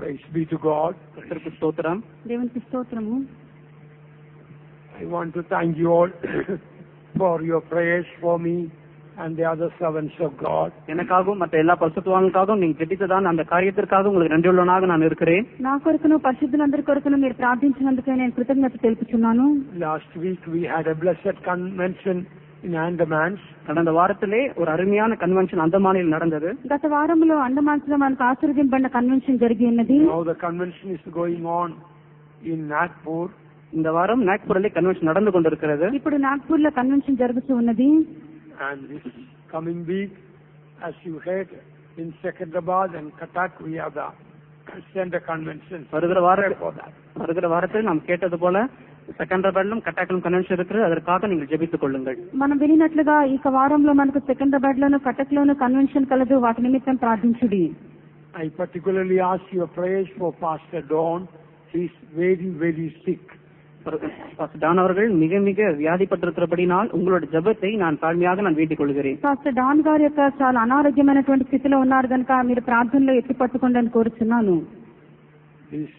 Praise be to God. கர்த்தருக்கு ஸ்தோத்திரம். దేవునికి స్తోత్రము. I want to thank you all for your prayers for me and the other servants of God. எனக்காகவும் மற்ற எல்லா பரிசுத்தவான்களுக்காகவும் நீங்க ஜெபித்ததான அந்த காரியத்திற்காக உங்களுக்கு நன்றியுள்ளவனாக நான் இருக்கிறேன். నా కొరకును పరిశుద్ధులందరి కొరకును మీరు ప్రార్థించినందుకు నేను కృతజ్ఞత తెలుపుచున్నాను. Last week we had a blessed convention in Andamans. கடந்த வாரத்திலே ஒரு அருமையான கன்வென்ஷன் அந்தமானில் நடந்தது. గత వారంలో అండమాన్స్ లో మనకు ఆశీర్వదింపబడిన కన్వెన్షన్ జరిగి ఉన్నది. Now the convention is going on in Nagpur. இந்த வாரம் நாக்பூரிலே கன்வென்ஷன் நடந்து கொண்டிருக்கிறது. ఇప్పుడు నాగ్పూర్ లో కన్వెన్షన్ జరుగుతూ ఉన్నది. And this coming week, as you heard, in Secunderabad and Cuttack we have the center convention. வருகிற வாரத்தில் நாம் கேட்டது போல செகண்டராபாத்லும் கட்டாக்கிலும் கன்வென்ஷன் இருக்கிறது. அதற்காக நீங்கள் ஜெபித்துக் கொள்ளுங்கள். మనం వినినట్లుగా ఈ వారంలో మనకు సెకండ్రాబాద్ లోను కటక్ లోను కన్వెన్షన్ కలదు. వాటి నిమిత్తం ప్రార్థించుడి. I particularly ask your prayers for Pastor Don. He is very, very sick. டான் அவர்கள் மிக மிக வியாதிப்பட்டிருக்கிறபடினால் உங்களுடைய ஜெபத்தை நான் தாழ்மையாக வேண்டிக் கொள்கிறேன். పాస్టర్ డాన్ గారి యొక్క చాలా అనారోగ్యమైనటువంటి స్థితిలో ఉన్నారు కనుక మీరు ప్రార్థనలో ఎత్తి పట్టుకోండి కోరుచున్నాను. This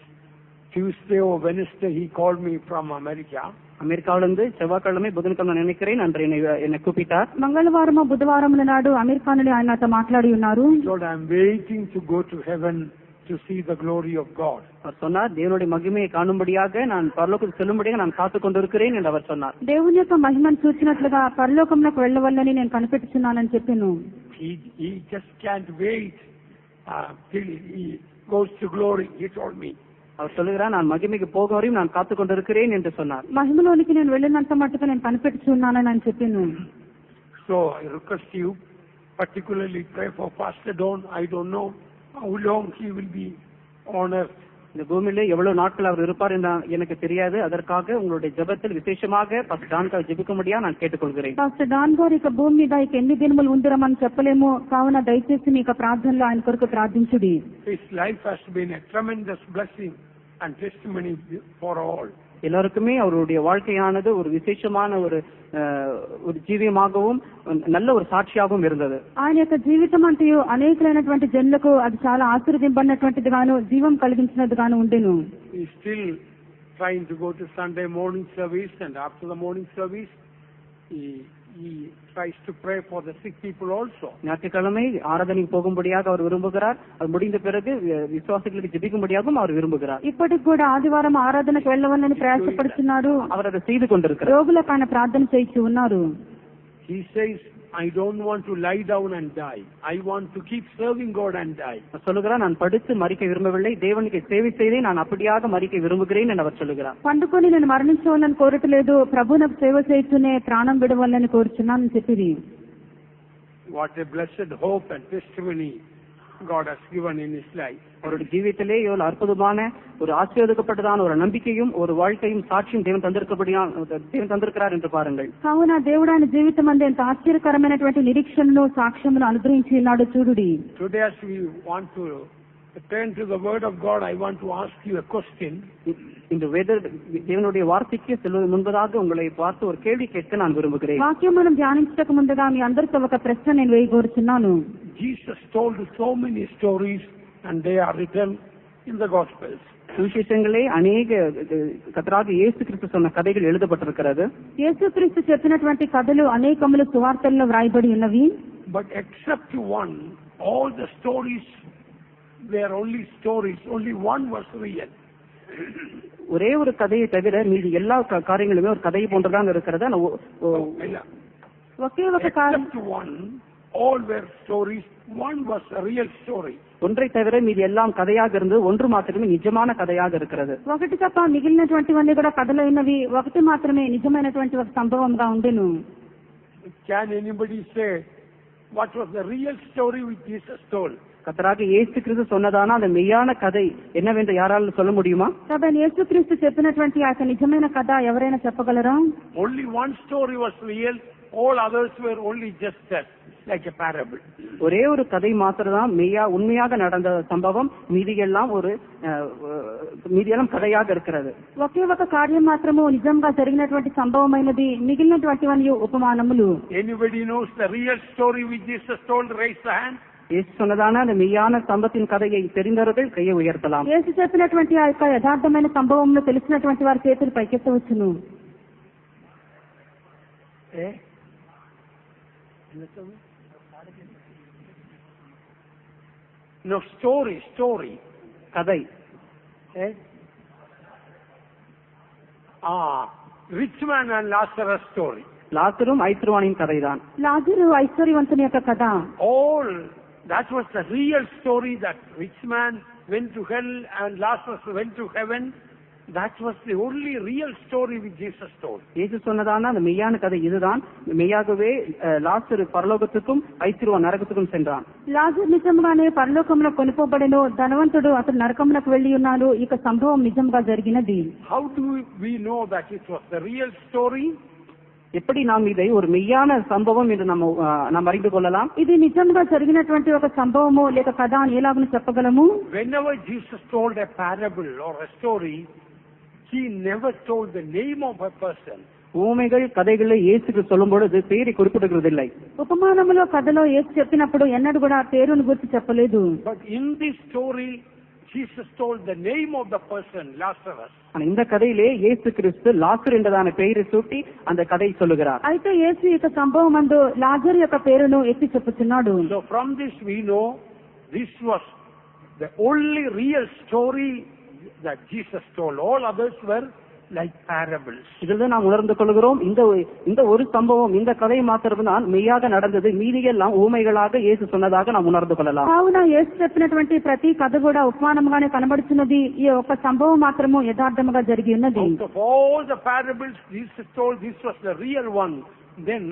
Tuesday or Wednesday he called me from America. அமெரிக்காவிலிருந்து செவ்வாய்க்கிழமை புதன்கிழமை நினைக்கிறேன் அன்று என்னை கூப்பிட்டார். మంగళవారము బుధవారముల నాడు అమెరికా నుండి ఆయన నాతో మాట్లాడి ఉన్నారు. I am waiting to go to heaven to see the glory of God. அவர் சொன்னார் தேவனுடைய மகிமையை காணும்படியாக நான் பரலோகத்துக்கு செல்லும்படியாக நான் காத்துக் கொண்டிருக்கிறேன் என்று அவர் சொன்னார். దేవుని యొక్క మహిమను చూచినట్లుగా పరలోకమునకు వెళ్ళవల్లని నేను కనిపెట్టుచున్నానని చెప్పాను. He just can't wait till he goes to glory. He told me. அவர் சொல்லுகிறார் நான் மகிமைக்கு போக வரையும் நான் காத்துக் கொண்டிருக்கிறேன் என்று சொன்னார். మహిమలోనికి నేను వెళ్ళినంత మట్టుకు నేను కనిపెట్టుచున్నానని అని చెప్పాను. So I request you particularly pray for Pastor Don. I don't know how long he will be on earth. இந்த பூமியிலே எவ்வளவு நாட்கள் அவர் இருப்பார் என்று எனக்கு தெரியாது. அதற்காக உங்களுடைய ஜெபத்தில் விசேஷமாக பாஸ்டர் டான் గారు జెబికముడియా நான் కేట్టుకొల్గరేన్. పాస్టర్ డాన్ గారు ఇక భూమి మీద ఇక ఎన్ని దినములు ఉందిరమని చెప్పలేము. కావున దయచేసి మీ ప్రార్థనలో ఆయన కొరకు ప్రార్థించుడి. His life has been a tremendous blessing and testimony for all. எல்லாருக்குமே அவருடைய வாழ்க்கையானது ஒரு விசேஷமான ஒரு జీవియమాகவும் நல்ல ஒரு సాక్షియాகவும் இருந்தது. ఆయన యొక్క జీవితం అంతయు అనేకమైనటువంటి జనులకు అది చాలా ఆశీర్వదింపబడినటువంటిది గాను జీవం కలిగించినది గాను ఉండెను. He is still trying to go to Sunday morning service, and after the morning service he tries to pray for the sick people also. ஞாயிற்றுக்கிழமை ஆராதனைக்கு போகும்படியாக அவர் விரும்புகிறார். அது முடிந்த பிறகு விசுவாசிகளுக்கு ஜெபிக்கும்படியாகவும் அவர் விரும்புகிறார். ఇప్పటికి కూడా ఆదివారం ఆరాధనకు వెళ్ళవలని ప్రయాసపడుతున్నాడు. அவர் அதை செய்து கொண்டிருக்கிறார். రోగులకు ఆయన ప్రార్థన చేయించి ఉన్నారు. He says, I don't want to lie down and die. I want to keep serving God and die. சொல்லுகிறார் நான் படுத்து மரிக்க விரும்பவில்லை, தேவனுக்கு சேவை செய்தே நான் அப்படியாக மரிக்க விரும்புகிறேன் என்று அவர் சொல்லுகிறார். పండుకొని నేను మరణించవాలని కోరట్లేదు, ప్రభువునకు సేవ చేస్తూనే ప్రాణం విడవాలని కోరుచున్నానని చెప్పిరి. What a blessed hope and testimony God has given in his life. அவருடைய ஜீவியத்திலே எவ்வளவு அற்புதமான ஒரு ஆசீர்வதிக்கப்பட்டதான ஒரு நம்பிக்கையும் ஒரு வாழ்க்கையும் சாட்சியும் தேவன் தந்திருக்கிறார் என்று பாருங்கள். కావున దేవుడు ఆయన జీవితం అందు ఎంత ఆశ్చర్యకరమైనటువంటి నిరీక్షణను సాక్ష్యమును అనుగ్రహించి ఉన్నాడు చూడుడి. Today as we want to turn to the word of God, I want to ask you a question. இந்த தேவனுடைய வார்த்தைக்கு செல்வது முன்பதாக உங்களை பார்த்து ஒரு கேள்வி கேட்க நான் விரும்புகிறேன். వాక్యం మనం ధ్యానించక ముందుగా మీ అందరితో ఒక ప్రశ్న నేను వేయగోరుచున్నాను. Jesus told so many stories and they are written in the Gospels. சுவிசேஷங்களே அநேக கர்த்தராகிய இயேசு கிறிஸ்து சொன்ன கதைகள் எழுதப்பட்டிருக்கிறது. యేసుక్రీస్తు చెప్పినటువంటి కథలు అనేకములు సువార్తల్లో వ్రాయబడి ఉన్నవి. But except one, all the stories were only stories. Only one was real. ஒரே ஒரு கதையை தவிர மீதி எல்லா காரியங்களுமே ஒரு கதை போன்றதான் இருக்கிறது. ஒரே ஒரு காரியம் all were stories. One was a real story. ஒன்றை தவிர மீதி எல்லாம் கதையாக இருந்து ஒன்று மாத்திரமே நிஜமான கதையாக இருக்கிறது. ఒకటి తప్ప మిగిలినటువంటివన్నీ కూడా కథలు అయినవి. ఒకటి మాత్రమే నిజమైనటువంటి ఒక సంభవంగా ఉండెను. Can anybody say what was the real story which Jesus told? கர்த்தராகிய இயேசு கிறிஸ்து சொன்னதான அந்த மெய்யான கதை என்னவென்று யாராலும் சொல்ல முடியுமா? కాబట్టి యేసుక్రీస్తు చెప్పినటువంటి ఆ నిజమైన కథ ఎవరైనా చెప్పగలరా? Only one story was real. All others were only just like a parable. ஒரே ஒரு கதை மாத்திரம்தான் உண்மையாக நடந்த சம்பவம். மீதியெல்லாம் கதையாக இருக்கிறது. ఒకే ఒక కార్యం మాత్రము నిజంగా జరిగినటువంటి సంభవమైనది, మిగిలినటువంటివన్నీ ఉపమానములు. Anybody knows the real story which Jesus told? Raise the hand. యేసు சொன்னதான அந்த மெய்யான சம்பத்தின் கதையை தெரிந்தவர்கள் கையை உயர்த்தலாம். యేసు చెప్పినటువంటి ఆ యొక్క యథార్థమైన సంభవంలో తెలిసినటువంటి వారి చేతులు పైకెత్తవచ్చును. No, story. கதை. Rich man and Lazarus story. லாசரும் ஐஸ்வர்வானின் கதைதான். లాజరు ఐశ్వర్యవంతుని యొక్క కథ. All that was the real story, that rich man went to hell and Lazarus went to heaven. That was the only real story which Jesus told. இயேசு சொன்னதான அந்த மெய்யான கதை இதுதான். மெய்யாகவே லாசரு பரலோகத்துக்கும் ஐஸ்வர்வான் நரகத்துக்கும் சென்றான். లాజరు నిజంగానే పరలోకంలో కొనిపోబడెను, ధనవంతుడు అతడు నరకమునకు వెళ్లి ఉన్నాడు. ఇక సంభవం నిజంగా జరిగినది. How do we know that it was the real story? எப்படி நாம் இதை ஒரு மெய்யான சம்பவம் என்று நாம் அறிந்து கொள்ளலாம்? ఇది నిజంగా జరిగినటువంటి ఒక సంభవము లేక కథ అని ఎలాగను చెప్పగలము? Whenever Jesus told a parable or a story, he never told the name of a person. ஊமைகள் கதைகளை இயேசுக்கு சொல்லும் பொழுது பேரை குறிப்பிடுகிறதில்லை. ఉపమానములో కథలో యేసు చెప్పినప్పుడు ఎన్నడూ కూడా పేరును గురించి చెప్పలేదు. But in this story Jesus told the name of the person, Lazarus. இந்த கதையிலே இயேசு கிறிஸ்து லாசர் என்றதான பெயரை சூட்டி அந்த கதை சொல்லுகிறார். అయితే యేసు ఈ సంభవమందు లాజరు యొక్క పేరును ఎత్తి చెప్పుచున్నాడు. So from this we know this was the only real story that Jesus told. All others were like parables. இதில் நாம் உணர்ந்து கொள்கிறோம், இந்த ஒரு சம்பவம், இந்த கதை மாத்திரம்தான் மெய்யாக நடந்தது, மீதியெல்லாம் ஊமைகளாக இயேசு சொன்னதாக நாம் உணர்ந்து கொள்ளலாம். కావున యేసు చెప్పినటువంటి ప్రతి కథ కూడా ఉపమానముగానే కనబడుతున్నది. ఈ ఒక్క సంభవం మాత్రము యథార్థముగా జరిగి ఉన్నది. Out of all the parables Jesus told, this was the real one. Then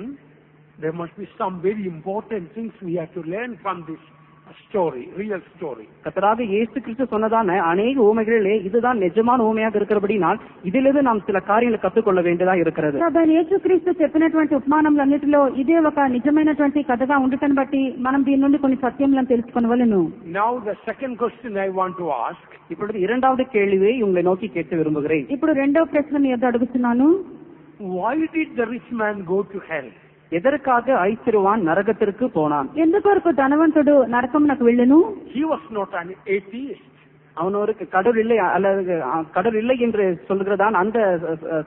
there must be some very important things we have to learn from this story, real story. கர்த்தராக இயேசு கிறிஸ்து சொன்னதான அநேக ஊமைகளிலே இதுதான் நிஜமான ஊமையாக இருக்கிறபடினால் இதிலிருந்து நாம் சில காரியங்களை கற்றுக்கொள்ள வேண்டியதா இருக்கிறது. కాబట్టి యేసుక్రీస్తు చెప్పినటువంటి ఉపమానములన్నిటిలో ఇదే ఒక నిజమైనటువంటి కథగా ఉండటం బట్టి మనం దీని నుండి కొన్ని సత్యములను తెలుసుకొనవలెను. Now the second question I want to ask. இப்பொழுது இரண்டாவது கேள்வியை உங்களை நோக்கி கேட்க விரும்புகிறேன். ఇప్పుడు రెండవ ప్రశ్న మీ వద్ద అడుగుతున్నాను. Why did the rich man go to hell? எதற்காக ஐஸ்வர்வான் நரகத்திற்கு போனான்? ఎందుకొరకు ధనవంతుడు నరకమునకు వెళ్ళెను? He was not an atheist. அவன் ஒரு கடவுள் இல்லை அல்லது கடவுள் இல்லை என்று சொல்கிறதான் அந்த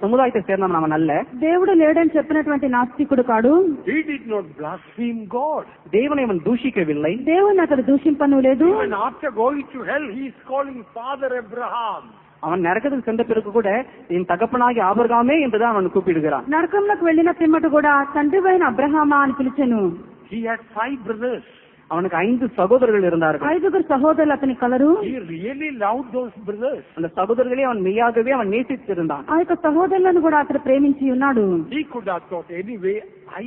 சமுதாயத்தை சேர்ந்தவன் அவன் அல்ல. దేవుడు లేడని చెప్పినటువంటి నాస్తికుడు కాడు. He did not blaspheme God. தேவனை அவன் தூஷிக்கவில்லை. దేవుని అతడు దూషింపను లేదు. Even after going to hell, he is calling Father Abraham. அவன் நரகத்துக்கு சென்ற பிறகு கூட என் தகப்பனாகி ஆபிரகாமே என்றுதான் அவன் கூப்பிடுகிறான். నరకంలోకి వెళ్ళిన పిమ్మట కూడా తండ్రివైన అబ్రహామా అని పిలిచెను. He had 5 brothers. அவனுக்கு 5 சகோதரர்கள் இருந்தார்கள். 5 సహోదరులు అతని colour. He really loved those brothers. அந்த சகோதரர்களே அவன் மெய்யாகவே அவன் நேசித்திருந்தான். ఆ యొక్క సహోదరులను కూడా అతడు ప్రేమించి ఉన్నాడు. He could have thought, anyway, I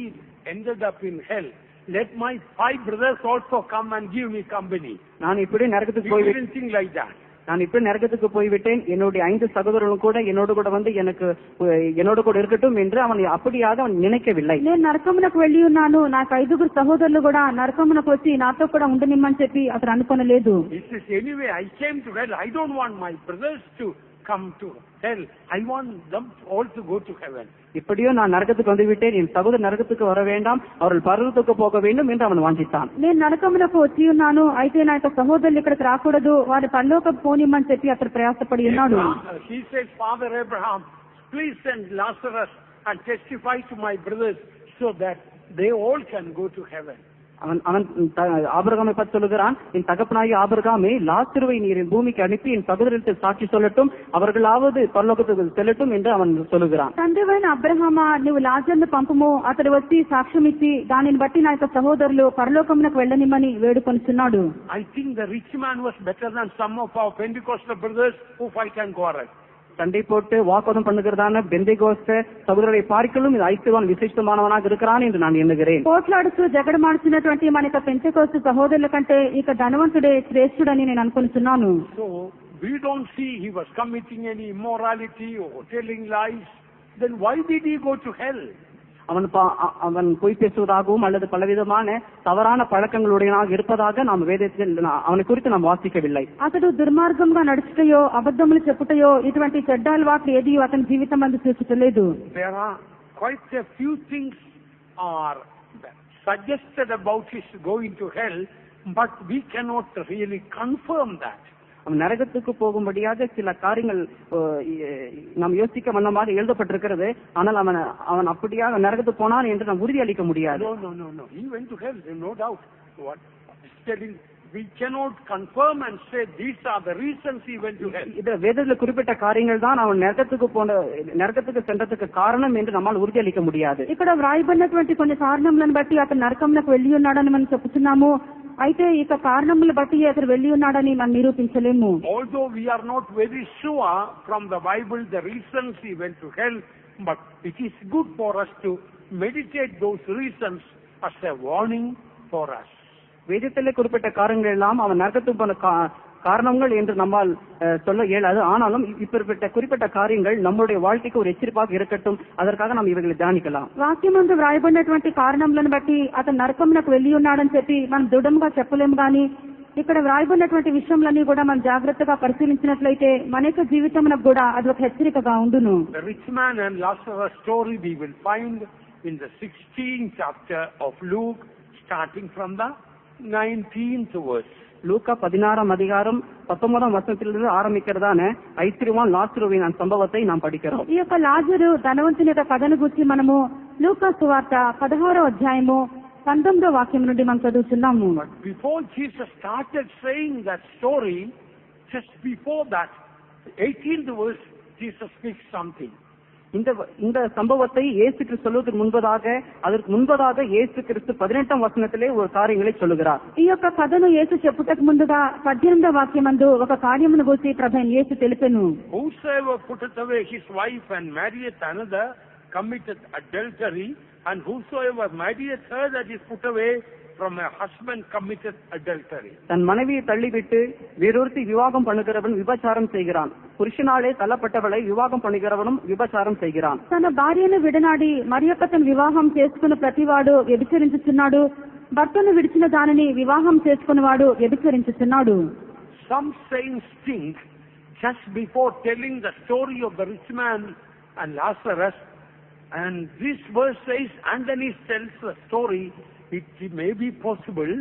ended up in hell. Let my 5 brothers also come and give me company. நான் இப்படி நரகத்துக்கு He போய்விட்டேன். didn't think like that. நான் இப்படி நரகத்துக்கு போய்விட்டேன், என்னுடைய 5 சகோதரர்களும் கூட என்னோடு கூட வந்து என்னோடு கூட இருக்கட்டும் என்று அவன் அப்படியாக அவன் நினைக்கவில்லை. నేను నరకమునకు వెళ్ళి ఉన్నాను, నాకు 5 సహోదరులు కూడా నరకమునకు వచ్చి నాతో కూడా ఉండనిమ్మని చెప్పి అతడు అనుకోనలేదు. He says, anyway, I came to hell. I don't want my brothers to come to hell. I want them all to go to heaven. இப்படியோ நான் நரகத்துக்கு வந்து விட்டேன், என் சகோதரர் நரகத்துக்கு வர வேண்டாம், அவர்கள் பரலோகத்துக்கு போக வேண்டும் என்று அவன் வாஞ்சித்தான். నేను నరకమునకు వచ్చి ఉన్నాను, అయితే నా యొక్క సహోదరులు ఇక్కడికి రాకూడదు, వారి పరలోకం పోనిమ్మని చెప్పి అతడు ప్రయాసపడి ఉన్నాడు. He said, Father Abraham, please send Lazarus and testify to my brothers so that they all can go to heaven. அவன் ஆபிரகாமை பார்த்து சொல்லுகிறான், என் தகப்பனாகி ஆபிரகாமே, லாசருவை நீர் என் பூமிக்கு அனுப்பி என் சகோதரத்தை சாட்சி சொல்லட்டும், அவர்களாவது பரலோகத்துக்கு செல்லட்டும் என்று அவன் சொல்லுகிறான். తండ్రివైన అబ్రహామా, నువ్వు లాజరును పంపుము, అతడు వచ్చి సాక్ష్యం ఇచ్చి దానిని బట్టి నా యొక్క సహోదరులు పరలోకమునకు వెళ్ళనిమ్మని వేడుకొనుచున్నాడు. I think the rich man was better than some of our Pentecostal brothers who fight and quarrel. சண்டை போட்டு வாக்குவாதம் பண்ணுகிறதான பெந்தேகோஸ்த சகோதரரை பார்க்கலும் இது ஐஸ்வர்வான் விசேஷமானவனாக இருக்கிறான் என்று நான் எண்ணுகிறேன். పోట్లాడుతూ జగడమాడుతున్నటువంటి మన యొక్క పెంటెకోస్తు సహోదరుల కంటే ఇక ధనవంతుడే శ్రేష్ఠుడని నేను అనుకుంటున్నాను. So we don't see he was committing any immorality or telling lies. Then why did he go to hell? அவன் பொய் பேசுவதாகவும் அல்லது பலவிதமான தவறான பழக்கங்களுடையனாக இருப்பதாக நாம் வேதத்தில் அவனை குறித்து நாம் வாசிக்கவில்லை. అతడు దుర్మార్గంగా నడుచుటయో అబద్ధములు చెప్పుటయో ఇటువంటి చెడ్డ అలవాట్లు ఏది అతని జీవితం అందు చూసుటలేదు. There are quite a few things are suggested about his going to hell, but we cannot really confirm that. அவன் நரகத்துக்கு போகும்படியாக சில காரியங்கள் நாம் யோசிக்க வண்ணமாக எழுதப்பட்டிருக்கிறது. ஆனால் அவன் அப்படியாக நரகத்துக்கு போனான் என்று நாம் உறுதியளிக்க முடியாது. No. He went to hell, no doubt. What telling? We cannot confirm and say these are the reasons he went to hell. இந்த வேதத்தில் குறிப்பிட்ட காரியங்கள் தான் அவன் நரகத்துக்கு சென்றதுக்கு காரணம் என்று நம்மால் உறுதியளிக்க முடியாது. ఇక్కడ వ్రాయబడినటువంటి కొన్ని కారణములను బట్టి అతను నరకంలోకి వెళ్లి ఉన్నాడని మనం చెప్తున్నాము. అయితే ఇక కారణములను బట్టి అతను వెళ్లి ఉన్నాడని మనం నిరూపించలేము. Although we are not very sure from the Bible the reasons he went to hell, but it is good for us to meditate those reasons as a warning for us. வேதத்திலே குறிப்பிட்ட காரணங்கள் எல்லாம் அவன் நரகத்துக்கு போன காரணங்கள் என்று நம்மால் சொல்ல இயலாது. ஆனாலும் இப்படிப்பட்ட குறிப்பிட்ட காரியங்கள் நம்முடைய வாழ்க்கைக்கு ஒரு எச்சரிப்பாக இருக்கட்டும். அதற்காக நாம் இவர்களை தியானிக்கலாம். వాక్యమందు వ్రాయబడినటువంటి కారణములను బట్టి అతను నరకమునకు వెళ్లి ఉన్నాడని చెప్పి మనం దృఢంగా చెప్పలేము. కానీ ఇక్కడ వ్రాయబడినటువంటి విషయంలన్నీ కూడా మనం జాగ్రత్తగా పరిశీలించినట్లయితే మన యొక్క జీవితమునకు కూడా అది ఒక హెచ్చరికగా ఉండును. The rich man and Lazarus story we will find in the 16th chapter of Luke, starting from the 19th verse. லூக்கா 16ஆம் அதிகாரம் 19ஆம் வசனத்திலிருந்து ஆரம்பிக்கிறதான ஐஸ்வர்யவான் லாசருவின் சம்பவத்தை நாம் படிக்கிறோம். ఈ యొక్క లాజరు ధనవంతుని యొక్క కథను గురించి మనము లూకా సువార్త 16వ అధ్యాయము 19వ వాక్యం నుండి మనం చదువుతున్నాము. But before Jesus started saying that story, just before that 18th verse, Jesus speaks something. இந்த சம்பவத்தை இயேசு கிறிஸ்து சொல்வதற்கு முன்பதாக இயேசு கிறிஸ்து 18ஆம் வசனத்திலே ஒரு காரியங்களை சொல்லுகிறார். ఈ యొక్క కథను యేసు చెప్పుటకు ముందుగా 18వ వాక్యమందు ఒక కార్యమును గురించి ప్రభువైన యేసు తెలిపెను. Whosoever putteth away his wife and marrieth another committeth adultery, and whosoever marrieth her that is put away from a husband committeth adultery. தன் மனைவியை தள்ளிவிட்டு வேறொருத்தி விவாகம் பண்ணுகிறவன் விபச்சாரம் செய்கிறான். புருஷனாலே தள்ளப்பட்டவளை விவாகம் பண்ணுகிறவனும் விபச்சாரம் செய்கிறான். తన భార్యను విడనాడి మరి యొక్క తన వివాహం చేసుకున్న ప్రతివాడు వ్యభిచరించుచున్నాడు. భర్తను విడిచిన దానిని వివాహం చేసుకున్నవాడు వ్యభిచరించుచున్నాడు. Some saints think just before telling the story of the rich man and Lazarus, and this verse says, and then he tells the story, it may be possible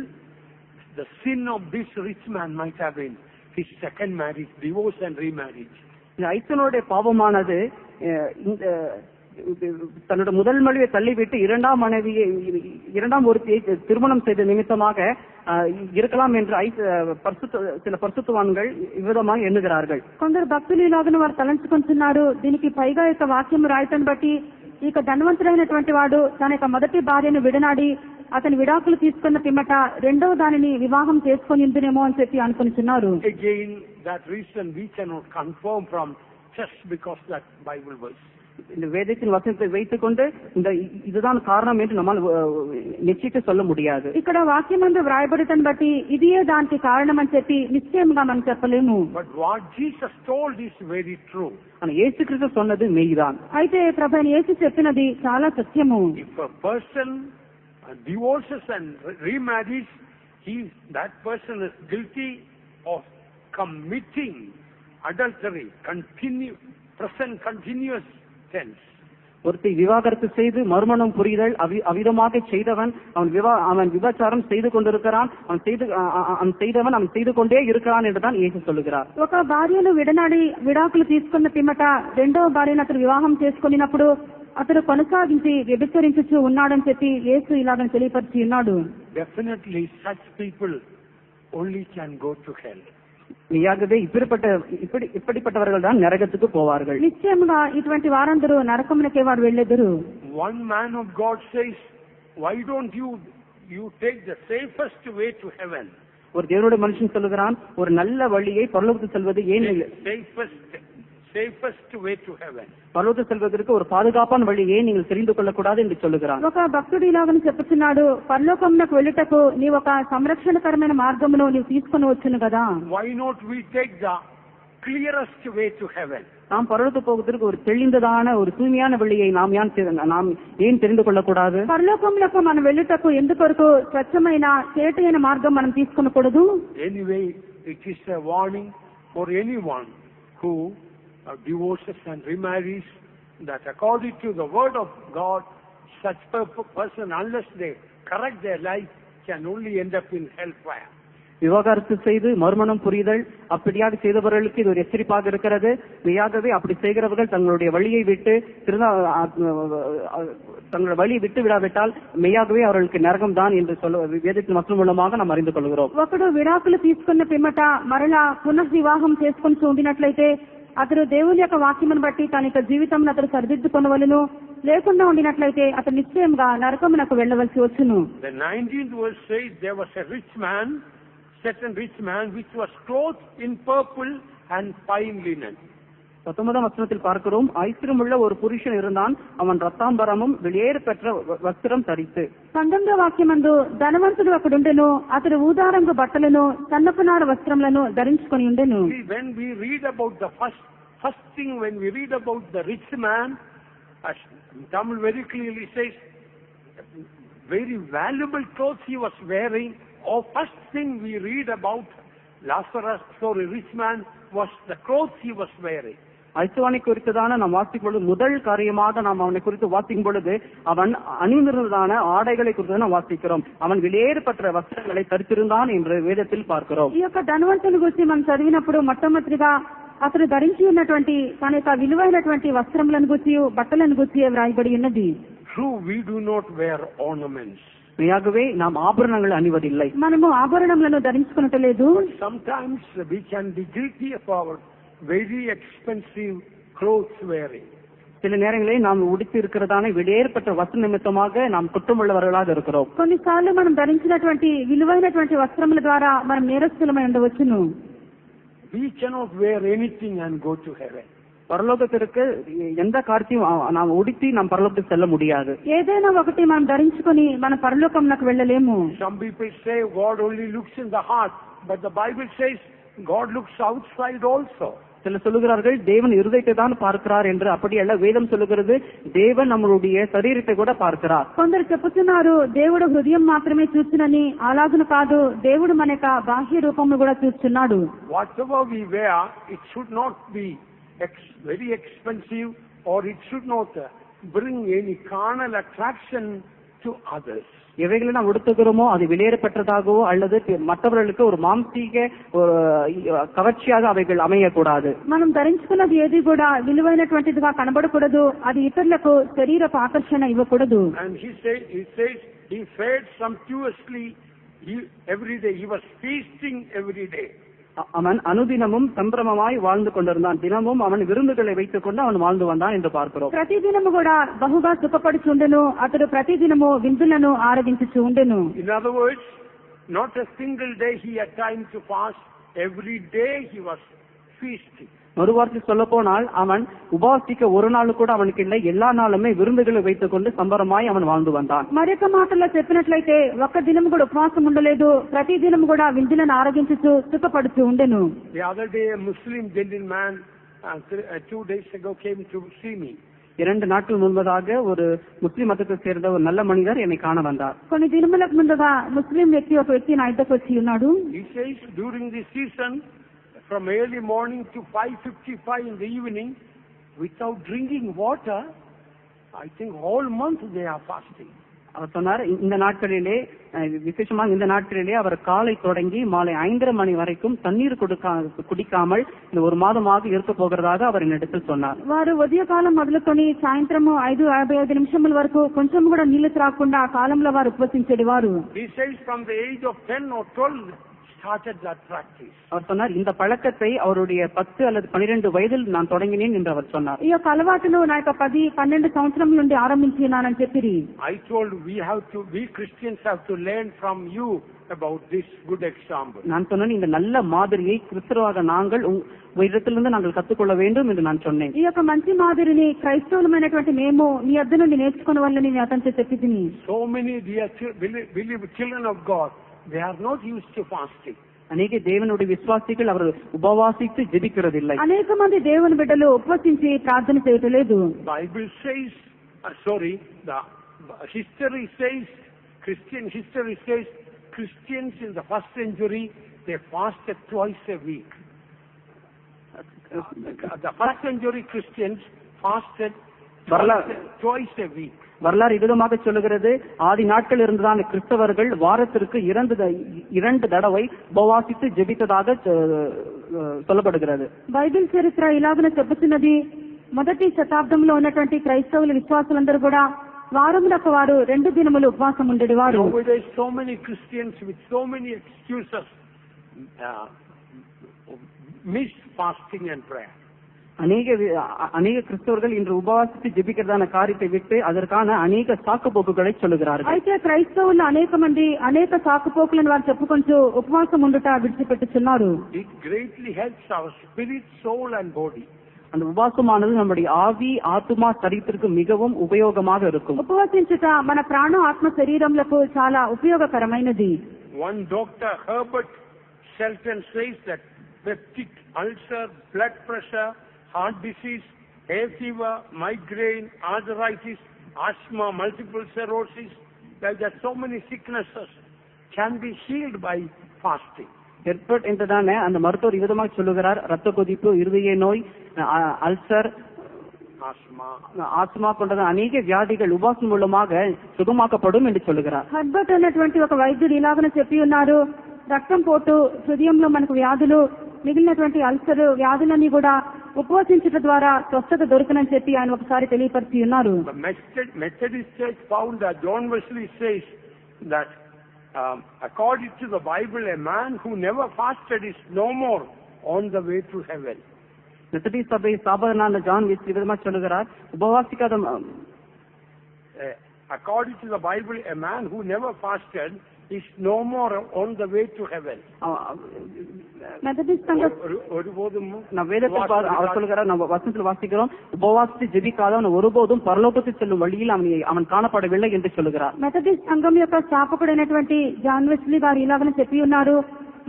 the sin of this rich man might have been his second marriage, divorce and remarriage. இந்த ஐசனுடைய பாவமானது தன்னுடைய முதல் மனைவியை தள்ளிவிட்டு இரண்டாம் ஒருத்தியை திருமணம் செய்த நிமித்தமாக இருக்கலாம் என்று சில பரிசுத்தவான்கள் விதமாக எண்ணுகிறார்கள். కొందరు భక్తులు ఇలాగను వారు తలంచుకుంటున్నారు. దీనికి పైగా యొక్క వాక్యం రాయటం బట్టి ఇక ధనవంతుడైనటువంటి వాడు తన యొక్క మొదటి భార్యను విడనాడి అతని విడాకులు తీసుకున్న పిమ్మట రెండవ దానిని వివాహం చేసుకొని ఉండునేమో అని చెప్పి అనుకుంటున్నారు. Again, that reason we cannot confirm from just because that Bible verse. இந்த வேதத்தின் வசனத்தை வைத்துக் கொண்டு இதுதான் காரணம் என்று நம்மால் நிச்சயித்து சொல்ல முடியாது. ఇక్కడ వాక్యమందు వ్రాయబడితని బట్టి ఇదే దానికి కారణం అని చెప్పి నిశ్చయంగా మనం చెప్పలేము. But what Jesus told is very true. ஆனா இயேசு கிறிஸ்து சொன்னது மெய்தான். అయితే ప్రభువైన యేసు చెప్పినది చాలా సత్యము. If a person divorces and remarries, that person is guilty of committing adultery, present continuous tense. ஒருத்தி விவாகரத்து செய்து மறுமணம் புரிதல் அவிதமாக செய்தவன் அவன் விபச்சாரம் செய்து கொண்டிருக்கிறான். அவன் செய்து கொண்டே இருக்கிறான் என்றுதான் இயேசு சொல்லுகிறார். ఒక భార్యను విడనాడి విడాకులు తీసుకున్న పిమ్మట రెండవ భార్యను అతను వివాహం చేసుకున్నప్పుడు అతను కొనసాగించి వ్యభిచరించుచు ఉన్నాడని చెప్పి యేసు ఇలాగని తెలియపరిచి ఉన్నాడు. Definitely such people only can go to hell. மெய்யாகவே இப்படிப்பட்டவர்கள் தான் நரகத்துக்கு போவார்கள். నిశ్చయముగా ఇటువంటి వారందరూ నరకమునకే వారు వెళ్ళెదరు. One man of God says, why don't you take the safest way to heaven? ஒரு தேவனுடைய மனுஷன் சொல்லுகிறான், ஒரு நல்ல வழியை பரலோகத்துக்கு செல்வது ஏன் இல்லை? Safest way to heaven. பரலோகத்துக்கு செல்வதற்கு ஒரு பாதுகாப்பான வழி ஏன் நீங்கள் தெரிந்து கொள்ளக்கூடாது என்று சொல்லுகிறான். ఒక భక్తుడు ఇలాగని చెప్పుచున్నాడు, పరలోకమునకు వెళ్ళుటకు నీ ఒక సంరక్షణకరమైన మార్గమును నీవు తీసుకొని వచ్చును కదా. Why not we take the clearest way to heaven? நாம் பரலோகத்துக்கு போவதற்கு ஒரு தெளிந்ததான ஒரு தூய்மையான வழியை நாம் ஏன் தெரிந்து கொள்ளக்கூடாது? పరలోకమునకు మనం వెళ్ళుటకు ఎందుకొరకు స్వచ్ఛమైన చేటైన మార్గం మనం తీసుకొనకూడదు? Anyway, it is a warning for anyone who divorces and remarries, that according to the word of God, such person, unless they correct their life, can only end up in hellfire. விவாகரத்து செய்து மறுமணம் புரிதல் அப்படியாக செய்தவர்களுக்கு இது ஒரு எச்சரிப்பாக இருக்கிறது. மெய்யாகவே அப்படி செய்கிறவர்கள் தங்களுடைய வழியை விட்டு தங்களுடைய வழியை விட்டு விடாவிட்டால் மெய்யாகவே அவர்களுக்கு நரகம் தான் என்று சொல்ல வேதத்தின் வசனம் மூலமாக நாம் அறிந்து கொள்கிறோம். ఒకడు విడాకులు తీసుకున్న పిమ్మట మరలా పునఃవివాహం చేసుకుని ఉండినట్లయితే అతడు దేవుని యొక్క వాక్యమును బట్టి తన యొక్క జీవితం అతడు సరిదిద్దుకొనవలెను. లేకుండా ఉండినట్లయితే అతడు నిశ్చయంగా నరకమునకు వెళ్ళవలసి వచ్చును. The 19th verse says there was a certain rich man which was clothed in purple and fine linen. 19ஆம் வசனத்தில் பார்க்கிறோம், ஐஸ்வர்யமுள்ள ஒரு புருஷன் இருந்தான், அவன் ரத்தாம்பரமும் வெளியேற பெற்ற వస్త్రం ధరిத்து. 19వ వాక్యమందు ధనవంతుడు ఒకడుండెను, అతడు ఊదారంగు బట్టలను సన్నపునార వస్త్రములను ధరించుకొని ఉండెను. When we read about the first thing, when we read about the rich man, as Tamil very clearly says, very valuable clothes he was wearing. Or first thing we read about Lazarus, sorry, rich man, was the clothes he was wearing. ஐசுவானை குறித்ததான நாம் வாசிக்கும் பொழுது முதல் காரியமாக நாம் அவனை குறித்து வாசிக்கும் பொழுது அவன் அணிந்திருந்ததான ஆடைகளை குறித்து நாம் வாசிக்கிறோம். அவன் வெளியேறப்பட்ட வஸ்திரங்களை தரித்திருந்தான் என்று வேதத்தில் பார்க்கிறோம். ఈ యొక్క ధనవంతుని గురించి మనం చదివినప్పుడు మొట్టమొదటిగా అతను ధరించి ఉన్నటువంటి తన యొక్క విలువైనటువంటి వస్త్రములను గురించి బట్టలను గురించి వ్రాయబడి ఉన్నది. True, we do not wear ornaments. மெய்யாகவே நாம் ஆபரணங்கள் அணிவதில்லை. మనము ఆభరణములను ధరించుకొనటలేదు. Sometimes we can be guilty of our very expensive clothes wearing. சில நேரங்களில் நாம் உடுத்தி இருக்கிறதான வெளியேறப்பட்ட வஸ்திர நிமித்தமாக நாம் குற்றமுள்ளவர்களாக இருக்கிறோம். కొన్నిసార్లు మనం ధరించినటువంటి విలువైనటువంటి వస్త్రముల ద్వారా మనం నేరస్తులమై ఉండవచ్చును. We cannot wear anything and go to heaven. பரலோகத்திற்கு எந்த காரியத்தையும் நாம் உடுத்தி நாம் பரலோகத்துக்கு செல்ல முடியாது. ఏదైనా ఒకటి మనం ధరించుకొని మన పరలోకమునకు వెళ్ళలేము. Some people say God only looks in the heart, but the Bible says God looks outside also. சிலர் சொல்லுகிறார்கள் தேவன் இருதயத்தை தான் பார்க்கிறார் என்று. அப்படி அல்ல, வேதம் சொல்லுகிறது தேவன் நம்மளுடைய சரீரத்தை கூட பார்க்கிறார். కొందరు చెప్పుతున్నారు దేవుడు హృదయం మాత్రమే చూస్తునని. అలాగును కాదు, దేవుడు మన యొక్క బాహ్య రూపమును కూడా చూస్తున్నాడు. Whatever we wear, it should not be very expensive, or it should not bring any carnal attraction to others. எவைகளை நாம் உடுத்துகிறோமோ அது வெளியேறப்பட்டதாகவோ அல்லது மற்றவர்களுக்கு ஒரு மாம்சீக ஒரு கவர்ச்சியாக அவைகள் அமையக்கூடாது. మనం ధరించుకున్నది ఏది కూడా విలువైనటువంటిదిగా కనబడకూడదు. అది ఇతరులకు శరీరపు ఆకర్షణ ఇవ్వకూడదు. And he says he fed sumptuously every day. He was feasting every day. அவன் அனுதினமும் சம்பிரமமாய் வாழ்ந்து கொண்டிருந்தான். தினமும் அவன் விருந்துகளை வைத்துக் கொண்டு அவன் வாழ்ந்து வந்தான் என்று பார்க்கிறோம். ప్రతిదినము కూడా బహుగా సుఖపడుచుండెను. అతడు ప్రతిదినము విందులను ఆరగించుచు ఉండెను. In other words, not a single day he had time to fast. Every day he was feasting. மறுவார்த்தை சொல்ல போனால் அவன் உபாசிக்க ஒரு நாள் கூட அவனுக்கு இல்லை. எல்லா நாளுமே விருந்துகளை வைத்துக் கொண்டு சம்பரமாய் அவன் வாழ்ந்து வந்தான். మరొక మాటల్లో చెప్పినట్లయితే ఒక్క దినం కూడా ఉపవాసం ఉండలేదు. ప్రతి దినం కూడా విందులను ఆరగించుచు సుఖపడుతూ ఉండెను. The other day a Muslim gentleman 2 days ago came to see me. 2 நாட்கள் முன்பதாக ஒரு முஸ்லிம் மதத்தை சேர்ந்த ஒரு நல்ல மனிதர் என்னை காண வந்தார். కొన్ని దినములకు ముందుగా ముస్లిం వ్యక్తి ఒక వ్యక్తి నా ఇంటికి వచ్చి ఉన్నాడు. He says during this season, from early morning to 5:55 in the evening, without drinking water, I think whole month they are fasting. அவர் சொன்னார், இந்த நாட்களிலே விசேஷமாக இந்த நாட்களிலே அவர் காலை தொடங்கி மாலை 5:30 மணி வரைக்கும் தண்ணீர் குடிக்காமல் இந்த ஒரு மாதமாக இருக்க போகிறதாக அவர் என்னிடத்தில் சொன்னார். వారు ఉదయకాలం మొదలుకొని సాయంత్రము 5:55 నిమిషముల వరకు కొంచెం కూడా నీళ్లు త్రాగకుండా ఆ కాలంలో వారు ఉపవసించేవారు. He says from the age of 10 or 12 started that practice. அவர் சொன்னார், இந்த பழக்கத்தை அவருடைய 10 அல்லது 12 வயதில் நான் தொடங்கினேன் என்று அவர் சொன்னார். ఈ యొక్క అలవాటును నా యొక్క 10-12 సంవత్సరముల నుండి ఆరంభించినానని చెప్పిరి. I told we Christians have to learn from you about this good example. நான் சொன்னேன், இந்த நல்ல மாதிரியை கிறிஸ்தவராக நாங்கள் உங்களிடத்திலிருந்து நாங்கள் கற்றுக்கொள்ள வேண்டும் என்று நான் சொன்னேன். ఈ యొక్క మంచి మాదిరిని క్రైస్తవులమైనటువంటి మేము మీ వద్ద నుండి నేర్చుకోవాలని నేను అతనితో చెప్పింది. So many dear children of God, they are not used to fasting. అనేక దేవునుடைய విశ్వాసిகள் அவர் ఉపవాసిத்து జెబిக்கிறதில்லை. అనేక మంది దేవుని బిడ్డలు ఉపవసించి ప్రార్థన చేయట్లేదు. Bible says the history says Christians in the first century they fasted twice a week. The first century Christians fasted twice a week. வரலாறு விதமாக சொல்லுகிறது, ஆதி நாட்கள் இருந்துதான் கிறிஸ்தவர்கள் வாரத்திற்கு 2 தடவை உபவாசித்து ஜெபித்ததாக சொல்லப்படுகிறது. బైబిల్ చరిత్ర ఇలాగనే చెబుతున్నది. మొదటి శతాబ్దంలో ఉన్నటువంటి క్రైస్తవుల విశ్వాసులందరూ కూడా వారములకు వారు 2 దినములు ఉపవాసం ఉండేవారు. Nowadays so many Christians with so many excuses miss fasting and prayer. அநேக கிறிஸ்தவர்கள் இன்று உபவாசித்து ஜெபிக்கிறதான காரியத்தை விட்டு அதற்கான அநேக சாக்குப்போக்குகளை சொல்லுகிறார்கள். అయితే క్రైస్తవులు అనేక మంది అనేక సాకుపోకులను వారు చెప్పుకుంటూ ఉపవాసం ఉండుట విడిచిపెట్టుచున్నారు. It greatly helps our spirit, soul and body. அந்த உபவாசமானது நம்முடைய ஆவி, ஆத்மா, சரீரத்திற்கு மிகவும் உபயோகமாக இருக்கும். ఉపవాసించుట మన ప్రాణ ఆత్మ శరీరములకు చాలా ఉపయోగకరమైనది. One doctor, Herbert Shelton, says that peptic ulcer, blood pressure, heart disease, hay fever, migraine, arthritis, asthma, multiple sclerosis, like there are so many sicknesses can be healed by fasting. Herbert என்றதான அந்த மருத்துவர் விதமாக சொல்லுகிறார், ரத்த கொதிப்பு, இருதய நோய், ulcer, asthma போன்ற அநேக வியாதிகள் உபவாசம் மூலமாக சுகமாக்கப்படும் என்று சொல்லுகிறார். హెర్బర్ట్ అనేటువంటి ఒక వైద్యుడు ఇలాగనే చెప్పి ఉన్నారు, రక్తం పోటు, హృదయంలో మనకు వ్యాధులు, మిగిలినటువంటి అల్సర్ వ్యాధులన్నీ కూడా ఉపవాసించట ద్వారా స్వస్థత దొరుకునని చెప్పి ఆయన ఒకసారి తెలియపరిచి ఉన్నారు. Methodist Church founder John Wesley says that according to the Bible, a man who never fasted is no more on the way to heaven. Methodist சபை ஸ்தாபகனான ஜான் வெஸ்லி விதமாக சொல்லுகிறார், உபவாசிக்காத according to the Bible, a man who never fasted is no more on the way to heaven. Methodist சங்கம் அவர் சொல்லுகிறார், நம்ம வசனத்தில் வாசிக்கிறோம், உபவாசித்து ஜெபிக்காதவன் ஒருபோதும் பரலோகத்தில் செல்லும் வழியில் அவன் காணப்படவில்லை என்று சொல்லுகிறார். మెథడిస్ట్ సంఘం యొక్క స్థాపకుడైనటువంటి జాన్ వెస్లీ గారు ఇలాగనే చెప్పి ఉన్నారు,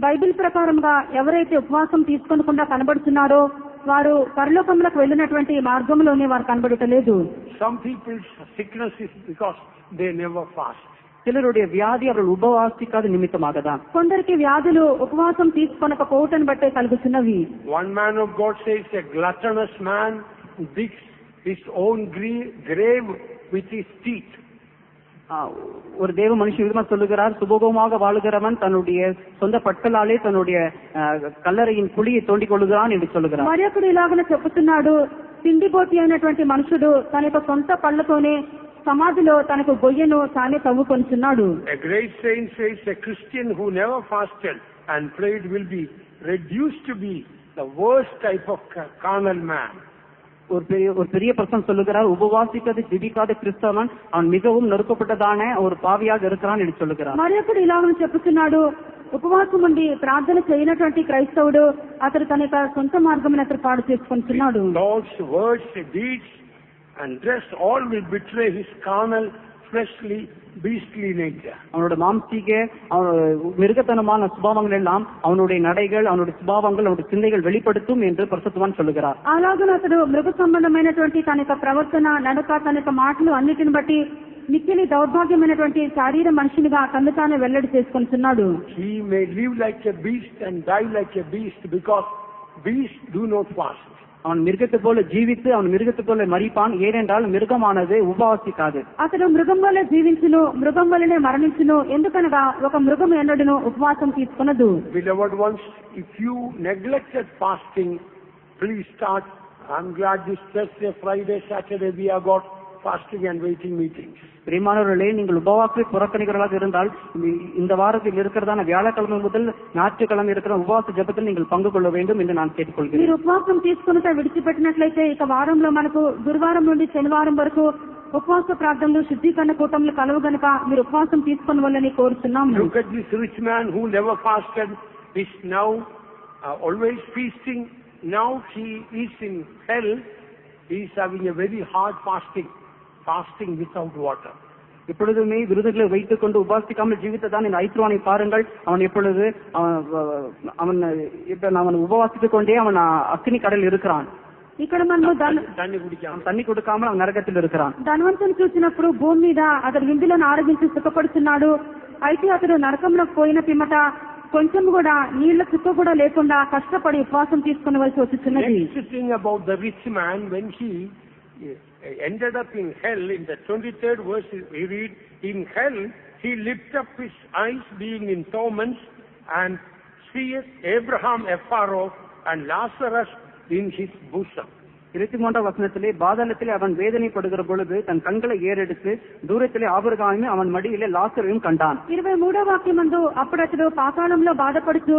బైబిల్ ప్రకారంగా ఎవరైతే ఉపవాసం తీసుకోకుండా కనబడుతున్నారో వారు పరలోకములకు వెళ్ళినటువంటి మార్గంలోనే వారు కనబడటలేదు. Some people's sickness is because they never fast. சிலருடைய வியாதி அவர்கள் உபவாசிக்காத நிமித்தமாக தான். కొందరికి వ్యాధులు ఉపవాసం తీసుకోనకపోవటం బట్టే కలుగుతున్నవి. One man of God says a gluttonous man digs his own grave with his teeth. ஒரு தேவ மனுஷன் விதமா சொல்லுகிறார், சுபோகமாக வாழுகிறவன் தன்னுடைய சொந்த பற்களாலே தன்னுடைய கல்லறையின் குழியை தோண்டிக் கொள்ளுகிறான் என்று சொல்லுகிறார். మరొకడు ఇలాగనే చెప్తున్నాడు, తిండిపోటీ అయినటువంటి మనుషుడు తన యొక్క సొంత పళ్ళతోనే సమాధిలో తనకు గొయ్యను తానే తవ్వుకొంటున్నాడు. A great saint says a Christian who never fasted and prayed will be reduced to be the worst type of carnal man. ஒரு பெரிய பர்சன் சொல்லுகிறார், உபவாசிக்காத ஜெபிக்காத கிறிஸ்தவன் அவன் மிகவும் நொறுக்கப்பட்டதான ஒரு பாவியாக இருக்கிறான் என்று சொல்லுகிறார். మరొకడు ఇలాగనే చెప్తున్నాడు, ఉపవాసం ఉండి ప్రార్థన చేయనటువంటి క్రైస్తవుడు అతడు తన యొక్క సొంత మార్గమును అతడు పాడు చేసుకుంటున్నాడు. Thoughts, words, deeds and dress all will betray his carnal, fleshly, beastly nature. அவனோட மாம்சீக மிருகத்தனமான சுபாவங்கள் எல்லாம் அவனுடைய நடைகள், அவனுடைய சுபாவங்கள், அவனுடைய சிந்தைகள் வெளிப்படுத்தும் என்று பரிசுத்தவான் சொல்லுகிறார். అలాగే అతడు మృగ సంబంధమైనటువంటి తన యొక్క ప్రవర్తన, నడక, తన యొక్క మాటలు అన్నిటిని బట్టి మిక్కిలి దౌర్భాగ్యమైనటువంటి శారీర మనిషినిగా తను తాను వెల్లడి చేసుకుంటున్నాడు. He may live like a beast and die like a beast because beasts do not fast. அவன் மிருகத்தை போல ஜீவித்து அவன் மிருகத்தை போல மரிப்பான், ஏனென்றால் மிருகமானது உபவாசிக்காது. అతడు మృగం వల్ల జీవించును, మృగం వల్లనే మరణించును, ఎందుకనగా ఒక మృగం ఎన్నడూను ఉపవాసం తీసుకొనదు. Beloved ones, if you neglected fasting, please start. I'm glad this Thursday, Friday, Saturday we have got fasting and waiting meetings. பிரியமானவர்களே, நீங்கள் உபவாசத்தை புறக்கணிக்கிறவர்களாக இருந்தால் இந்த வாரத்தில் இருக்கிறதான வியாழக்கிழமை முதல் ஞாயிற்றுக்கிழமை இருக்கிற உபவாச ஜபத்தில் நீங்கள் பங்கு கொள்ள வேண்டும் என்று நான் கேட்டுக்கொள்கிறேன். మీరు ఉపవాసం తీసుకున్నట విడిచిపెట్టినట్లయితే ఇక వారంలో మనకు గురువారం నుండి శనివారం వరకు ఉపవాస ప్రార్థనలు, శుద్ధీకరణ కూటములు కలవు గనుక మీరు ఉపవాసం తీసుకుని వాళ్ళని కోరుతున్నాము. Look at this rich man who never fasted is now always feasting. Now he is in hell. He is having a very hard fasting without water. இப்பொழுதுமே விருதுகளை வைத்துக் கொண்டு உபாசிக்காமல் ஜீவித்ததான் இந்த ஐத்ரோனை பாருங்கள். அவன் எப்பொழுது அவன் உபவாசித்துக் கொண்டே அவன் அக்னி கடல் இருக்கிறான். ఇక్కడ మనము தண்ணி கொடுக்காமல் அவன் நரகத்தில் இருக்கிறான். ధనవంతుని చూసినప్పుడు భూమి మీద అతడు విందులను ఆరగించి సుఖపడుతున్నాడు. అయితే అతడు నరకంలోకి పోయిన పిమ్మట కొంచెం కూడా నీళ్ల చుక్క కూడా లేకుండా కష్టపడి ఉపవాసం తీసుకునవలసి వచ్చినది. Next thing about the rich man, when he ended up in hell. In the 23rd verse we read, in hell he lifted up his eyes being in torments and seeth Abraham afar off and Lazarus in his bosom. 23ஆம் வசனத்திலே பாதாளத்திலே அவன் வேதனைப்படுகிற பொழுது தன் கண்களை ஏறெடுத்து దూరத்திலே ఆబ్రహాము அவன் మడిயிலே లాజరును కండాన్. 23వ వాక్యమందు అప్పుడతడు పాతాళంలో బాధపడుతూ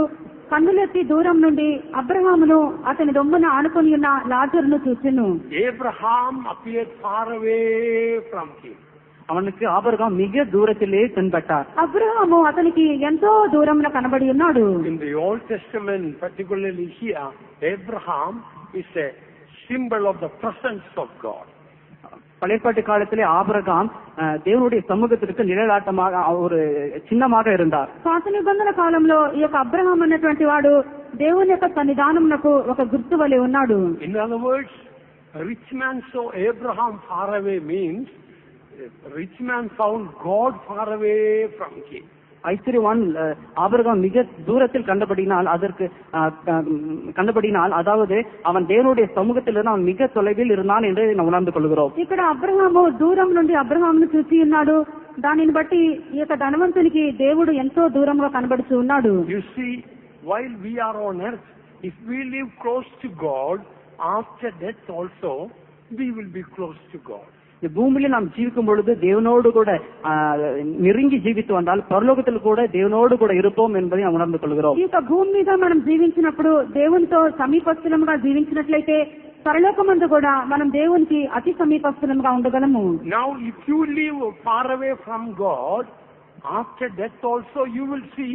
కన్నులెత్తి దూరం నుండి అబ్రహామును అతని దొమ్మున ఆనుకొని ఉన్న లాజరును చూచెను. Abraham appeared far away from him. அவனுக்கு ஆபிரகாம் மிக தூரத்திலே தென்பட்டார். అబ్రహాము అతనికి ఎంతో దూరంలో కనబడి ఉన్నాడు. In the Old Testament, particularly here, Abraham is a symbol of the presence of God. பழையற்பாட்டு காலத்திலே ஆபிரகாம் దేవుడి సముఖத்திற்கு నిలలాటமாக ஒரு చిన్నமாக இருந்தார். పాత నిబంధన కాలంలో ఈ యొక్క అబ్రహాం అన్నటువంటి వాడు దేవుని యొక్క సన్నిధానమునకు ఒక గుర్తు వలె ఉన్నాడు. In other words, a rich man saw Abraham far away means rich man found God far away from him. ஐஸ்வர்யவான் ஆபிரகாம் மிக தூரத்தில் கண்டபடினால் அதாவது அவன் தேவனுடைய சமூகத்திலிருந்து அவன் மிக தொலைவில் இருந்தான் என்று நாம் உணர்ந்து கொள்கிறோம். ఇక్కడ అబ్రహాము దూరం నుండి అబ్రహామును చూసి ఉన్నాడు. దానిని బట్టి ఈ యొక్క ధనవంతునికి దేవుడు ఎంతో దూరంగా కనబడుతూ ఉన్నాడు. You see, while we are on earth, if we live close to God, after death also we will be close to God. பூமியில நாம் ஜீவிக்கும் பொழுது தேவனோடு கூட நெருங்கி ஜீவித்து வந்தால் பரலோகத்தில் கூட தேவனோடு கூட இருப்போம் என்பதை நாம் உணர்ந்து கொள்கிறோம். ఈ యొక్క భూమి మీద మనం జీవించినప్పుడు దేవునితో సమీపస్థులంగా జీవించినట్లయితే పరలోకమందు కూడా మనం దేవునికి అతి సమీపస్థులంగా ఉండగలము. Now if you live far away from God, after death also you will see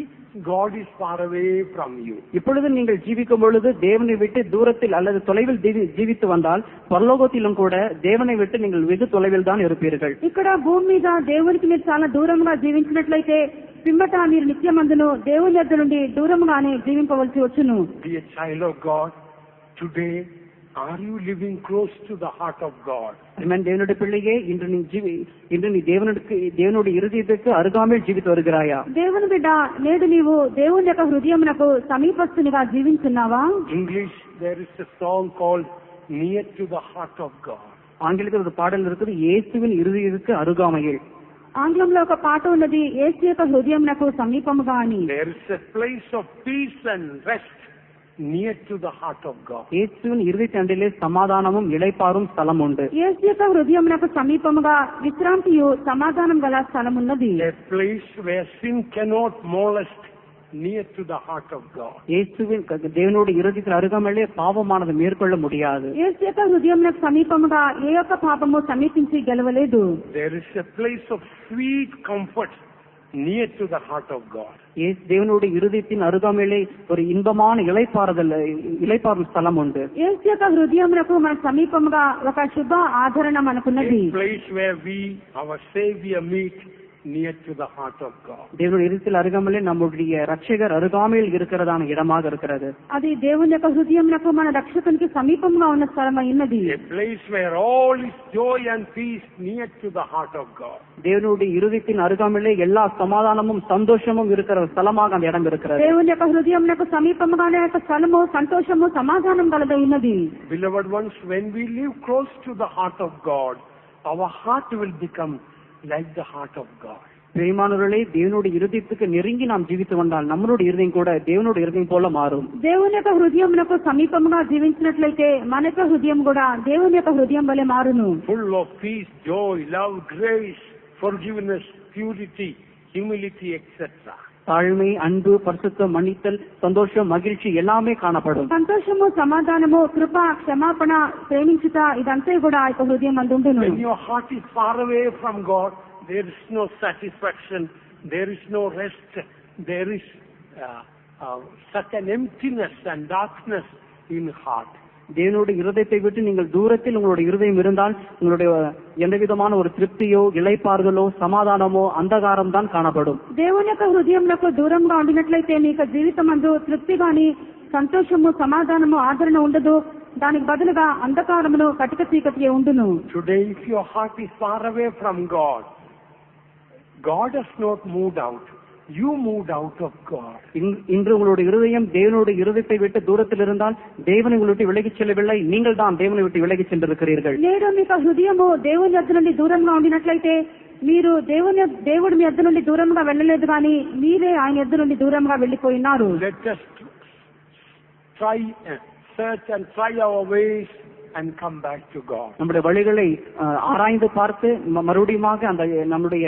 God is far away from you. இப்பொழுது நீங்கள் ஜீவிக்கும் பொழுது தேவனை விட்டு தூரத்தில் அல்லது தொலைவில் ஜீவித்து வந்தால் பரலோகத்திலும் கூட தேவனை விட்டு நீங்கள் வெகு தொலைவில் தான் இருப்பீர்கள். ఇక్కడ భూమి మీద దేవునికి మీరు చాలా దూరంగా జీవించినట్లయితే పిమ్మట మీరు నిత్యమందును దేవుని యొద్ద నుండి దూరంగానే జీవింపవలసి వచ్చును. Dear child of God, today are you living close to the heart of God? Amen. தேவனுடைய பிள்ளையே, இன்று நீ தேவனுடைய இருதயத்துக்கு அருகாமையில் ஜீவித்து வருகிறாயா? దేవుని బిడ్డ, నేడు నీవు దేవుని యొక్క హృదయమునకు సమీపస్థునిగా జీవించున్నావా? English, there is a song called Near to the Heart of God. ஆங்கிலத்தில் ஒரு பாடல் இருக்குது, இயேசுவின் இருதயத்துக்கு அருகாமையில். ఆంగ్లంలో ఒక పాట ఉన్నది, యేసు యొక్క హృదయమునకు సమీపముగా అని. There is a place of peace and rest near to the heart of God. இயேசுவின் இருதயத்தண்டிலே சமாதானமும் இளைப்பாறும் ஸ்தலம் உண்டு. యేసు యొక్క హృదయమునకు సమీపముగా విశ్రాంతియు సమాధానం గల స్థలం ఉన్నది. A place where sin cannot molest, near to the heart of God. இயேசுவின் தேவனுடைய இருதயத்தின் அருகாமையிலே பாவமானது மேற்கொள்ள முடியாது. యేసు యొక్క హృదయమునకు సమీపముగా ఏ యొక్క పాపము సమీపించి గెలవలేదు. There is a place of sweet comfort near to the heart of God. தேவனுடைய இருதயத்தின் அருகாமையிலே ஒரு இன்பமான இளைப்பாறும் ஸ்தலம் உண்டு. యేసు యొక్క హృదయమునకు మన సమీపముగా ఒక శుభ ఆదరణ మనకున్నది. A place where we, our Savior, meet near to the heart of God. தேவனுடைய இருதயத்தில் அருகாமையிலே நம்முடைய ரட்சகர் அருகாமையில் இருக்கிறதான இடமாக இருக்கிறது. అది దేవుని యొక్క హృదయమునకు మన రక్షకునికి సమీపంగా ఉన్న స్థలమై ఉన్నది. A place where all is joy and peace near to the heart of God. தேவனுடைய இருதயத்தின் அருகாமையிலே எல்லா சமாதானமும் சந்தோஷமும் இருக்கிற ஸ்தலமாக அந்த இடம் இருக்கிறது. దేవుని యొక్క హృదయమునకు సమీపముగానే యొక్క స్థలము సంతోషము సమాధానం కలదై ఉన్నది. Beloved ones, when we live close to the heart of God, our heart will become like the heart of God. ప్రేమానులే దేవునుడి இருதயத்துக்கு நெருங்கி நாம் ஜீவித்து வந்தால் நம்மளுடைய இருதயம் கூட దేవునుడి இருதయం போல మారుం. దేవుని యొక్క హృదయమునకు సమీపముగా జీవించినట్లయితే మన యొక్క హృదయం కూడా దేవుని యొక్క హృదయం వలె మారును. Full of peace, joy, love, grace, forgiveness, purity, humility, etc. தாழ்மை, அன்பு, பரிசுத்தம், மன்னித்தல், சந்தோஷம், மகிழ்ச்சி எல்லாமே காணப்படும். సంతోషము, సమాధానము, కృప, క్షమాపణ, ప్రేమించుట ఇదంతా కూడా ఆ యొక్క హృదయం నందు ఉండును. When your heart is far away from God, there is no satisfaction, there is no rest, there is such an emptiness and darkness in heart. தேவனுடைய இருதயத்தை விட்டு நீங்கள் தூரத்தில் உங்களுடைய இருதயம் இருந்தால் உங்களுடைய எந்த விதமான ஒரு திருப்தியோ இளைப்பாறுதலோ சமாதானமோ அந்தகாரம் தான் காணப்படும். దేవుని యొక్క హృదయంకు దూరంగా ఉండినట్లయితే నీ యొక్క జీవితమందు తృప్తి గాని సంతోషము సమాధానము ఆదరణ ఉండదు. దానికి బదులుగా అంధకారమును కటిక చీకటి ఉండును. Today if your heart is far away from God, God has not moved out. you moved out of God. இன்று உங்களுடைய இருதயம் தேவனுடைய இருதயத்தை விட்டு தூரத்தில் இருந்தால் தேவனை உங்களை விட்டு விலகிச் செல்லவில்லை, நீங்கள் தான் தேவனை விட்டு விலகிச் சென்றிருக்கிறீர்கள். నేడు మీకు హృదయము దేవుని యొద్ద నుండి దూరంగా ఉండినట్లయితే మీరు దేవుడు మీ యొద్ద నుండి దూరంగా వెళ్ళలేదు కానీ మీరే ఆయన యొద్ద నుండి దూరంగా వెళ్లిపోయినారు. Let us try, search and try our ways and come back to God. நம்முடைய வழிகளை ஆராய்ந்து பார்த்து மறுபடியுமாக அந்த நம்முடைய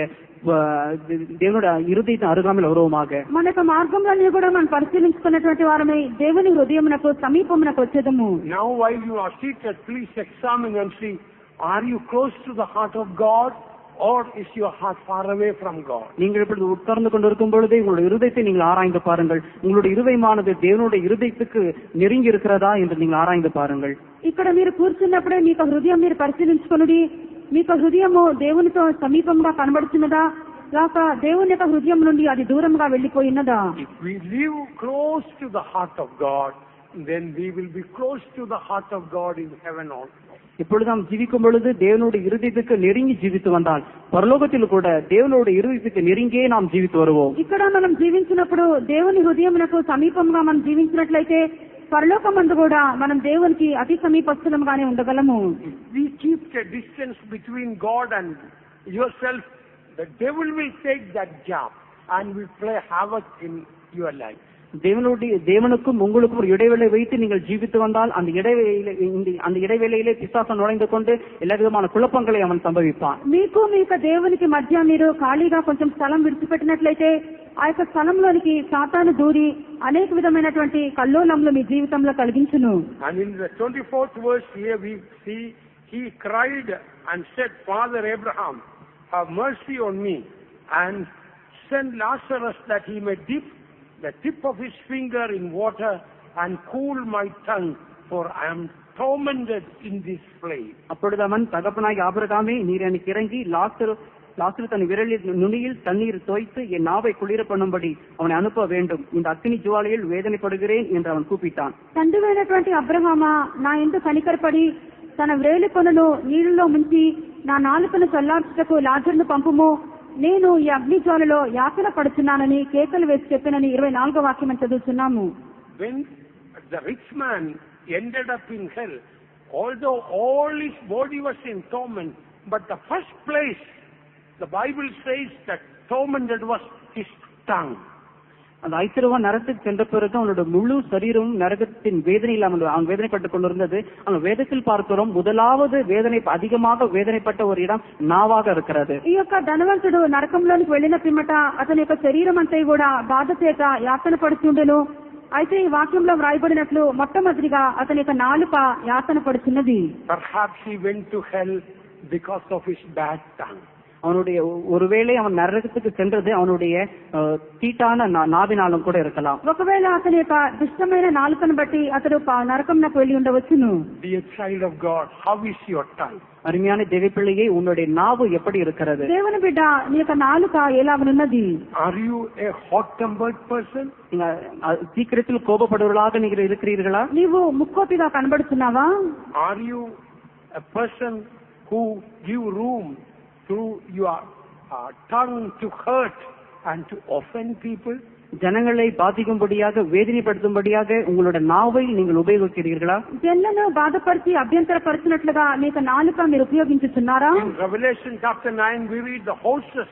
దేవుడు ఇరుదైతే అరుగామిలో గౌరవమాగ మన యొక్క మార్గంలో కూడా మనం పరిశీలించుకున్నటువంటి వారమై దేవుని హృదయమునకు సమీపమునకు వచ్చేదము. Now while you are seated, please examine and see, are you close to the heart of God or is your heart far away from God? நீங்கள் இப்படி உட்கார்ந்து கொண்டிருக்கும் பொழுதே உங்களுடைய இருதயத்தை நீங்கள் ஆராய்ந்து பாருங்கள். உங்களுடைய இருதயமானது தேவனுடைய இருதயத்துக்கு நெருங்கி இருக்கிறதா என்று நீங்கள் ஆராய்ந்து பாருங்கள். ఇక్కడ మీరు కూర్చున్నప్పుడే మీకు హృదయం మీరు పరిశీలించుకొనుడి. మీకు హృదయము దేవునితో సమీపంగా కనబడుతున్నదా లేక దేవుని యొక్క హృదయం నుండి అది దూరంగా వెళ్లిపోయినదా? If we live close to the heart of God, then we will be close to the heart of God in heaven also. இப்பொழுது நாம் ஜீவிக்கும் பொழுது தேவனுடைய இருதயத்துக்கு நெருங்கி ஜீவித்து வந்தால் பரலோகத்தில் கூட தேவனுடைய இருதயத்துக்கு நெருங்கியே நாம் ஜீவித்து வருவோம். ఇక్కడ మనం జీవించినప్పుడు దేవుని హృదయమునకు సమీపంగా మనం జీవించినట్లయితే పరలోకమందు కూడా మనం దేవునికి అతి సమీపస్థులంగానే ఉండగలము. We keep a distance between God and yourself, the devil will take that job and will play havoc in your life. தேவனுக்கும் உங்களுக்கும் ஒரு இடைவேளை வைத்து நீங்கள் ஜீவித்து வந்தால் அந்த இடைவேளையிலே பிசாசு நுழைந்து கொண்டு எல்லா விதமான குழப்பங்களை அவன் சம்பவிப்பான். మీకు దేవునికి మధ్య మీరు ఖాళీగా కొంచెం స్థలం విడిచిపెట్టినట్లయితే ఆ యొక్క స్థలంలోనికి సాతాను దూరి అనేక విధమైనటువంటి కల్లోలములు మీ జీవితంలో కలిగించును. And in the 24th verse here we see he cried and said, Father Abraham, have mercy on me and send Lazarus that he may dip the tip of his finger in water and cool my tongue, for I am tormented in this flame. அப்பொழுது அவன் தகப்பனாகிய ஆபிரகாமே, நீர் எனக்கு இறங்கி லாசரு தன் விரலில் நுனியில் தண்ணீர் தோய்த்து என் நாவை குளிர பண்ணும்படி அவனை அனுப்ப வேண்டும், இந்த அக்னி ஜுவாலையில் வேதனைப்படுகிறேன் என்று அவன் கூப்பிட்டான். తండ్రివైనటువంటి అబ్రహామా, నా యందు కనికరపడి తన వ్రేలి కొనను నీళ్లలో ముంచి నా నాలుకను చల్లార్చుటకు లాజరును పంపుము, నేను ఈ అగ్ని జ్వాలలో యాతన పడుచున్నానని కేకలు వేసి చెప్పినని 24వ వాక్యం చదువుతున్నాము. When the rich man ended up in hell, although all his body was in torment, but the first place the Bible says that tormented was his tongue. அந்த ஐஸ்வர்யவான் நரகத்துக்கு சென்ற பிறகு அவனுடைய முழு சரீரமும் நரகத்தின் வேதனையில் அவன் வேதனைப்பட்டுக் கொண்டிருந்தது. அந்த வேதத்தில் பார்க்கிறோம், முதலாவது அதிகமாக வேதனைப்பட்ட ஒரு இடம் நாவாக இருக்கிறது. ఈ యొక్క ధనవంతుడు నరకంలోనికి వెళ్లిన పిమ్మట అతని యొక్క శరీరం అంతా కూడా బాధ చేత యాతన పడుతుండెను. అయితే ఈ వాక్యంలో వ్రాయబడినట్లు మొట్టమొదటిగా అతని యొక్క నాలుక యాతన పడుతున్నది. Perhaps he went to hell because of his bad tongue. அவனுடைய ஒருவேளை அவன் நரகத்துக்கு சென்றது அவனுடைய தீட்டான நாவினாலும் கூட இருக்கலாம். ఒకవేళ అతని యొక్క దుష్టమైన నాలుకను బట్టి అతడు నరకంలోకి వెళ్లి ఉండవచ్చును. Dear child of God, how is your tongue? அருமையான தேவப்பிள்ளையே, உன்னுடைய நாவு எப்படி இருக்கிறது? దేవుని బిడ్డ, నీ యొక్క నాలుక ఎలాగున్నది? Are you a hot-tempered person? சீக்கிரத்தில் கோபப்படுவர்களாக நீங்கள் இருக்கிறீர்களா? నీవు ముక్కోపిగా కనబడుతున్నావా? Are you a person who give room through your tongue to hurt and to offend people? ஜனங்களை பாதிக்கும்படியாக வேதனைப்படுத்தும்படியாக உங்களுடைய நாவை நீங்கள் உபயோகிக்கிறீர்களா? జనులను బాధపరిచి అభ్యంతరపరిచినట్లుగా మీ యొక్క నాలుక మీరు ఉపయోగించుతున్నారా? In Revelation chapter 9 we read the horses,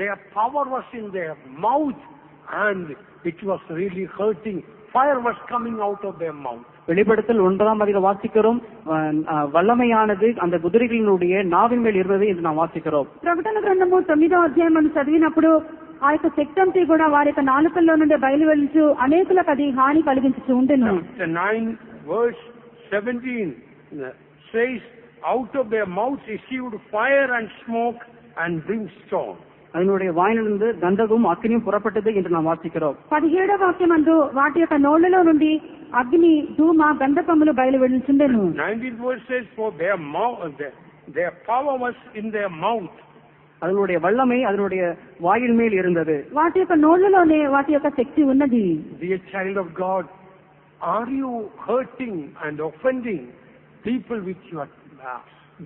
their power was in their mouth and it was really hurting. Fire was coming out of their mouth. வெளிப்படுத்தல் 9ஆம் அதிகாரம் வாசிக்கிறோம், வல்லமையானது அந்த குதிரைகளினுடைய நாவின் மேல் இருந்தது என்று நாம் வாசிக்கிறோம். ప్రకటన గ్రంథము 9వ అధ్యాయం చదివినప్పుడు ఆ యొక్క శక్తి అంతా కూడా వారి యొక్క నాలుకల్లో నుండి బయలు వెళ్తూ అనేకులకు అది హాని కలిగించుతూ ఉండెను. Chapter 9 verse 17 says, out of their mouths issued fire and smoke and brimstone. அதனுடைய வாயிலிருந்து கந்தகமும் அக்னியும் புறப்பட்டது என்று நாம் வாசிக்கிறோம். 17వ వాక్యమందు వాటి యొక్క నోళ్లలో నుండి అగ్ని, ధూమ, గంధకములు బయలు వెళ్తుండెను. 19th verse says, for their power was in their mouth. அதனுடைய வல்லமை அதனுடைய வாயில் மேல் இருந்தது. వాటి యొక్క నోళ్లలోనే వాటి యొక్క శక్తి ఉన్నది. Dear child of God, are you hurting and offending people with your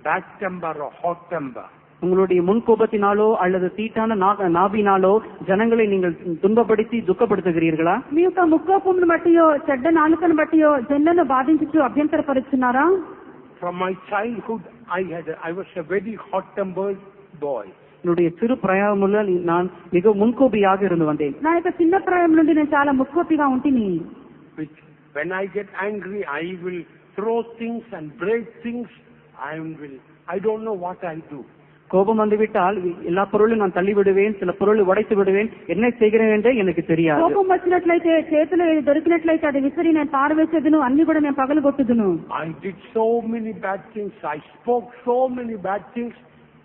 bad temper or hot temper? உங்களுடைய முன்கோபத்தினாலோ அல்லது தீட்டான நாபினாலோ ஜனங்களை நீங்கள் துன்பப்படுத்தி துக்கப்படுத்துகிறீர்களா? మీ యొక్క ముక్కోపమును బట్టియో చెడ్డ నాలుకను బట్టియో జనులను బాధించుచు అభ్యంతరపరుచున్నారా? From my childhood, I was a very hot-tempered boy. என்னுடைய சிறு பிராயம் முதல் நான் மிக முன்கோபியாக இருந்து வந்தேன். నా యొక్క చిన్న ప్రాయం నుండి నేను చాలా ముక్కోపిగా ఉంటిని. When I get angry, I will throw things and break things. I don't know what I do. கோபம் வந்துவிட்டால் எல்லா பொருளும் நான் தள்ளி விடுவேன், சில பொருளை உடைத்து விடுவேன், என்ன செய்கிறேன் என்றே எனக்கு தெரியாது. కోపం వచ్చినట్లయితే చేతిలో ఏది దొరికినట్లయితే అది విసిరి నేను పారవేసేదును, అన్ని కూడా నేను పగలగొట్టుదును. I did so many bad things. I spoke so many bad things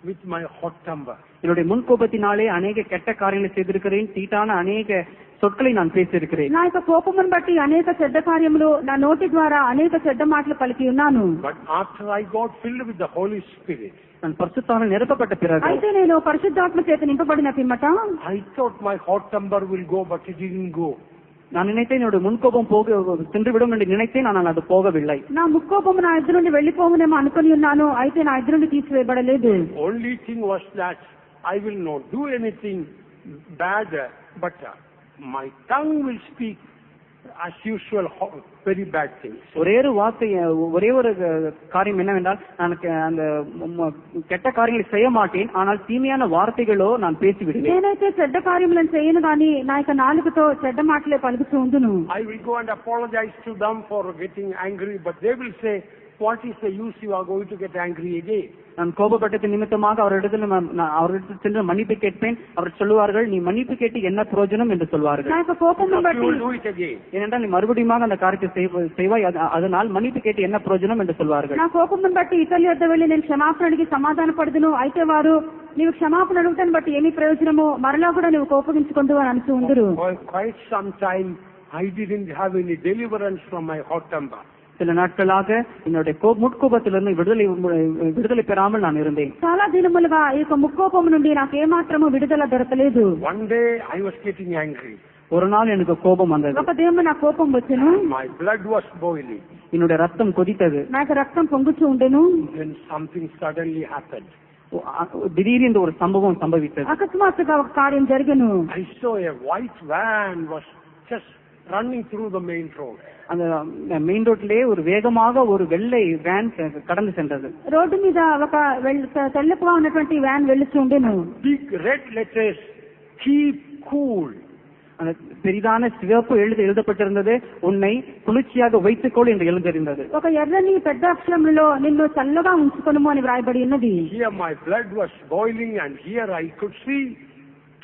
with my hot temper. என்னுடைய முன்கோபத்தினாலே அநேக கெட்ட காரியங்களை செய்திருக்கிறேன், தீட்டான அநேக சொற்களை நான் பேசியிருக்கிறேன். నా యొక్క కోపమును బట్టి అనేక చెడ్డ కార్యములు నా నోటి ద్వారా అనేక చెడ్డ మాటలు పలికి ఉన్నాను. But after I got filled with the Holy Spirit, நான் பரிசுத்தாவினால் நிரப்பப்பட்ட பிறகு అయితే నేను పరిశుద్ధాత్మ చేత నింపబడిన పిమ్మట I thought my hot temper will go, but it didn't go. நான் நினைத்தேன் என்னுடைய முன்கோபம் சென்றுவிடும் என்று நினைத்தேன், ஆனால் அது போகவில்லை. నా ముక్కోపము నా ఎదురు నుండి వెళ్లిపోవునేమో అనుకుని ఉన్నాను, అయితే నా ఎదురు నుండి తీసివేయబడలేదు. Only thing was that I will not do anything bad, but my tongue will speak as usual very bad things. ஒரே ஒரு காரியம் என்னவென்றால் நான் அந்த கெட்ட காரியங்களை செய்ய மாட்டேன், ஆனால் தீமையான வார்த்தைகளோ நான் பேசிவிடுவேன். నేనైతే చెడ్డ కార్యములను చేయను గాని నా యొక్క నాలుకతో చెడ్డ మాటలే పలుకుతూ ఉండును. I will go and apologize to them for getting angry, but they will say, what is the use, you are going to get angry again? நான் கோபப்பட்டது நிமித்தமாக அவரிடத்தில் சென்று மன்னிப்பு கேட்பேன். அவர் சொல்லுவார்கள், நீ மன்னிப்பு கேட்டு என்ன பிரயோஜனம் என்று சொல்வார்கள். నా యొక్క కోపమును బట్టి ஏனென்றால் நீ மறுபடியும் அந்த காரியத்தை செய்வாய், அதனால் மன்னிப்பு கேட்டு என்ன பிரயோஜனம் என்று சொல்வார்கள். నా కోపమును బట్టి ఇతరుల యొద్ద వెళ్లి నేను క్షమాపణ అడిగి సమాధాన పడదును, అయితే వారు నీవు క్షమాపణ అడుగుతాను బట్టి ఏమి ప్రయోజనమో, మరలా కూడా నువ్వు కోపగించుకుంటూ అని అంటూ ఉందరు. For quite some time I didn't have any deliverance from my hot temper. சில நாட்களாக என்னுடைய முட்கோபத்திலிருந்து விடுதலை பெறாமல் நான் இருந்தேன். చాలా దినములుగా ఈ యొక్క ముక్కోపము నుండి నాకు ఏమాత్రము విడుదల దొరకలేదు. One day I was getting angry. ஒரு நாள் எனக்கு கோபம் வந்தது. ఒక దినం నాకు కోపం వచ్చెను. My blood was boiling. என்னுடைய ரத்தம் கொதித்தது. నాకు రక్తం పొంగుచూ ఉండెను. Then something suddenly happened. திடீரென்று ஒரு சம்பவம் சம்பவித்தது. అకస్మాత్తుగా ఒక కార్యం జరిగెను. I saw a white van was just running through the main road. அந்த மெயின் ரோட்லயே ஒரு வேகமாக ஒரு வெள்ளை வேன் கடந்து சென்றது. రోడ్డు మీద ఒక తెల్లపుగా ఉన్నటువంటి వ్యాన్ వెళ్తూ ఉండెను. Big red letters, keep cool. அந்த பெரிதான சிவப்பு எழுதப்பட்டிருந்தது, உன்னை குளிர்ச்சியாக வைத்துக்கொள் என்று எழுதியிருந்தது. ఒక ఎర్రని పెద్ద అక్షరములలో నిన్ను చల్లగా ఉంచుకొనుము అని వ్రాయబడి ఉన్నది. Here my blood was boiling and here I could see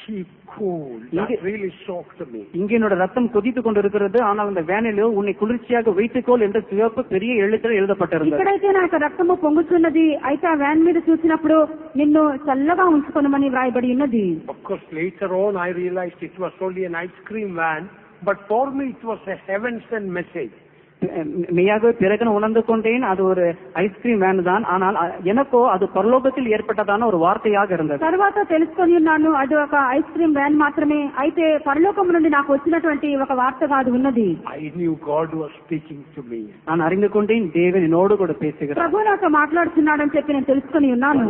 keep cool. That really shocked me. இங்கே என்னோட ரத்தம் கொதித்துக் கொண்டிருக்கிறது, ஆனால் அந்த வேனிலோ உன்னை குளிர்ச்சியாக வைத்துக்கொள் என்று சிவப்பு பெரிய எழுத்தில் எழுதப்பட்டிருந்தது. ఇక్కడైతే నాకు రక్తము పొంగుతున్నది, అయితే ఆ వ్యాన్ మీద చూసినప్పుడు నిన్ను చల్లగా ఉంచుకొనుమని వ్రాయబడి ఉన్నది. Of course later on I realized it was only an ice cream van, but for me it was a heaven sent message. மெய்யாக பிறகு உணர்ந்து கொண்டேன் அது ஒரு ஐஸ்கிரீம் வேன் தான், ஆனால் எனக்கோ அது பரலோகத்தில் ஏற்பட்டதான ஒரு வார்த்தையாக இருந்தது. తర్వాత తెలుసుకొని ఉన్నాను అది ఒక ఐస్ క్రీమ్ వ్యాన్ మాత్రమే, అయితే పరలోకం నుండి నాకు వచ్చినటువంటి ఒక వార్త కాదు ఉన్నది. I knew God was speaking to me. நான் அறிந்து கொண்டேன் தேவன் என்னோடு கூட பேசுகிறார், ప్రభు నాతో మాట్లాడుతున్నాడని చెప్పి నేను తెలుసుకొని ఉన్నాను.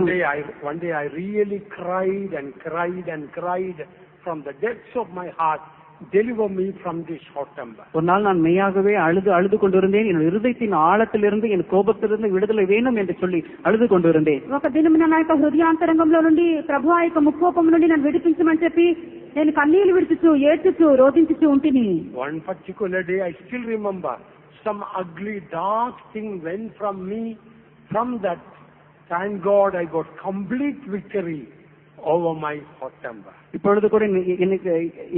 One day I really cried and cried and cried from the depths of my heart, deliver me from this hot temper. ஒரு நாள் நான் மெய்யாகவே அழுது கொண்டிருந்தேன். என் இருதயத்தின் ஆழத்திலிருந்து என் கோபத்திலிருந்து விடுதலை வேணும் என்று சொல்லி அழுது கொண்டிருந்தேன். ఒక దినమున నా యొక్క హృదయాంతరంగంలో నుండి ప్రభు ఆ యొక్క ముక్కోపం నుండి నన్ను విడిపించమని చెప్పి నేను కన్నీళ్లు విడుచుచు ఏడ్చుచు రోధించుచు ఉంటిని. One particular day I still remember, some ugly dark thing went from me. From that, thank God, I got complete victory over my hot temper. இப்பொழுது கூட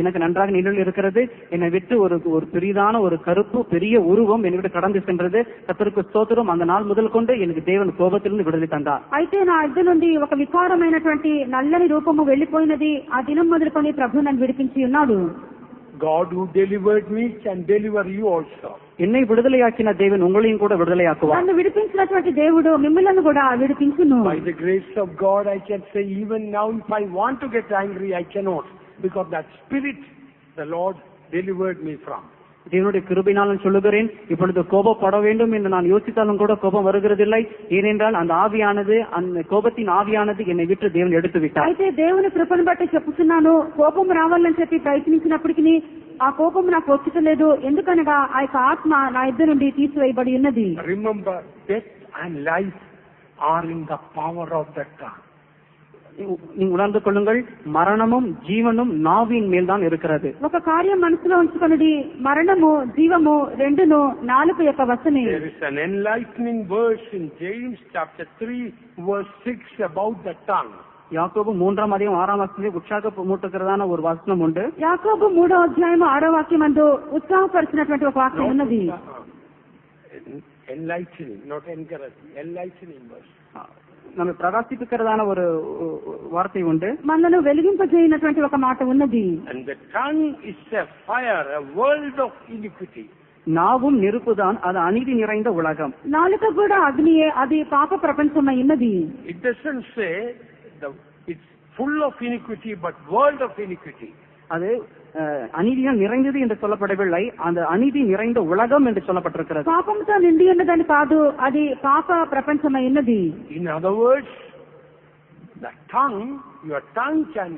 எனக்கு நன்றாக நினைவில் இருக்கிறது. என்னை விட்டு ஒரு பெரிதான ஒரு கருப்பு பெரிய உருவம் என்னை விட்டு கடந்து சென்றது. கர்த்தருக்கு ஸ்தோத்திரம். அந்த நாள் முதல் கொண்டு எனக்கு தேவன் கோபத்திலிருந்து విడుదల தந்தார். అయితే నా అద్దె నుండి ఒక వికారమైనటువంటి నల్లని రూపము వెళ్లిపోయినది. ఆ దినం మొదలుకొని ప్రభు నన్ను విడిపించి ఉన్నాడు. God who delivered me can deliver you also. என்னை விடுதலையாக்கின தேவன் உங்களையும் கூட விடுதலையாக்குவார். నన్ను విడిపించినటువంటి దేవుడు మిమ్మల్ని కూడా విడిపించును. By the grace of God I can say even now if I want to get angry I cannot, because that spirit the Lord delivered me from. தேவனுடைய கிருபையினால் நான் சொல்லுகிறேன், இப்பொழுது கோபப்பட வேண்டும் என்று நான் யோசித்தாலும் கூட கோபம் வருகிறதில்லை. ஏனென்றால் அந்த ஆவியானது, அந்த கோபத்தின் ஆவியானது என்னை விட்டு தேவன் எடுத்து விட்டார். అయితే దేవుని కృపను బట్టి చెప్పుతున్నాను, కోపం రావాలని చెప్పి ప్రయత్నించినప్పటికీ ఆ కోపం నాకు వచ్చటలేదు. ఎందుకనగా ఆ యొక్క ఆత్మ నా ఇద్దరు నుండి తీసివేయబడి ఉన్నది. Remember, death and life are in the power of the tongue. நீங்க உணர்ந்து கொள்ளுங்கள், மரணமும் ஜீவனும் நாவின் மேல் தான் இருக்கிறது. ఒక కార్యం మనసులో ఉంచుకొనుడి, మరణము జీవము రెండును నాలుక యొక్క వశమే. There is an enlightening verse in James chapter 3 verse 6 about the tongue. யாக்கோபு 3ஆம் அதிகாரம் 6ஆம் வசனத்தில் உற்சாகமூட்டுகிறதான ஒரு வசனம் உண்டு. యాకోబు 3వ అధ్యాయం 6వ వాక్యమందు ఉత్సాహపరిచినటువంటి ఒక వాక్యం ఉన్నది. Enlightening, not encouraging, enlightening verse. நம்ம பிரகாசிப்பிக்கிறதான ஒரு வார்த்தை உண்டு. మనను వెలిగింపజేయనటువంటి ఒక మాట ఉన్నది. And the tongue is a fire, a world of iniquity. நாவும் நெருப்புதான், அது அநீதி நிறைந்த உலகம். నాలుక కూడా అగ్నియే, అది పాప ప్రపంచమై ఉన్నది. It doesn't say it's full of iniquity, but world of iniquity. அது அநீதியால் நிறைந்தது என்று சொல்லப்படவில்லை, அந்த அநீதி நிறைந்த உலகம் என்று சொல்லப்பட்டிருக்கிறது. పాపంతో నిండి ఉన్నదని కాదు, అది పాప ప్రపంచమై ఉన్నది. In other words, the tongue, your tongue can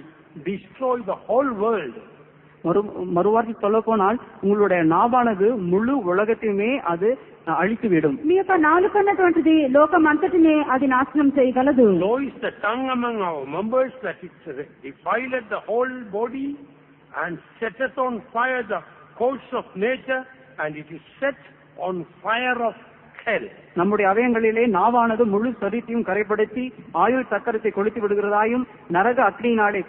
destroy the whole world. மறுவார்த்தை சொல்ல போனால் உங்களுடைய நாவானது முழு உலகத்தையுமே அது அழித்துவிடும். మీ యొక్క నాలుక అన్నటువంటిది లోకం అంతటినే అది నాశనం చేయగలదు. So is the tongue among our members, that it defileth the whole body and setteth on fire the course of nature, and it is set on fire of hell. நம்முடைய அவயங்களிலே நாவானது முழு சரீரத்தையும் கரைப்படுத்தி ஆயுள் சக்கரத்தை கொளுத்தி விடுகிறதாயும் நரக அக்னியினாலே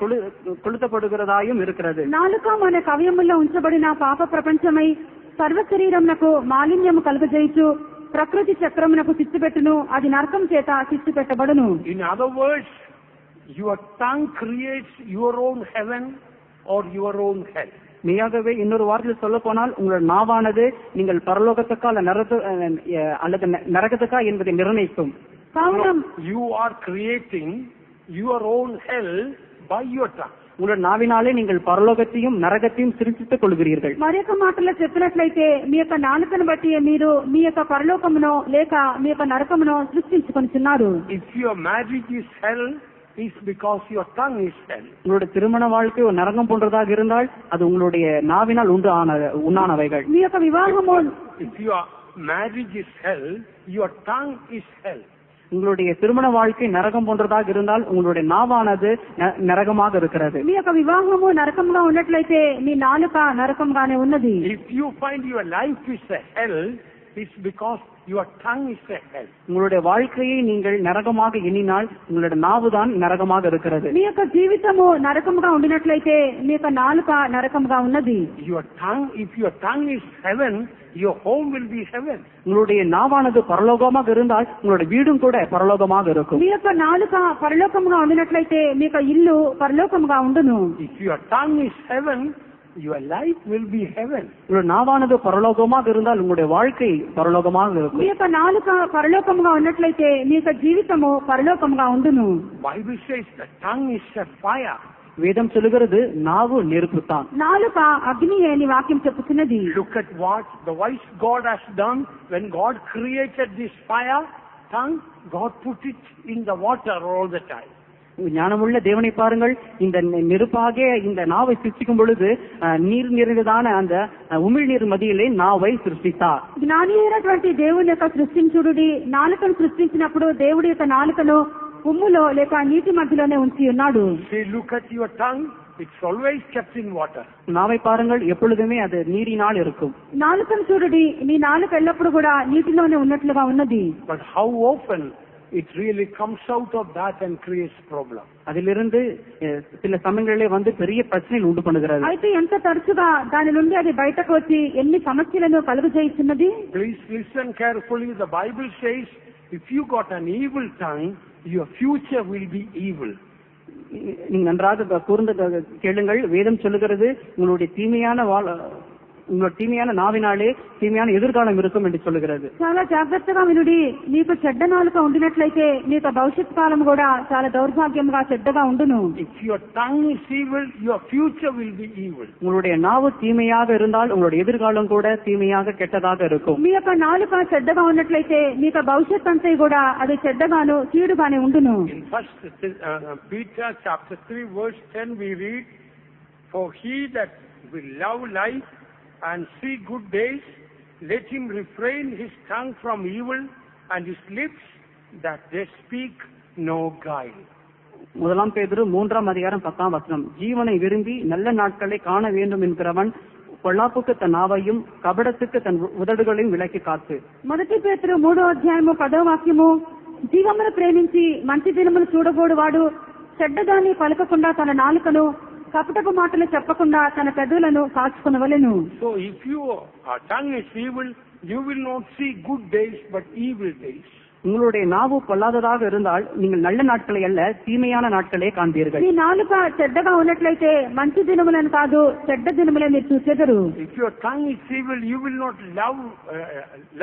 கொளுத்தப்படுகிறதாயும் இருக்கிறது. నాలుక మన కవయములో ఉంచబడిన పాప ప్రపంచమై సర్వ శరీరమునకు మాలిన్యము కలుగజేయు ప్రకృతి చక్రమునకు చిచ్చుపెట్టును, అది నరకం చేత చిచ్చుపెట్టబడును. In other words, your tongue creates your own heaven or your own hell. மெய்யாகவே இன்னொரு வார்த்தையில் சொல்ல போனால் உங்களோட நாவானது நீங்கள் பரலோகத்துக்கா அல்லது நரகத்துக்கா என்பதை நிர்ணயிக்கும். You are creating your own hell by your tongue. உங்களோட నావినాలే நீங்கள் పరలోకத்தையும் నరకத்தையும் సృష్టించుకొ కొలుగురీர்கள். మరొక మాటలో చెప్పినట్లయితే మీ యొక్క నాలుకను బట్టి మీరు మీ యొక్క పరలోకమునో లేక మీ యొక్క నరకమునో సృష్టించుకొనిచున్నారు. If your marriage is hell, is because your tongue is hell. உங்களுடைய திருமண வாழ்க்கை ஒரு நரகம் போன்றதாக இருந்தால் அது உங்களுடைய நாவினால் உண்டானவைகள். మీ యొక్క వివాహము, if your marriage is hell, your tongue is hell. உங்களுடைய திருமண வாழ்க்கை நரகம் போன்றதாக இருந்தால் உங்களுடைய நாவானது நரகமாக இருக்கிறது. మీ యొక్క వివాహము నరకంగా ఉన్నట్లయితే మీ నాలుక నరకంగానే ఉన్నది. If you find your life is a hell, it's because your tongue is a hell. உங்களுடைய வாழ்க்கையை நீங்கள் நரகமாக எண்ணினால் உங்களுடைய நாவுதான் நரகமாக இருக்கிறது. మీ యొక్క జీవితము నరకంగా ఉండినట్లయితే మీ యొక్క నాలుక నరకంగా ఉన్నది. Your tongue, if your tongue is heaven, your home will be heaven. உங்களுடைய நாவானது பரலோகமாக இருந்தால் உங்களுடைய வீடும் கூட பரலோகமாக இருக்கும். మీ యొక్క నాలుక పరలోకముగా ఉండినట్లయితే మీ యొక్క ఇల్లు పరలోకముగా ఉండును. If your tongue is heaven, your life will be heaven. உங்களுடைய நாவானது பரலோகமாக இருந்தால் உங்களுடைய வாழ்க்கை பரலோகமாக இருக்கும். మీ యొక్క నాలుక పరలోకముగా ఉన్నట్లయితే మీ యొక్క జీవితము పరలోకముగా ఉండును. Bible says the tongue is a fire. వేదం சொல்லுகிறது నావు நெருப்பு தான். నాలుక అగ్ని అని వాక్యం చెప్పుతున్నది. Look at what the wise God has done when God created this fire tongue. God put it in the water all the time. ஞானமுள்ள தேவனை பாருங்கள், இந்த நெருப்பாக இந்த நாவை சிருஷ்டிக்கும் பொழுது நீர் நிறைந்ததான அந்த உமிழ்நீர் மத்தியிலே நாவை சிருஷ்டித்தார். జ్ఞాని అయినటువంటి దేవుని యొక్క సృష్టించుడి నాలుకను సృష్టించినప్పుడు దేవుడి యొక్క నాలుకను ఉమ్ములో లేక నీటి మధ్యలోనే ఉంచి ఉన్నాడు. See, look at your tongue. It's always kept in water. நாவை பாருங்கள், எப்பொழுதுமே அது நீரினால் இருக்கும். నాలుకను చూడుడి, నీ నాలుక ఎల్లప్పుడు కూడా నీటిలోనే ఉన్నట్లుగా ఉన్నది. But how often it really comes out of that and creates problem. அதிலிருந்து சில சமயங்களிலே வந்து பெரிய பிரச்சனைகள் உண்டு பண்ணுகிறது. అయితే ఎంత తరచుగా దాని నుండి అది బయటకు వచ్చి ఎన్ని సమస్యలను కలుగజేస్తున్నది. Please listen carefully. The Bible says if you got an evil tongue, your future will be evil. நீங்க நன்றாக கூர்ந்து கேளுங்கள். வேதம் சொல்லுகிறது உங்களுடைய தீமையான உங்களோட தீமையான நாவினாலே தீமையான எதிர்காலம் இருக்கும் என்று சொல்லுகிறது. చాలా జాగ్రత్తగా వినుడి. నీకు చెడ్డ నాలుక ఉండినట్లయితే నీకు భవిష్యత్ కాలం కూడా చాలా దౌర్భాగ్యంగా చెడ్డగా ఉండును. If your tongue is evil, your future will be evil. உங்களுடைய நாவு தீமையாக இருந்தால் உங்களுடைய எதிர்காலம் கூட தீமையாக கெட்டதாக இருக்கும். మీ యొక్క నాలుక చెడ్డగా ఉన్నట్లయితే మీకు భవిష్యత్ అంతా కూడా అది చెడ్డగాను కీడుగానే ఉండును. In 1 Peter chapter 3 verse 10 we read, "For he that will love life and see good days, let him refrain his tongue from evil and his lips that they speak no guile." முதலாம் பேதுரு 3ஆம் அதிகாரம் 10ஆம் வசனம், ஜீவனை விரும்பி நல்ல நாட்களை காண வேண்டும் என்கிறவன் பொல்லாப்புக்கு தன் நாவையும் கபடத்துக்கு தன் உதடுகளையும் விலக்கி காத்து. మొదటి పేతురు 3వ అధ్యాయము 10వ వాక్యము, జీవమును ప్రేమించి మంచి దినములు చూడబోడువాడు చెడ్డదాన్ని పలకకుండా తన నాలుకను కపటపు మాటలు చెప్పకుండా తన పెదవులను కాచుకొనవలెను. So if your tongue is evil, you will not see good days but evil days. உங்களுடைய நாவு பொல்லாததாக இருந்தால் நீங்கள் நல்ல நாட்களை அல்ல தீமையான நாட்களே காண்பீர்கள். మీ నాలుక చెడ్డగా ఉన్నట్లయితే మంచి దినములను కాదు చెడ్డ దినములే మీరు చూచెదరు. If your tongue is evil, you will not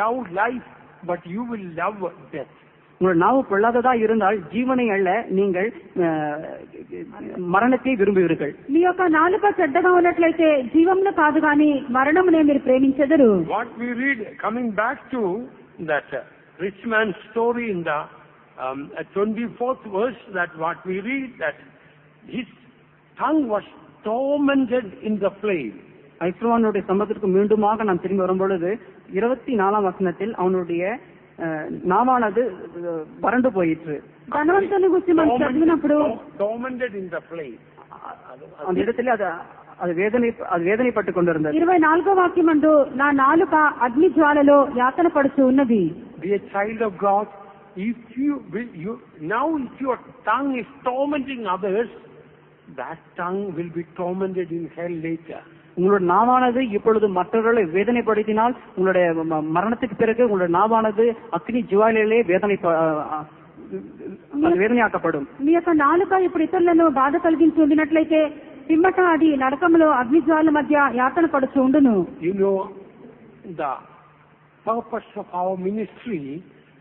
love life but you will love death. உங்கள் நாவு பொல்லாததா இருந்தால் ஜீவனை அல்ல நீங்கள் மரணத்தை விரும்புவீர்கள். మీ యొక్క నాలుక చెడ్డగా ఉన్నట్లయితే జీవమును కాదు గాని మరణమునే మీరు ప్రేమించెదరు. What we read, coming back to that rich man's story in the 24th verse, that what we read, that his tongue was tormented in the flame. ஐஸ்வரனுடைய சம்பவத்திற்கு மீண்டுமாக நாம் திரும்பி வரும்பொழுது 24ஆம் வசனத்தில் அவனுடைய நாவானது வறண்டு போயிற்று. ధనవంతుని గురించి మనం చదివినప్పుడు tormented in the flame. அந்த இடத்துல அது వేదனைపట్టు కొண்டிருந்தது. 24వ వాక్యమందు నా నాలుక అగ్ని జ్వాలలో యాతన పడుచు ఉన్నది. Be a child of God. If now if your tongue is tormenting others, that tongue will be tormented in hell later. உங்களுடைய நாவானது இப்பொழுது மற்றவர்களை வேதனைப்படுத்தினால் உங்களுடைய மரணத்துக்கு பிறகு உங்களுடைய நாவானது அக்னி ஜுவாலையிலே వేదనయాக்கப்படும். మీ యొక్క నాలుక ఇప్పుడు ఇతరులను బాధ కలిగించి ఉండినట్లయితే పిమ్మట అది నరకంలో అగ్ని జ్వాల మధ్య యాతన పడుచు ఉండును. You know, the purpose of our ministry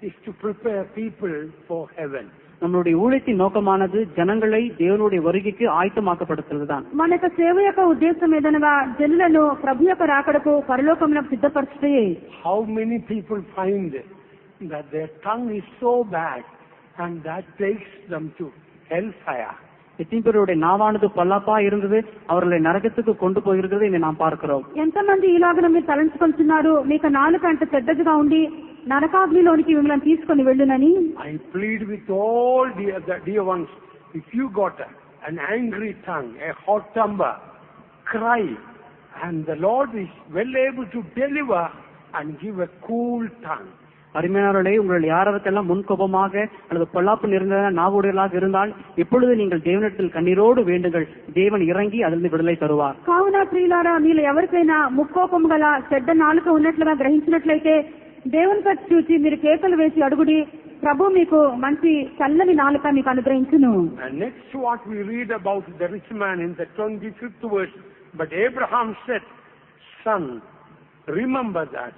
is to prepare people for heaven. நம்மளுடைய ஊழியத்தின் நோக்கமானது ஜனங்களை தேவனுடைய வருகைக்கு ஆயத்தமாக்கப்படுத்துவதுதான். మన యొక్క సేవ యొక్క ఉద్దేశం ఏదనగా జనులను ప్రభు యొక్క రాకడకు పరలోకమునకు సిద్ధపరచుటే. How many people find that their tongue is so bad and that takes them to hellfire? எத்தனை பேருடைய நாவானது பொல்லாப்பா இருந்தது அவர்களை நரகத்துக்கு கொண்டு போயிருக்கிறது இதை நாம் பார்க்கிறோம். ఎంతమంది ఇలాగ మీరు తలంచుకుంటున్నారు మీకు నాలుక అంటే చెడ్డగా ఉండి నరకాగ్నిలోనికి మిమ్మల్ని తీసుకొని వెళ్ళునని. I plead with all dear ones, if you got an angry tongue, a hot temper, cry, and the Lord is well able to deliver and give a cool tongue. அருமையானவர்களே, உங்கள் யாரெல்லாம் முன்கோபமாக அல்லது பொல்லாப்பு நிறைந்த நாவுடையலாக இருந்தால் இப்பொழுது நீங்கள் தேவனிடத்தில் கண்ணீரோடு வேண்டுங்கள், தேவன் இறங்கி அதிலிருந்து விடுதலை தருவார். కావున ప్రియులారా, మీలో ఎవరికైనా ముక్కోపం గల చెడ్డ నాలుక ఉన్నట్లుగా గ్రహించినట్లయితే దేవుని పట్ల చూసి మీరు కేకలు వేసి అడుగుడి, ప్రభు మీకు మంచి చల్లని నాలుక మీకు అనుగ్రహించును. And next what we read about the rich man in the 25th verse, but Abraham said, "Son, remember that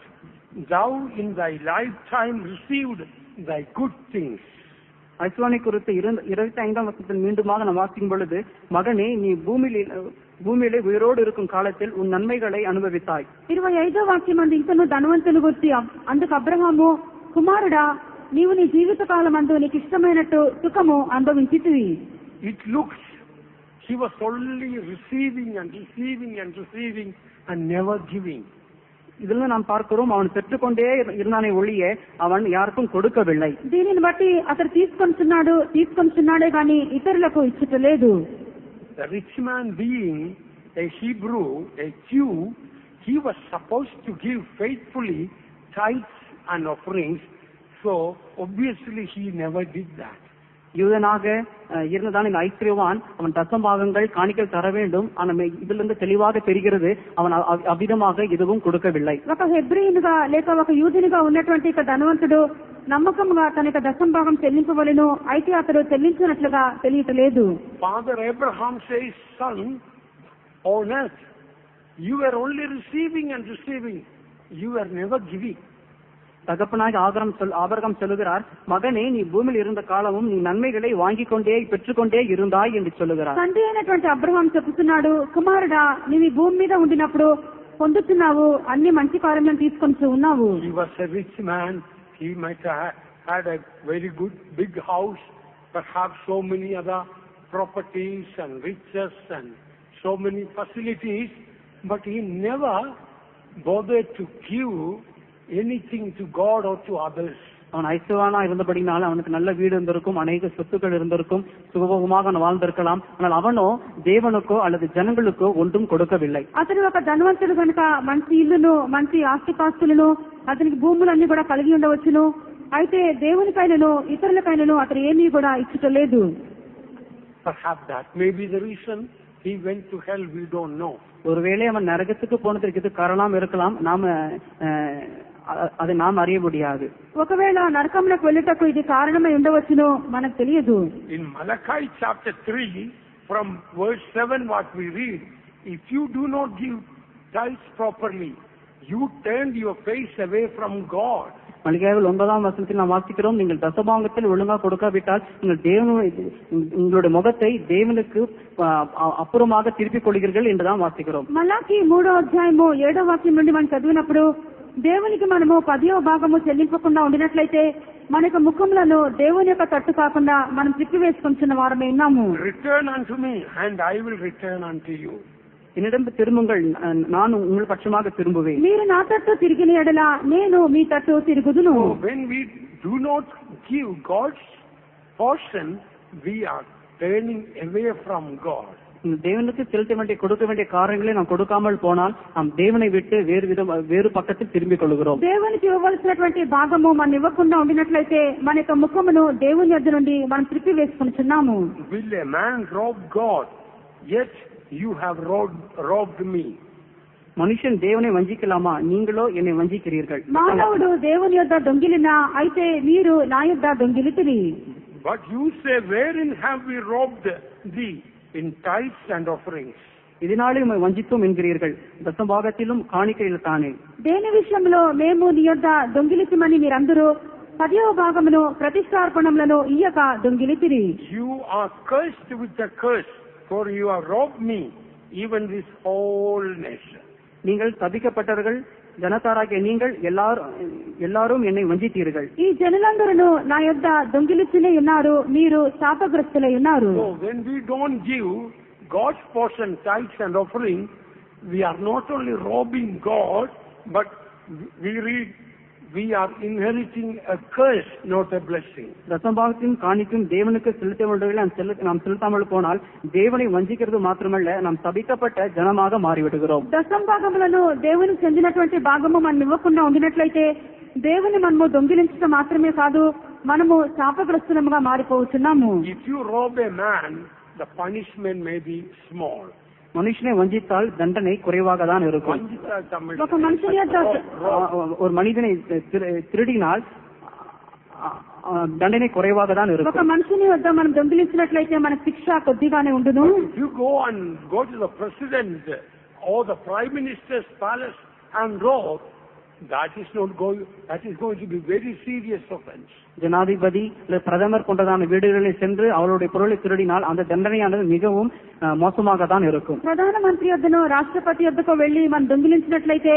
thou in thy lifetime received thy good things." ஐஸ்வானை குறித்து 25ஆம் வசனத்தில் மீண்டுமாக நாம் வாசிக்கும் பொழுது, மகனே நீ பூமியிலே உயிரோடு இருக்கும் காலத்தில் உன் நன்மைகளை அனுபவித்தாய். 25వ వాక్యమందు ఇంకను ధనవంతుని గురించి అందుకు అబ్రహాము, కుమారుడా నీవు నీ జీవిత కాలమందు నీకు ఇష్టమైనట్టు సుఖము అనుభవించితివి. It looks he was only receiving and receiving and receiving and never giving. இதுல நாம் பார்க்கிறோம் அவன் பெற்றுக்கொண்டே இருந்தானே ஒழிய அவன் யாருக்கும் கொடுக்கவில்லை. దీనిని బట్టి అతడు తీసుకొంటున్నాడే గాని ఇతరులకు ఇచ్చటలేదు. The rich man being a Hebrew, a Jew, he was supposed to give faithfully tithes and offerings, so obviously he never did that. யூதனாக இருந்ததான் இந்த ஐஸ்வர்யவான் அவன் தசம்பாகங்கள் காணிக்கல் தர வேண்டும். ஆனால் இதிலிருந்து தெளிவாக தெரிகிறது அவன் அவ்விதமாக எதுவும் கொடுக்கவில்லை. ఒక హెబ్రీయునిగా లేక ఒక యూదునిగా ఉన్నటువంటి ఒక ధనవంతుడు నమ్మకంగా తన యొక్క దశంభాగం చెల్లించవలెను, అయితే అతడు చెల్లించినట్లుగా తెలియట్లేదు. Father Abraham says, "Son, on earth You were only receiving and receiving. You were never giving. தகப்பனாக ஆபிரகாம் சொல்லுகிறார், மகனே நீ பூமியில் இருந்த காலமும் நீ நன்மைகளை வாங்கிக் கொண்டே பெற்றுக்கொண்டே இருந்தாய் என்று சொல்லுகிறார். తండ్రి అయినటువంటి అబ్రహాం చెప్తున్నాడు, కుమారుడా నీవు ఈ భూమి మీద ఉండినప్పుడు పొందుతున్నావు, అన్ని మంచి కార్యములను తీసుకొని ఉన్నావు. He was a rich man. He might have had a very good big house, perhaps so many other properties and riches and so many facilities, but he never bothered to give anything to God or to others. அவன் ஐஸ்வரனா இருந்தபடினால அவனுக்கு நல்ல வீடு இருந்திருக்கும், அநேக சொத்துக்கள் இருந்திருக்கும், சுகபோகமாக அவன் வாழ்ந்திருக்கலாம். ஆனால் அவனோ தேவனுக்கோ அல்லது ஜனங்களுக்கோ ஒன்றும் கொடுக்கவில்லை. అతను ఒక ధనవంతుడు కనుక మంచి ఇల్లును మంచి ఆస్తిపాస్తులను అతనికి భూములన్నీ కూడా కలిగి ఉండవచ్చును. అయితే దేవునికైనను ఇతరులకైనను అతను ఏమీ కూడా ఇచ్చటలేదు. Perhaps that may be the reason he went to hell. We don't know. ஒருவேளை அவன் நரகத்துக்கு போனதற்கு இது காரணம் இருக்கலாம், அதை நாம் அறிய முடியாது. ఒకవేళ నరకమునకు వెళ్ళుటకు ఇది కారణమై ఉండవచ్చును, మనకు తెలియదు. In Malachi chapter 3 from verse 7 what we read, if you do not give tithes properly, you turned your face away from God. மல்கியாவில் 9ஆம் வசனத்தில் நாம் வாசிக்கிறோம், நீங்கள் தசபாங்கத்தில் ஒழுங்கா கொடுக்காவிட்டால் உங்களுடைய முகத்தை தேவனுக்கு அப்புறமாக திருப்பிக் கொள்கிறீர்கள் என்றுதான் வாசிக்கிறோம். మలాకి 3వ అధ్యాయము 7వ వాక్యం నుండి మనం చదివినప్పుడు, దేవునికి మనము 10వ భాగము చెల్లింపకుండా ఉండినట్లయితే మనకు ముఖములను దేవుని యొక్క తట్టు కాకుండా మనం తిప్పి వేసుకుంటున్న వారమే ఉన్నాము. Return unto me and I will return unto you. என்னிடம் திரும்புங்கள், நான் உங்கள் பட்சமாக திரும்புவேன். మీరు నా తట్టు తిరిగిన ఎడల నేను మీ తట్టు తిరుగుదును. When we do not give God's portion, we are turning away from God. தேவனுக்கு செலுத்த வேண்டிய கொடுக்க வேண்டிய காரியங்களை நாம் கொடுக்காமல் போனால் நாம் தேவனை விட்டு வேறு பக்கத்தில் திரும்பிக் கொள்கிறோம். దేవునికి ఇవ్వవలసినటువంటి భాగము మనం ఇవ్వకుండా ఉండినట్లయితే మన యొక్క ముఖమును దేవుని యొద్ద నుండి మనం తిప్పి వేసుకుంటున్నాము. Will a man rob God? Yet you have robbed me. మనుషుని దేవుని వంచికలామా, నీంగలో என்னை వంచిக்கிறீர்கள். మానవుడు దేవుని యొద్ద దొంగిలినా, అయితే మీరు నా యొద్ద దొంగిలితిరి. But you say, wherein have we robbed thee? In tithes and offerings. இதனாலே உம்மை வஞ்சித்தோம் என்கிறீர்கள், దశభాగத்திலும் కాணிకైలు தானே. దేని విషయంలో మేము నీ యొద్ద దొంగిలితిమని మీరందరూ 10వ భాగమును ప్రతిష్ఠార్పణములను ఇయ్యక దొంగిలితిరి. You are cursed with a curse, for you have robbed me, even this whole nation. நீங்கள் சபிக்கப்பட்டவர்கள், ஜனத்தாராகிய நீங்கள் எல்லாரும் என்னை வஞ்சித்தீர்கள். ఈ జనులందరూ నా యొద్ద దొంగిలించినే ఉన్నారు, మీరు శాపగ్రస్తులై ఉన్నారు. So when we don't give God's portion, tithes and offering, we are not only robbing God, but we read we are inheriting a curse, not a blessing. தசபாகத்தின் காணிக்கும் தேவனுக்கு செலுத்த வேண்டியவர்களை நாம் செலுத்தாமல் போனால் தேவனை வஞ்சிக்கிறது மாத்திரமல்ல, நாம் சபிக்கப்பட்ட ஜனமாக மாறிவிடுகிறோம். దశంభాగములను దేవునికి చెందినటువంటి భాగము మనం ఇవ్వకుండా ఉండినట్లయితే దేవుని మనము దొంగిలించడం మాత్రమే కాదు, మనము శాపగ్రస్తులముగా మారిపోతున్నాము. If you rob a man, the punishment may be small. மனுஷனை வஞ்சித்தால் தண்டனை குறைவாக தான் இருக்கும். ఒక మనిషిని ஒரு மனிதனை திருடினால் దండనే కుறைவாக தான் இருக்கும். ఒక మనిషిని వద్ద మనం దొంగిలించినట్లయితే మన శిక్ష కొద్దిగానే ఉండును. If you go to the president or the prime minister's palace and rob, that is going to be very serious offense. ஜனாதிபதி பிரதமர் போன்றதான வீடுகளில் சென்று அவருடைய பொருளை திருடினால் அந்த தண்டனையானது மிகவும் மோசமாக தான் இருக்கும். ప్రధానమంత్రి వద్దను రాష్ట్రపతి వద్దకు వెళ్లి మనం దొంగిలించినట్లయితే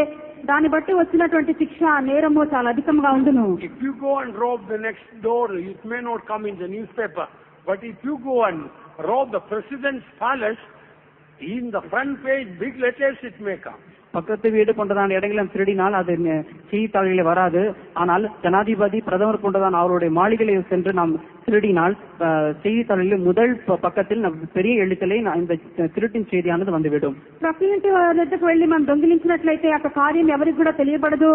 దాన్ని బట్టి వచ్చినటువంటి శిక్ష నేరము చాలా అధికంగా ఉండును. If you go and rob the next door, it may not come in the newspaper, but if you go and rob the president's palace, in the front page big letters it may come. பக்கத்து வீடு போன்றதான இடங்களும் திருடினால் அது செய்தித்தாள்களில் வராது. ஆனால் ஜனாதிபதி பிரதமர் போன்றதான அவருடைய மாளிகையில் சென்று நாம் திருடினால் செய்தித்தாள்களில் முதல் பக்கத்தில் பெரிய எழுத்திலே இந்த திருட்டின் செய்தியானது வந்துவிடும். ప్రతి ఇంటి వద్దకు వెళ్లి మనం దొంగిలించినట్లయితే ఆ కార్యం ఎవరికి కూడా తెలియబడదు.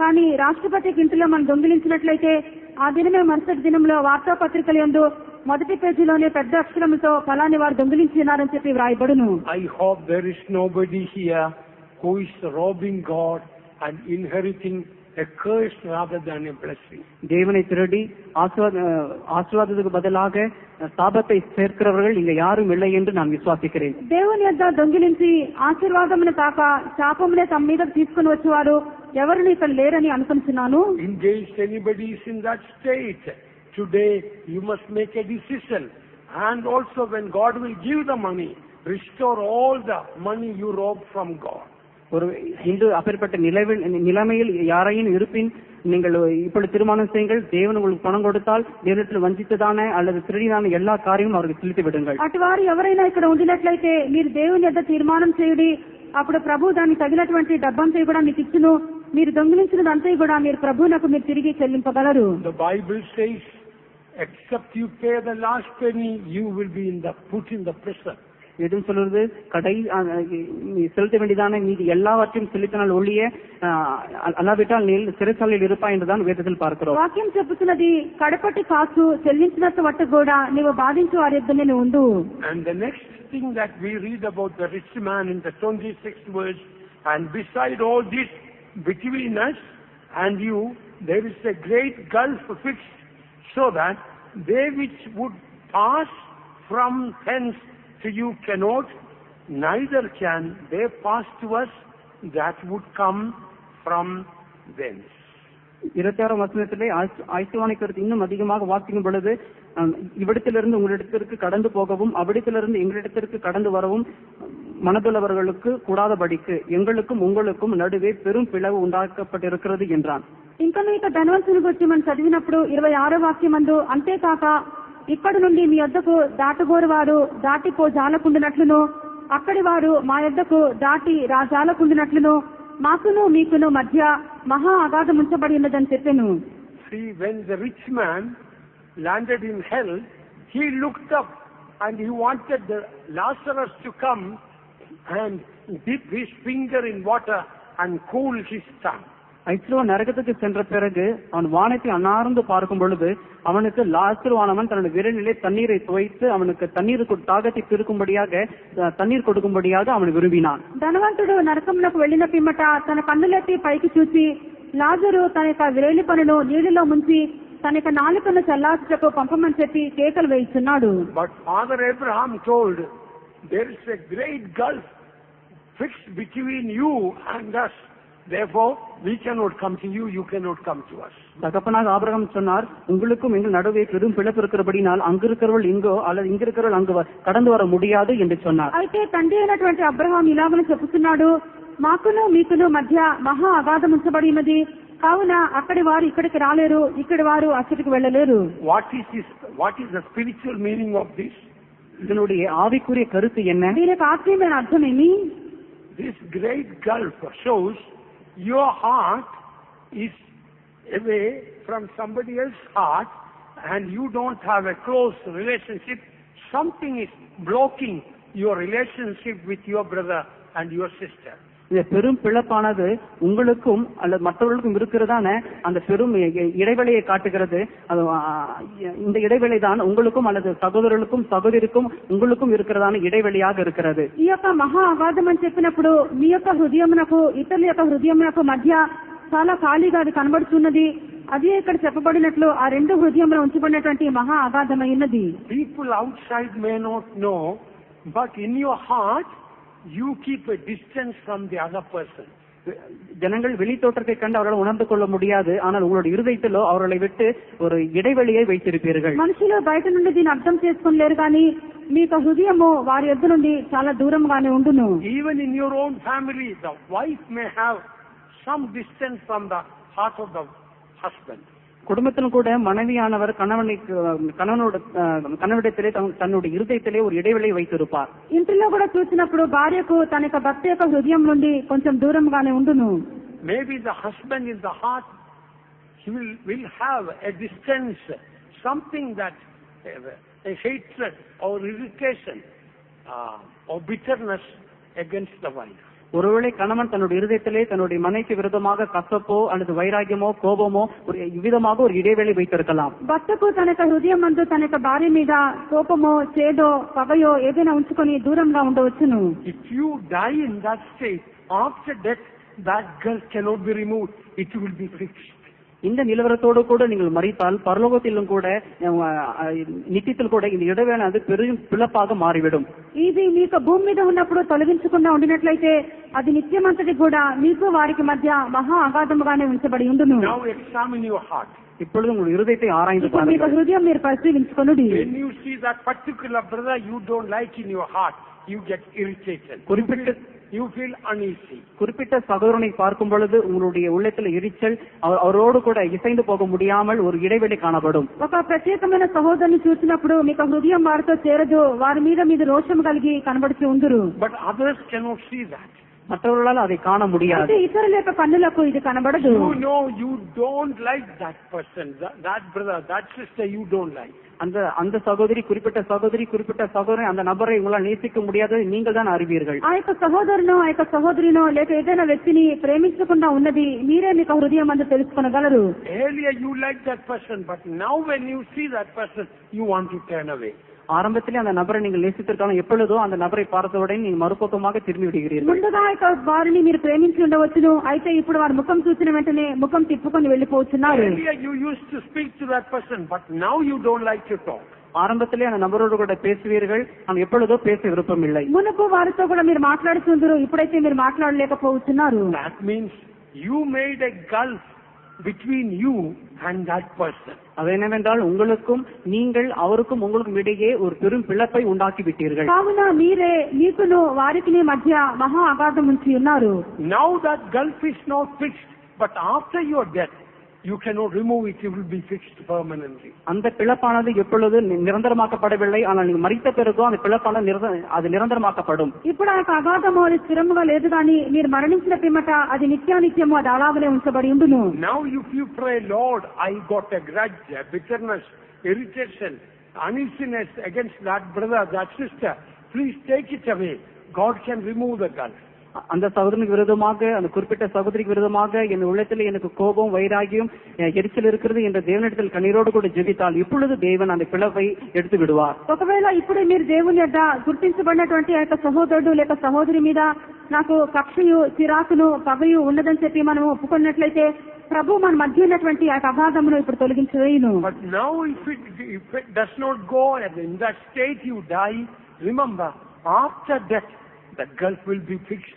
కానీ రాష్ట్రపతి ఇంటిలో మనం దొంగిలించినట్లయితే ఆ దినమే మరుసటి దినంలో వార్తాపత్రికల యందు మొదటి పేజీలోనే పెద్ద అక్షరములతో ఫలాని వారు దొంగిలించినారని చెప్పి వ్రాయబడును. I hope there is nobody here who is robbing God and inheriting a curse rather than a blessing. தேவனை திருடி ஆசீர்வாதத்துக்கு பதிலாக சாபத்தை சேர்க்கிறவர்கள் இங்க யாரும் இல்லை என்று நான் விசுவாசிக்கிறேன். దేవుని యొద్ద దొంగిలించి ఆశీర్వాదమును కాక శాపమునే తమ మీద తీసుకుని వచ్చేవారు ఎవరిని ఇక్కడ లేరని అనుకుంటున్నాను. In case anybody is in that state, today you must make a decision. And also when God will give the money, restore all the money you robbed from God. ஒரு இன்று அப்பேற்பட்ட நிலைமையில் யாரையும் இருப்பின் நீங்கள் இப்பொழுது தீர்மானம் செய்யுங்கள். தேவன் உங்களுக்கு பணம் கொடுத்தால் தேவனத்தில் வஞ்சித்ததான அல்லது திருடிதான எல்லா காரியமும் அவருக்கு செலுத்தி விடுங்கள். అటువారు ఎవరైనా ఇక్కడ ఉండినట్లయితే మీరు దేవుని యొద్ద తీర్మానం చేయుడి. అప్పుడు ప్రభు దానికి తగినటువంటి డబ్బంతా కూడా మీకు ఇచ్చును. మీరు దొంగిలించినదంతా కూడా మీరు ప్రభువునకు మీరు తిరిగి చెల్లింపగలరు. The Bible says, except you pay the last penny, you will be put in the prison. எதுவும் சொல்றது செலுத்த வேண்டியதான மீது எல்லாவற்றையும் செலுத்தினால் ஒழிய அல்லாவிட்டால் நீ சிறைச்சாலையில் இருப்பாய் என்றுதான் வேதத்தில் பார்க்கிறோம். వాక్యం చెప్పుతున్నది కడపటి కాసు చెల్లించినంత వట్టు కూడా నీవు బాధించు వారి యొద్ద నేను ఉండు. And the next thing that we read about the rich man in the 26th verse, and beside all this between us and you there is a great gulf fixed, so that they which would pass from hence to you cannot, neither can they pass to us that would come from thence. 26ஆம் வசனத்திலே ஆயத்தவானிக்கிறது இன்னும் அதிகமாக வாசிக்கும் பொழுது, இவ்விடத்திலிருந்து உங்களிடத்திற்கு கடந்து போகவும் அவ்விடத்திலிருந்து எங்களிடத்திற்கு கடந்து வரவும் மனதுள்ளவர்களுக்கு கூடாதபடிக்கு எங்களுக்கும் உங்களுக்கும் நடுவே பெரும் பிளவு உண்டாக்கப்பட்டிருக்கிறது என்றான். ఇంకా ఇక ధనవంతుని గురించి మనం చదివినప్పుడు 26వ వాక్యమందు, అంతేకాక ఇక్కడి నుండి మీ యొద్దకు దాటగోరు వారు దాటిపో జాలకుండినట్లును అక్కడి వారు మా యొద్దకు దాటి రాజాలకుండినట్లును మాకును మీకును మధ్య మహా అగాధం ఉంచబడి ఉన్నదని చెప్పాను. See, when the rich man landed in hell, he looked up and he wanted the Lazarus to come and dip his finger in water and cool his tongue. ஐஸ்லோ நரகத்துக்கு சென்ற பிறகு அவன் வானத்தை அன்னார்ந்து பார்க்கும் பொழுது அவனுக்கு லாசருவானவன் தன்னுடைய விரலிலே தண்ணீரை துவைத்து அவனுக்கு தாகத்தை தீர்க்கும்படியாக தண்ணீர் கொடுக்கும்படியாக அவன் விரும்பினான். ధనవంతుడు నరకమునకు వెళ్ళిన పిమ్మట తన కన్నులెత్తి పైకి చూసి లాజరు తన యొక్క విరేలి పనును నీటిలో ముంచి తన యొక్క నాలుకను చల్లార్చుటకు పంపమని చెప్పి కేకలు వేయిస్తున్నాడు. But Father Abraham told, there is a great gulf fixed between you and us. Therefore, we cannot come to you, you cannot come to us. தகப்பனாக ஆபிரகாம் சொன்னார், உங்களுக்கும் எங்கள் நடுவே பெரும் பிளப்பு இருக்கிறபடினால் அங்கிருக்கிறவர்கள் இங்கோ அல்லது இங்கிருக்கிறவர்கள் அங்கு கடந்து வர முடியாது என்று சொன்னார். అయితే తండ్రి అయినటువంటి అబ్రహాం ఇలాగనే చెప్తున్నాడు, మాకును మీకును మధ్య మహా అగాధం ఉంచబడి ఉన్నది, కావున అక్కడి వారు ఇక్కడికి రాలేరు, ఇక్కడి వారు అక్కడికి వెళ్ళలేరు. What is the spiritual meaning of this? இதனுடைய ஆவிக்குரிய கருத்து என்ன? దీని యొక్క ఆత్మీయమైన అర్థం ఏమి? This great gulf shows your heart is away from somebody else's heart and you don't have a close relationship. Something is blocking your relationship with your brother and your sister. இந்த பெரும் பிளப்பானது உங்களுக்கும் அல்லது மற்றவர்களுக்கும் இருக்கிறதான அந்த பெரும் இடைவெளியை காட்டுகிறது. இந்த இடைவெளி தான் உங்களுக்கும் அல்லது சகோதரர்களுக்கும் சகோதரிக்கும் உங்களுக்கும் இருக்கிறதான இடைவெளியாக இருக்கிறது. ఈ యొక్క మహా అగాధం అని చెప్పినప్పుడు మీ యొక్క హృదయమునకు ఇతరుల యొక్క హృదయమునకు మధ్య చాలా ఖాళీగా అది కనబడుతున్నది. అదే ఇక్కడ చెప్పబడినట్లు ఆ రెండు హృదయంలో ఉంచబడినటువంటి మహా అగాధమైనది. People outside may not know, but in your heart you keep a distance from the other person. ஜனங்கள் வெளி தோற்றத்தை கண்டு அவர்கள் உணர்ந்து கொள்ள முடியாது, ஆனால் உங்களுடைய இருதயத்திலோ அவர்களை விட்டு ஒரு இடைவெளியை வைத்திருப்பீர்கள். మనుషులు బయట నుండి దీన్ని అర్థం చేసుకోలేరు కానీ మీ యొక్క హృదయము వారి యొద్ద నుండి చాలా దూరంగానే ఉండును. Even in your own family, the wife may have some distance from the heart of the husband. குடும்பத்திலும் கூட மனைவியானவர் கணவனிடத்திலே தன்னுடைய இருதயத்திலே ஒரு இடைவெளியை வைத்திருப்பார். ఇంటిలో కూడా చూసినప్పుడు భార్యకు తన యొక్క భర్త యొక్క హృదయం నుండి కొంచెం దూరంగానే ఉండును. Maybe the husband in the heart, he will have a distance, something that a hatred or irritation or bitterness against the wife. ஒருவேளை கணவன் தன்னுடைய இருதயத்திலே தன்னுடைய மனைவிக்கு விரோதமாக கசப்போ அல்லது வைராகியமோ கோபமோ ஒரு விதமாக ஒரு இடைவெளி வைத்திருக்கலாம். భర్తకు తన యొక్క హృదయం నందు తన యొక్క భార్య మీద కోపమో చేదో పగయో ఏదైనా ఉంచుకొని దూరంగా ఉండవచ్చును. If you die in that state, after death that gulf cannot be removed. It will be fixed. இந்த நிலவரத்தோடு கூட நீங்கள் மறித்தால் பரலோகத்திலும் கூட நித்தியத்தில் கூட இந்த இடைவேளை பெரும் பிளப்பாக மாறிவிடும். ఇది మీకు భూమి మీద ఉన్నప్పుడు తొలగించకుండా ఉండినట్లయితే అది నిత్యమంతటి కూడా మీకు వారికి మధ్య మహా అగాధముగానే ఉంచబడి ఉండును. Now examine your heart. இப்பொழுது உங்கள் இருதயத்தை ஆராய்ந்து మీకు பாருங்கள். హృదయం మీరు పరిశీలించుకొనుడి. When you see that particular brother you don't like in your heart, you get irritated. You feel uneasy. குறிப்பிட்ட சகோதரனை பார்க்கும் பொழுது உங்களுடைய உள்ளத்தில் எரிச்சல், அவரோடு கூட இசைந்து போக முடியாமல் ஒரு இடைவெளி காணப்படும். ఒక ప్రత్యేకమైన సహోదరుని చూసినప్పుడు మీకు హృదయం వారితో చేరదు, వారి మీద మీద రోషం కలిగి కనబడుతూ ఉందురు. But others cannot see that. மற்றவர்களால் அதை காண முடியாது. ఇతరుల యొక్క కన్నులకు ఇది కనబడదు. You know you don't like that person, that brother, that sister you don't like. அந்த சகோதரி குறிப்பிட்ட சகோதரன் அந்த நபரை உங்களால் நேசிக்க முடியாது, நீங்கள் தான் அறிவீர்கள். ఆ యొక్క సహోదరునో ఆ యొక్క సహోదరినో లేక ఏదైనా వ్యక్తిని ప్రేమించకుండా ఉన్నది మీరే మీకు హృదయం అందు తెలుసుకొనగలరు. Earlier you liked that person, but now when you see that person you want to turn away. ஆரம்பத்திலே அந்த நபரை நீங்கள் நேசித்திருக்காலும் எப்பொழுதோ அந்த நபரை பார்த்தவுடன் நீங்கள் மறுபக்கமாக திரும்பி விடுகிறீர்கள். ముందుగా వారిని మీరు ప్రేమించి ఉండవచ్చును, అయితే ఇప్పుడు వారి ముఖం చూసిన వెంటనే ముఖం తిప్పుకొని వెళ్లిపోతున్నారు. Earlier you used to speak to that person, but now you don't like to talk. ஆரம்பத்திலே அந்த நபரோடு கூட பேசுவீர்கள், ஆனால் எப்பொழுதோ பேச விருப்பம் இல்லை. మునుపు వారితో కూడా మీరు మాట్లాడుతుందరు, ఇప్పుడైతే మీరు మాట్లాడలేకపోతున్నారు. That means you made a gulf between you and that person. அது என்னவென்றால் உங்களுக்கும் உங்களுக்கும் இடையே ஒரு பெரும் பிளப்பை உண்டாக்கி விட்டீர்கள். కావున మీరే మీకును వారికి మధ్య మహా అగాధం ఉంచి ఉన్నారు. Now that gulf is not fixed, but after your death you cannot remove it, it will be fixed permanently. அந்த பிளப்பானது எப்பொழுது நிரந்தரமாக்கப்படவில்லை, ஆனால் நீங்க மரித்த பிறகு அந்த பிளப்பானது அது நிரந்தரமாக்கப்படும். ఇప్పుడు ఆ అగాధము అది స్థిరముగా లేదు కానీ మీరు మరణించిన పిమ్మట అది నిత్యానిత్యము అది అలాగనే ఉంచబడి ఉండును. Now if you pray, Lord, I got a grudge, a bitterness, irritation, uneasiness against that brother, that sister, please take it away. God can remove the gulf. அந்த சகோதரனுக்கு விரோதமாக, அந்த குறிப்பிட்ட சகோதரிக்கு விரோதமாக என் உள்ளத்தில் எனக்கு கோபம், வைராகியம், எரிச்சல் இருக்கிறது என்ற தேவனிடத்தில் கண்ணீரோடு கூட ஜெபித்தால் இப்பொழுது தேவன் அந்த பிளவை எடுத்து விடுவார். ఒకవేళ ఇప్పుడు మీరు దేవుని యొద్ద గుర్తించబడినటువంటి ఆ యొక్క సహోదరుడు లేక సహోదరి మీద నాకు కక్షయు, చిరాకును, పగయు ఉన్నదని చెప్పి మనం ఒప్పుకున్నట్లయితే ప్రభు మన మధ్య ఉన్నటువంటి ఆ అగాధమును ఇప్పుడు తొలగించవేయును. But now if it does not go and in that state you die, remember after death the gulf will be fixed.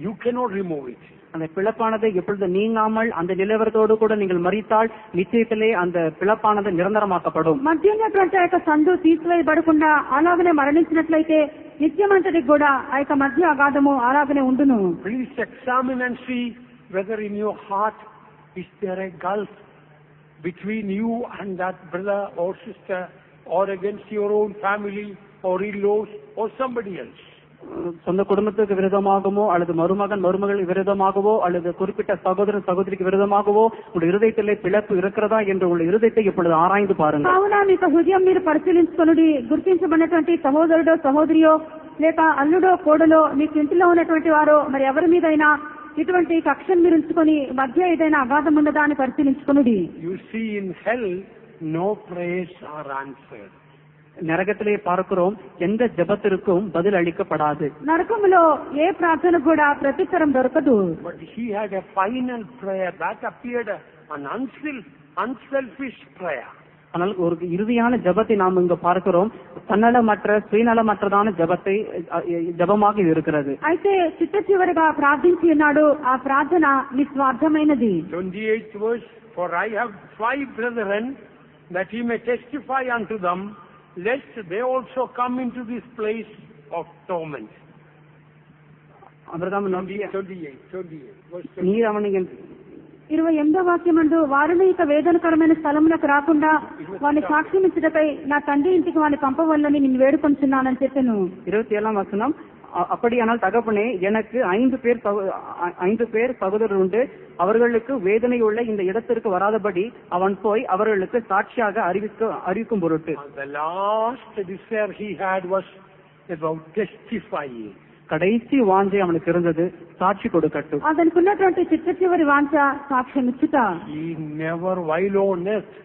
You cannot remove it. அந்த பிளப்பானது எப்பொழுது நீங்காமல் அந்த நிலவரத்தோடு கூட நீங்கள் மரித்தால் நிச்சயத்திலே அந்த பிளப்பானது நிரந்தரமாக்கப்படும். మధ్య ఉన్నటువంటి ఆ యొక్క సందు తీసివేయబడకుండా అలాగనే మరణించినట్లయితే నిత్యమంతటికి కూడా ఆ యొక్క మధ్య అగాధము అలాగనే ఉండును. Please examine and see whether in your heart is there a gulf between you and that brother or sister, or against your own family or in-laws or somebody else. சொந்த குடும்பத்துக்கு விரோதமாகவோ அல்லது மருமகள் விரோதமாகவோ அல்லது குறிப்பிட்ட சகோதரன் சகோதரிக்கு விரோதமாகவோ உங்களுடைய இருதயத்திலே பிளப்பு இருக்கிறதா என்று உங்களுடைய இருதயத்தை இப்பொழுது ఆరాய்ந்து பாருங்கள். కావున మీకు హృదయం మీరు పరిశీలించుకొనుడి. గుర్తించబడినటువంటి సహోదరుడో సహోదరియో లేక అల్లుడో కోడలో మీకు ఇంటిలో ఉన్నటువంటి వారో మరి ఎవరి మీదైనా ఇటువంటి కక్షను మీరు ఉంచుకొని మధ్య ఏదైనా అగాధం ఉన్నదా అని పరిశీలించుకొనుడి. You see in hell no prayers are answered. நரகத்திலே பார்க்கிறோம் எந்த ஜெபத்திற்கும் பதில் அளிக்கப்படாது. నరకములో ఏ ప్రార్థన కూడా ప్రత్యుత్తరం దొరకదు. But he had a final prayer that appeared an unselfish prayer. ஆனால் ஒரு இறுதியான ஜெபத்தை நாம் இங்க பார்க்கிறோம். தன்னலமற்ற சுயநலமற்றதான ஜெபமாக இது இருக்கிறது. అయితే చిట్ట చివరిగా ప్రార్థించి ఉన్నాడు. ఆ ప్రార్థన నిస్వార్థమైనది. 28th verse, for I have 5 brethren that he may testify unto them, lest they also come into this place of torment. Abraham 28 நீர் அவனை 28వ వాక్యమందు వారిని ఇక వేదనకరమైన స్థలములకు రాకుండా వారిని సాక్ష్యం ఇచ్చుటకై నా తండ్రి ఇంటికి వారిని పంపవల్లని నిన్ను వేడుకొంచున్నానని చెప్పాను. 27వ వచనం, அப்படியானால் தகப்பனே எனக்கு 5 பேர் சகோதரர் உண்டு, அவர்களுக்கு வேதனை உள்ள இந்த இடத்திற்கு வராதபடி அவன் போய் அவர்களுக்கு சாட்சியாக அறிவிக்கும் பொருட்டு. The last desire he had was about testifying. கடைசி வாஞ்சை அவனுக்கு இருந்தது சாட்சி கொடுக்கட்டும். అతనికి ఉన్నటువంటి చిట్ట చివరి వాంఛ సాక్ష్యం ఇచ్చుట. He never, while on earth,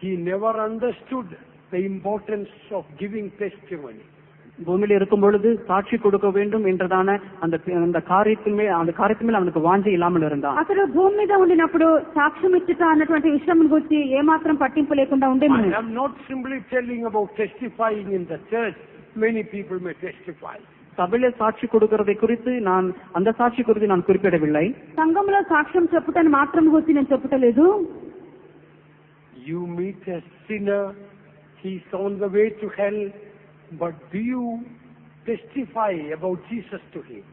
he never understood the importance of giving testimony. பூமியில இருக்கும் பொழுது சாட்சி கொடுக்க வேண்டும் என்றதான அந்த காரியத்தின் மேல் அவனுக்கு வாஞ்சை இல்லாமல் இருந்தான். అతడు భూమి మీద ఉండినప్పుడు సాక్ష్యం ఇచ్చుట అన్నటువంటి విషయం గురించి ఏమాత్రం పట్టింపు లేకుండా ఉండేను. I am not simply telling about testifying in the church. Many people may testify. சபையில சாட்சி கொடுக்கறதை குறித்து அந்த சாட்சி குறித்து நான் குறிப்பிடவில்லை. సంఘంలో సాక్ష్యం చెప్పుటని మాత్రం గురించి నేను చెప్పుటలేదు. You meet a sinner, he's on the way to hell, but do you testify about Jesus to him?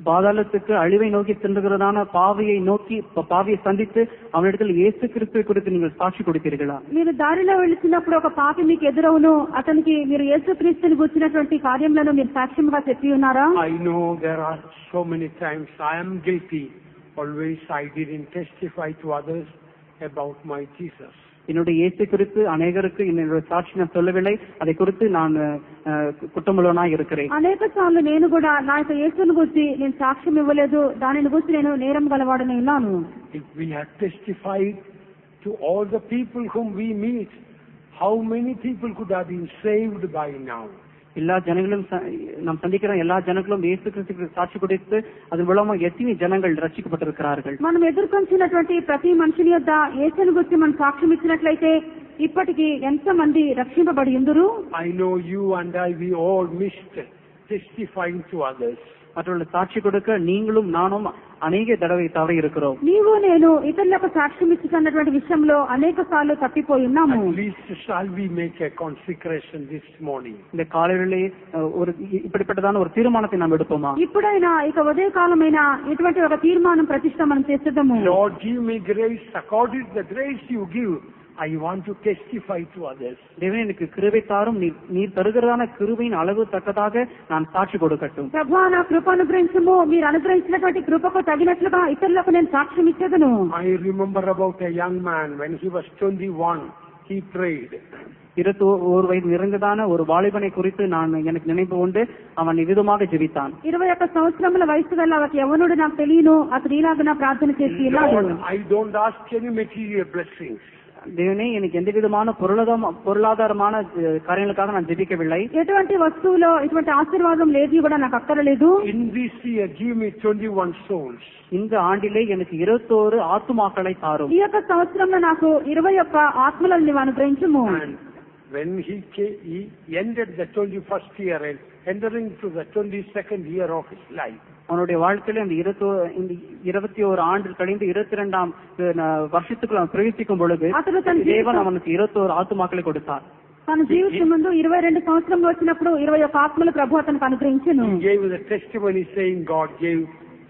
பாதாளத்துக்கு அழிவை நோக்கி சென்றுகிறதான பாவியை சந்தித்து அவனிடத்தில் இயேசு கிறிஸ்துவை குறித்து நீங்கள் சாட்சி கொடுத்தீர்களா? మీరు దారిలో వెళ్తున్నప్పుడు ఒక పాపి మీకు ఎదురవును, అతనికి మీరు యేసుక్రీస్తుని గురించినటువంటి కార్యములను మీరు సాక్ష్యంగా చెప్పి ఉన్నారా? I know there are so many times I am guilty. Always I didn't testify to others about my Jesus. என்னுடைய இயேசு குறித்து அநேகருக்கு என்னுடைய சாட்சி நான் சொல்லவில்லை. அதை குறித்து நான் குற்றமுள்ளவனாய் இருக்கிறேன். అనేక సార్లు నేను కూడా నా యొక్క యేసుని గురించి నేను సాక్ష్యం ఇవ్వలేదు, దానిని గురించి నేను నేరం గలవాడని ఉన్నాను. If we had testified to all the people whom we meet, how many people could have been saved by now? எல்லா ஜனங்களும் நாம் சந்திக்கிற எல்லா ஜனங்களும் இயேசு கிறிஸ்துவுக்கு சாட்சி கொடுத்து அதன் மூலமா எத்தனை ஜனங்கள் ரட்சிக்கப்பட்டிருக்கிறார்கள். మనం ఎదుర్కొంటున్నటువంటి ప్రతి మనిషిని యొద్ద యేసుని గురించి మనం సాక్ష్యం ఇచ్చినట్లయితే ఇప్పటికి ఎంత మంది రక్షింపబడి ఉందరు? I know you and I, we all missed testifying to others. மற்றவர்கள் சாட்சி கொடுக்க நீங்களும் நானும் అనేక தடவை தவறி இருக்கிறோம். నీవు నేను ఇతరులకు సాక్ష్యం ఇచ్చుతున్నటువంటి విషయంలో అనేక సార్లు తప్పిపోయి ఉన్నాము. At least shall we make a consecration this morning? இந்த காலையிலே ஒரு இப்படிப்பட்டதான ஒரு தீர்மானத்தை நாம் எடுப்போமா? ఇప్పుడైనా ఇక ఉదయ కాలమైనా ఇటువంటి ఒక తీర్మానం ప్రతిష్ట మనం చేసేద్దాము. Lord, give me grace according to the grace you give. I want to testify to others. தேவனே எனக்கு கிருபை தாரும், நீர் தருகிறதான கிருபையின் அளவு தக்கதாக நான் சாட்சி கொடுக்கட்டும். ప్రభువా నా కృప అనుగ్రహించుము, మీరు అనుగ్రహించినటువంటి కృపకు తగినట్లుగా ఇతరులకు నేను సాక్ష్యం ఇచ్చేదను. I remember about a young man when he was 21, he prayed. 21 வயது நிறைந்ததான ஒரு வாலிபனை குறித்து எனக்கு நினைவு உண்டு. அவன் விதமாக ஜெபித்தான். 21 సంవత్సరముల వయసు గల ఒక యవనుడు నాకు తెలియను, అతడు ఇలాగ ప్రార్థన చేసి ఉన్నాడు. I don't ask any material blessings. தேவனே எனக்கு எந்த விதமான பொருளாதாரமான காரியங்களுக்காக நான் ஜெபிக்கவில்லை. ఎటువంటి వస్తువులో ఇటువంటి ఆశీర్వాదం లేదు కూడా నాకు అక్కరలేదు. In this year give me 21 souls. இந்த ஆண்டிலே எனக்கு 21 ஆத்துமாக்களை தாரும். ఈ యొక్క సంవత్సరంలో నాకు 21 ఆత్మలను నీవు అనుగ్రహించుము. When he ended the 21st year and entering to the 22nd year of his life, அவனுடைய வாழ்க்கையில இந்த 21 ஆண்டு கழிந்து 22ஆம் வருஷத்துக்குள்ள பிரவேசிக்கும் பொழுது தேவன் அவனுக்கு 21 ஆத்துமாக்களை கொடுத்தார். తన జీవితం ముందు 22 సంవత్సరంలో వచ్చినప్పుడు 21 ఆత్మలు ప్రభు అతనికి అనుగ్రహించెను. He gave the testimony saying God gave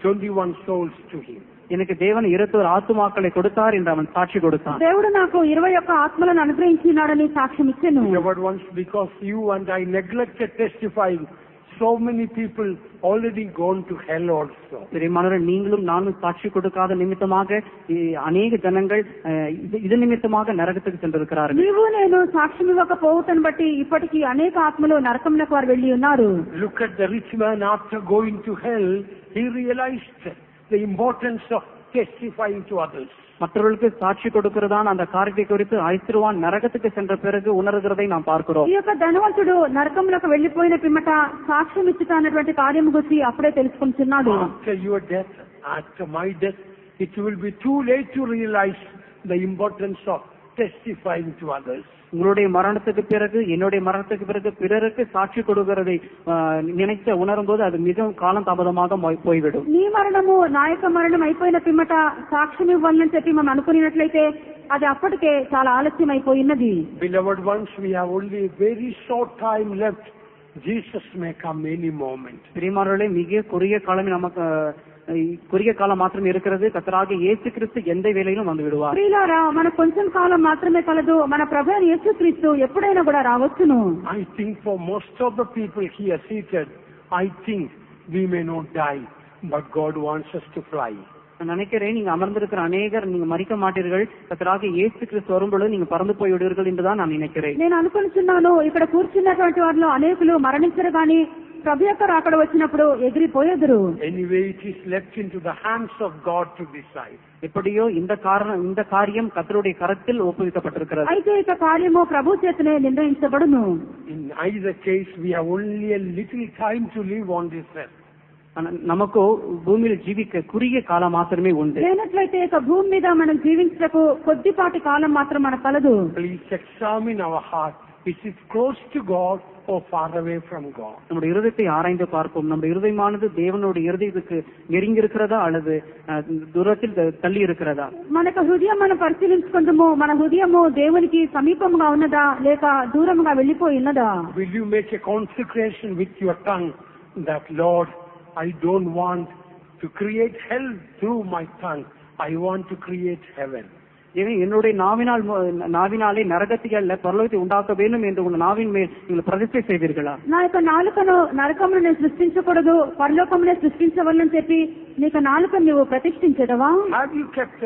21 souls to him. எனக்கு தேவன் 21 ஆத்துமாக்களை கொடுத்தார் என்று அவன் சாட்சி கொடுத்தான். దేవుడు నాకు 21 ఆత్మలను అనుగ్రహించినాడని సాక్ష్యం ఇచ్చెను. Once because you and I neglected testifying, so many people already gone to hell also. பிரியமானவர்களே, நீங்களும் நானும் சாட்சி கொடுக்காத நிமித்தமாக அநேக ஜனங்கள் இது நிமித்தமாக நரகத்துக்கு சென்றிருக்கிறார்கள். నీవు నేను సాక్ష్యం ఇవ్వకపోవటం బట్టి ఇప్పటికీ అనేక ఆత్మలు నరకమునకు వారు వెళ్ళి ఉన్నారు. Look at the rich man. After going to hell, he realized the importance of testifying to others. மற்றவர்களுக்கு சாட்சி கொடுக்கிறதான அந்த காரியத்தை குறித்து ஐஸ்வர்வான் நரகத்துக்கு சென்ற பிறகு உணர்கிறதை நாம் பார்க்கிறோம். ఈ యొక్క ధనవంతుడు నరకంలోకి వెళ్లిపోయిన పిమ్మట సాక్ష్యం ఇచ్చుట అన్నటువంటి కార్యం గురించి అప్పుడే తెలుసుకుంటున్నాడు. After your death, after my death, it will be too late to realize the importance of testifying to others. உங்களுடைய மரணத்துக்கு பிறகு, என்னுடைய மரணத்துக்கு பிறகு பிறருக்கு சாட்சி கொடுக்கிறதை நினைத்து உணரும் போது அது மிகவும் காலம் தாமதமாக போய்விடும். నీ మరణము నా యొక్క మరణం అయిపోయిన పిమ్మట సాక్ష్యం ఇవ్వాలని చెప్పి మనం అనుకున్నట్లయితే అది అప్పటికే చాలా ఆలస్యం అయిపోయినది. Beloved ones, we have only a very short time left. Jesus may come any moment. பிரியமானவர்களே, மிக குறுகிய காலம் மாத்திரம் இருக்கிறது. கர்த்தராகிய இயேசு கிறிஸ்து எந்த வேளையிலும் வந்து விடுவார். ప్రియులారా, మన కొంచెం కాలం మాత్రమే కలదు. మన ప్రభువైన యేసుక్రీస్తు ఎప్పుడైనా కూడా రావచ్చును. I think for most of the people here seated, I think we may not die, but God wants us to fly. நான் நினைக்கிறேன், நீங்க அமர்ந்திருக்கிற அநேகர் நீங்க மரிக்க மாட்டீர்கள். கர்த்தராகிய இயேசு கிறிஸ்து வரும்பொழுது நீங்க பறந்து போய் விடுவீர்கள் என்றுதான் நான் நினைக்கிறேன். నేను అనుకుంటున్నాను, ఇక్కడ కూర్చున్నటువంటి వారిలో అనేకులు మరణించరు గాని ప్రభు యొక్క రాకడ వచ్చినప్పుడు ఎగిరిపోయేదురు. Anyway, it is left into the hands of God to decide. எப்படியோ இந்த காரியம் கர்த்தருடைய கரத்தில் ஒப்புவிக்கப்பட்டிருக்கிறது. అయితే ఇక కార్యము ప్రభు చేతనే నిర్ణయించబడును. In either case, we have only a little time to live on this earth. நமக்கு భూమిలో జీవిక కురిగే కాలం మాత్రమే ఉంది. లేనట్లయితే ఇక భూమి మీద మనం జీవించటకు కొద్దిపాటి కాలం మాత్రం మనకు కలదు. Please examine our heart. Is it close to God or far away from God? நம்முடைய இருதயத்தை ஆராய்ந்து பார்ப்போம். நம்முடைய இருதயமானது தேவனுடைய இருதயத்துக்கு நெருங்கி இருக்கிறதா அல்லது దూరத்தில் తల్లి இருக்கிறதா? మనకు హృదయం మనం పరిశీలించుకుందాము. మన హృదయము దేవునికి సమీపంగా ఉన్నదా లేక దూరంగా వెళ్ళిపోయి ఉన్నదా? Will you make a consecration with your tongue that, Lord, I don't want to create hell through my tongue. I want to create heaven. என்னுடைய நாவினாலே நரகத்தை அல்ல பரலோகத்தை உண்டாக்க வேண்டும் என்று உங்கள் நாவின் மேல் நீங்கள் பிரதிஷ்டை செய்வீர்களா? నా యొక్క నాలుకను నరకమును నేను సృష్టించకూడదు, పరలోకమునే సృష్టించవలని చెప్పి నీకు నాలుకను నువ్వు ప్రతిష్ఠించదవా? Have you kept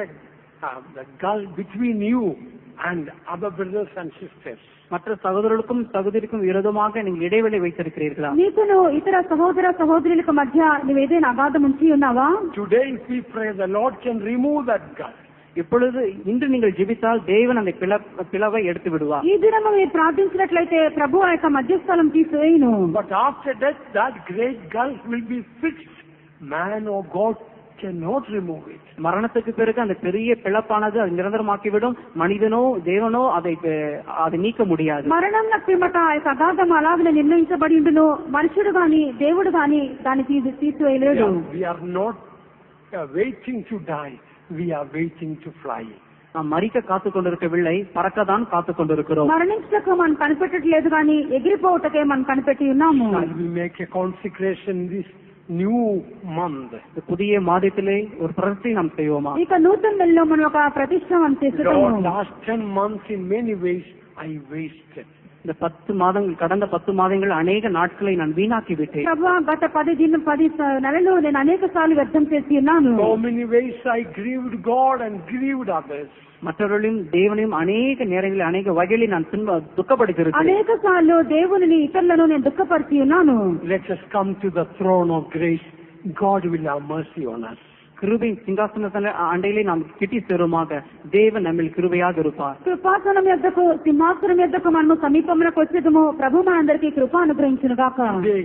the gulf between you and other brothers and sisters? மற்ற சகோதரர்களுக்கும் சகோதரிக்கும் விரோதமாக நீங்கள் இடைவெளி வைத்திருக்கிறீர்களா? నీకును ఇతర సహోదర సహోదరులకు మధ్య నువ్వు ఏదైనా అగాధం ఉంచి ఉన్నావా? Today if we pray, the Lord can remove that gulf. இப்பொழுது இன்று நீங்கள் ஜெபித்தால் தேவன் அந்த பிளவை எடுத்து விடுவார். ఈ దినము మీరు ప్రార్థించినట్లయితే ప్రభు ఆ యొక్క మధ్యస్థలం తీసివేయును. But after death, that great gulf will be fixed. Man or God cannot remove it. மரணத்துக்கு பிறகு அந்த பெரிய பிளப்பானது அது நிரந்தரமாக்கிவிடும். மனிதனோ தேவனோ அதை நீக்க முடியாது. మరణం పిమ్మట ఆ యొక్క అగాధం అలాగనే నిర్ణయించబడి ఉండును. మనుషుడు గాని దేవుడు గాని దాన్ని తీసివేయలేడు. We are not waiting to die. We are waiting to fly. நாம் மரிக்க காத்துக் கொண்டிருக்கவில்லை, பறக்கதான் காத்துக் கொண்டிருக்கிறோம். మరణించటకు మనం కనిపెట్టట్లేదు కానీ ఎగిరిపోవటకే మనం కనిపెట్టి ఉన్నాము. We make a consecration this new month. புதிய மாதத்திலே ஒரு பிரதிஷ்டை நாம் செய்வோமா? ఇక నూతన నెలలో మనం ఒక ప్రతిష్ట మనం చేస్తున్నాము. Last 10 months in many ways I wasted. இந்த 10 மாதங்கள் கடந்த 10 மாதங்கள் அநேக நாட்களை நான் வீணாக்கி விட்டேன். ప్రభువా గత 10 నెలలు నేను అనేక సార్లు వ్యర్థం చేసి ఉన్నాను. So many ways I grieved God and grieved others. மற்றவர்களையும் தேவனையும் அநேக நேரங்களில் அநேக வகைகளில் நான் துக்கப்படுத்தியிருக்கிறேன். అనేక సార్లు దేవుని ఇతరులను నేను దుఃఖపరిచి ఉన్నాను. Let us come to the throne of grace. God will have mercy on us. கிருபை சிங்காசன அண்டையிலே நாம் கிட்டி சேருமாக தேவன் நம்மில் கிருபையாக இருப்பார். కృపాసనం యొద్దకు సింహాసనం యొద్దకు మనము సమీపమునకు వచ్చేదము. ప్రభు మనందరికీ కృప అనుగ్రహించును గాక.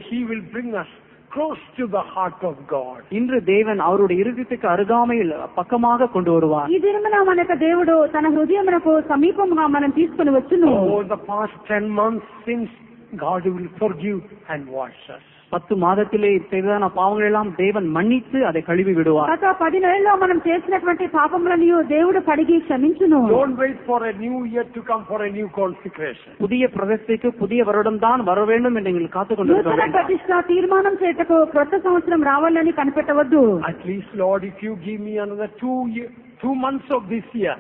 He will bring us close to the heart of God. இன்று தேவன் அவருடைய இருதயத்துக்கு அருகாமையில் பக்கமாக கொண்டு வருவார். ఈ దినమున మన యొక్క దేవుడు తన హృదయమునకు సమీపముగా మనం తీసుకొని వచ్చును. Over the past 10 months since, God will forgive and wash us. 10 மாதத்திலே செய்ததான பாவங்கள் எல்லாம் தேவன் மன்னித்து அதை கழுவி விடுவார். గత 10 నెలల్లో మనం చేసినటువంటి పాపములను దేవుడు కడిగి క్షమించును. Don't wait for a new year to come for a new consecration. புதிய பிரதிஷ்டைக்கு புதிய வருடம் தான் வர வேண்டும் என்று நீங்கள் காத்துக் నూతన கொண்டிருக்கிறீர்கள். ప్రతిష్ట తీర్మానం చేయటకు క్రొత్త సంవత్సరం రావాలని కనిపెట్టవద్దు. At least, Lord, if you give me another 2 months of this year,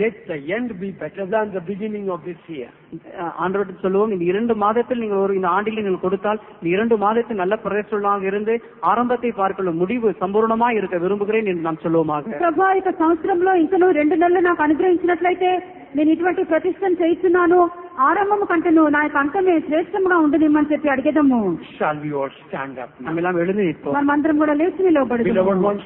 let the end be better than the beginning of this year. ஆண்டவருக்கு சொல்லுவோம், இந்த 2 மாதத்தில் நீங்கள் இந்த ஆண்டில் நீங்கள் கொடுத்தால் இந்த 2 மாதத்தில் நல்ல பிரதிஷ்டையாக இருந்து ஆரம்பத்தை பார்க்கல முடிவு சம்பூர்ணமாய் இருக்க விரும்புகிறேன் என்று நாம் சொல்லுவோமாக. ప్రభా ఇక సంవత్సరంలో ఇంకనూ 2 నెలలు నాకు అనుగ్రహించినట్లయితే నేను ఇటువంటి ప్రతిష్టను చేస్తున్నాను. ఆరంభము కంటేను నా యొక్క అంతమే శ్రేష్టంగా ఉండనిమ్మని చెప్పి అడిగేదము. Shall we all stand up now? நாம் எல்லாம் எழுந்து நிற்போம். మనమందరం కూడా లేచి నిలబడదాము. Beloved ones,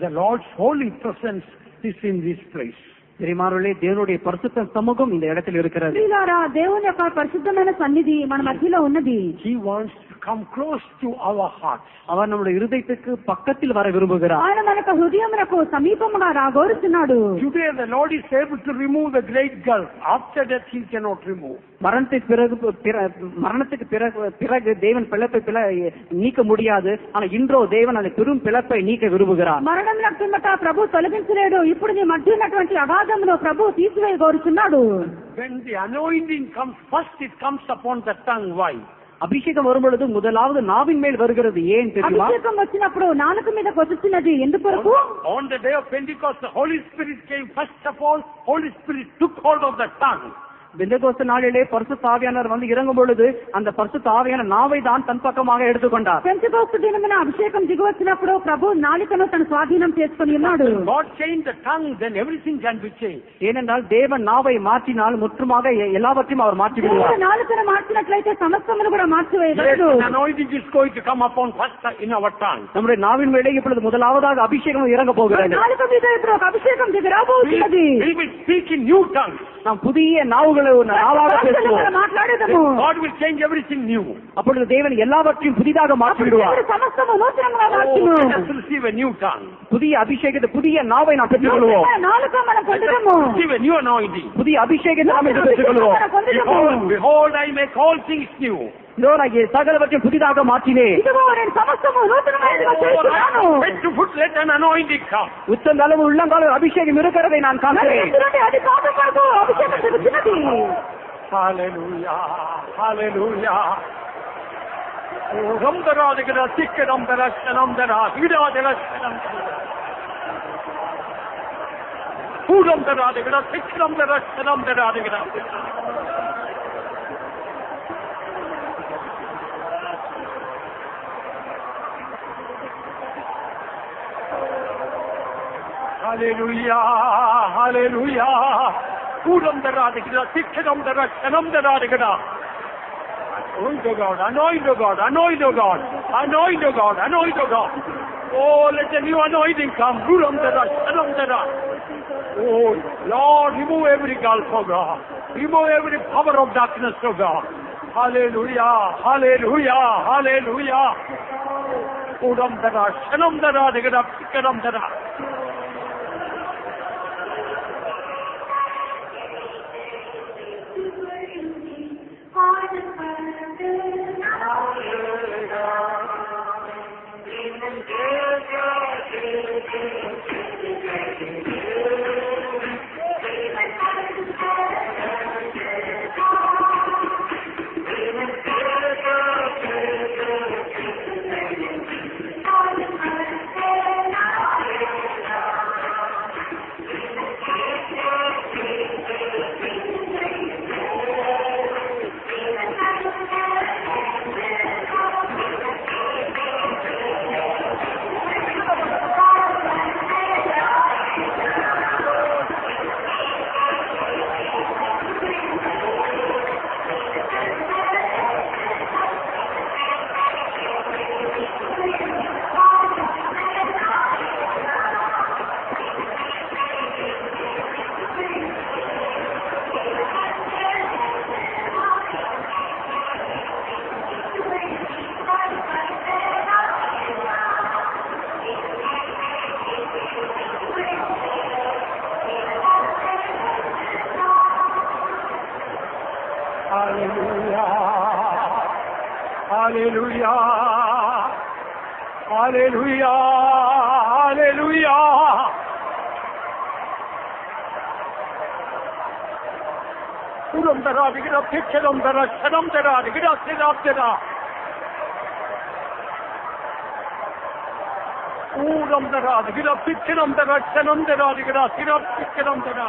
the Lord's holy presence is in this place. பிரியமானவர்களே, தேவனுடைய பரிசுத்த சமூகம் இந்த இடத்தில் இருக்கிறது. ప్రియులారా, దేవుని యొక్క పరిశుద్ధమైన సన్నిధి మన మధ్యలో ఉన్నది. He wants to come close to our hearts. அவர் நம்முடைய இருதயத்துக்கு பக்கத்தில் வர விரும்புகிறார். ఆయన మన యొక్క హృదయమునకు సమీపముగా రాగోరుచున్నాడు. Today the Lord is able to remove the great gulf. After that he cannot remove. மரணத்துக்கு பிறகு தேவன் பிளப்பை நீக்க முடியாது. ஆனா இன்றோ தேவன் அந்த பெரும் பிளப்பை நீக்க விரும்புகிறார். మరణం పిమ్మట ప్రభు తొలగించలేడు. ఇప్పుడు నీ మధ్య ఉన్నటువంటి అగాధములో ప్రభు తీసివేయ కోరుచున్నాడు. When the anointing comes first, it comes upon the tongue. Why? அபிஷேகம் வரும்பொழுது முதலாவது நாவின் மேல் வருகிறது. ஏன் தெரியுமா? అభిషేకం వచ్చినప్పుడు నాలుక మీద వచ్చుచున్నది. ఎందుకొరకు? On the day of Pentecost, the Holy Spirit came. First of all, Holy Spirit took hold of the tongue. பெந்தெகோஸ்து நாளிலே பரிசுத்த ஆவியானவர் வந்து இறங்கும் பொழுது அந்த பரிசுத்த ஆவியான நாவை தான் தன் பக்கமாக எடுத்துக்கொண்டார். పెంతెకోస్తు దినమున అభిషేకం దిగివచ్చినప్పుడు ప్రభు నాలికను తన స్వాధీనం చేసుకుని ఉన్నాడు. God changed the tongue, then everything can be changed. ஏனென்றால் தேவன் நாவை மாற்றினால் முற்றுமாக எல்லாவற்றையும் அவர் மாற்றி விடுவார். నాలుకను మార్చినట్లయితే సమస్తమును కూడా మార్చివేయగలడు. Anointing is going to come upon first in our tongue. நம்முடைய நாவின் மேலே இப்பொழுது முதலாவதாக அபிஷேகம் இறங்க போகிறது. నాలుక మీద ఇప్పుడు ఒక అభిషేకం దిగి రాబోతున్నది. We will speak in new tongues. நாம் புதிய நாவுகளை நாவாக பேசுவோம். మాట్లాడేదము. God will change everything new. அப்பொழுது தேவன் எல்லாவற்றையும் புதிதாக மாற்றி விடுவார். సమస్తము నూతనంగా మార్చును. Let us receive a new tongue. புதிய அபிஷேகத்தை புதிய நாவை நாம் பெற்றுக்கொள்வோம். నాలుక మనం పొందుతాము. Receive a new anointing. புதிய அபிஷேகத்தை நாம் பெற்றுக்கொள்வோம். Behold, I make all things new. இதோ நான் சகலவற்றையும் புதிதாக மாற்றினேன். ఇదిగో నేను సమస్తము నూతనమైనదిగా చేస్తున్నాను. Head to foot let an anointing come. உச்சந்தளவு உள்ளங்கால அபிஷேகம் இருக்கிறதை நான் காண்கிறேன். అది పాదం వరకు అభిషేకం జరుగుతున్నది. Hallelujah, hallelujah. Ramdara digara sikram dara shanamdara gira dara shanamdara. Ramdara digara sikram dara shanamdara digara. Hallelujah, hallelujah. Ramdara digara sikram dara shanamdara digara. Anoint, O God, anoint, O God, anoint, O God, anoint, O God, anoint, O God. Oh, let the new anointing come. Oh, Lord, remove every gulf, O God. Remove every power of darkness, O God. Hallelujah, hallelujah, hallelujah. Uramdara, Shanamdara, Digada, Pikaramdara. Hallelujah, hallelujah, hallelujah. Uramdara, digada, Pikaramdara, Shanamdara, digada, Siddhamdara. Uramdara, digada, Pikaramdara, Shanamdara, digada, Siddhamdara.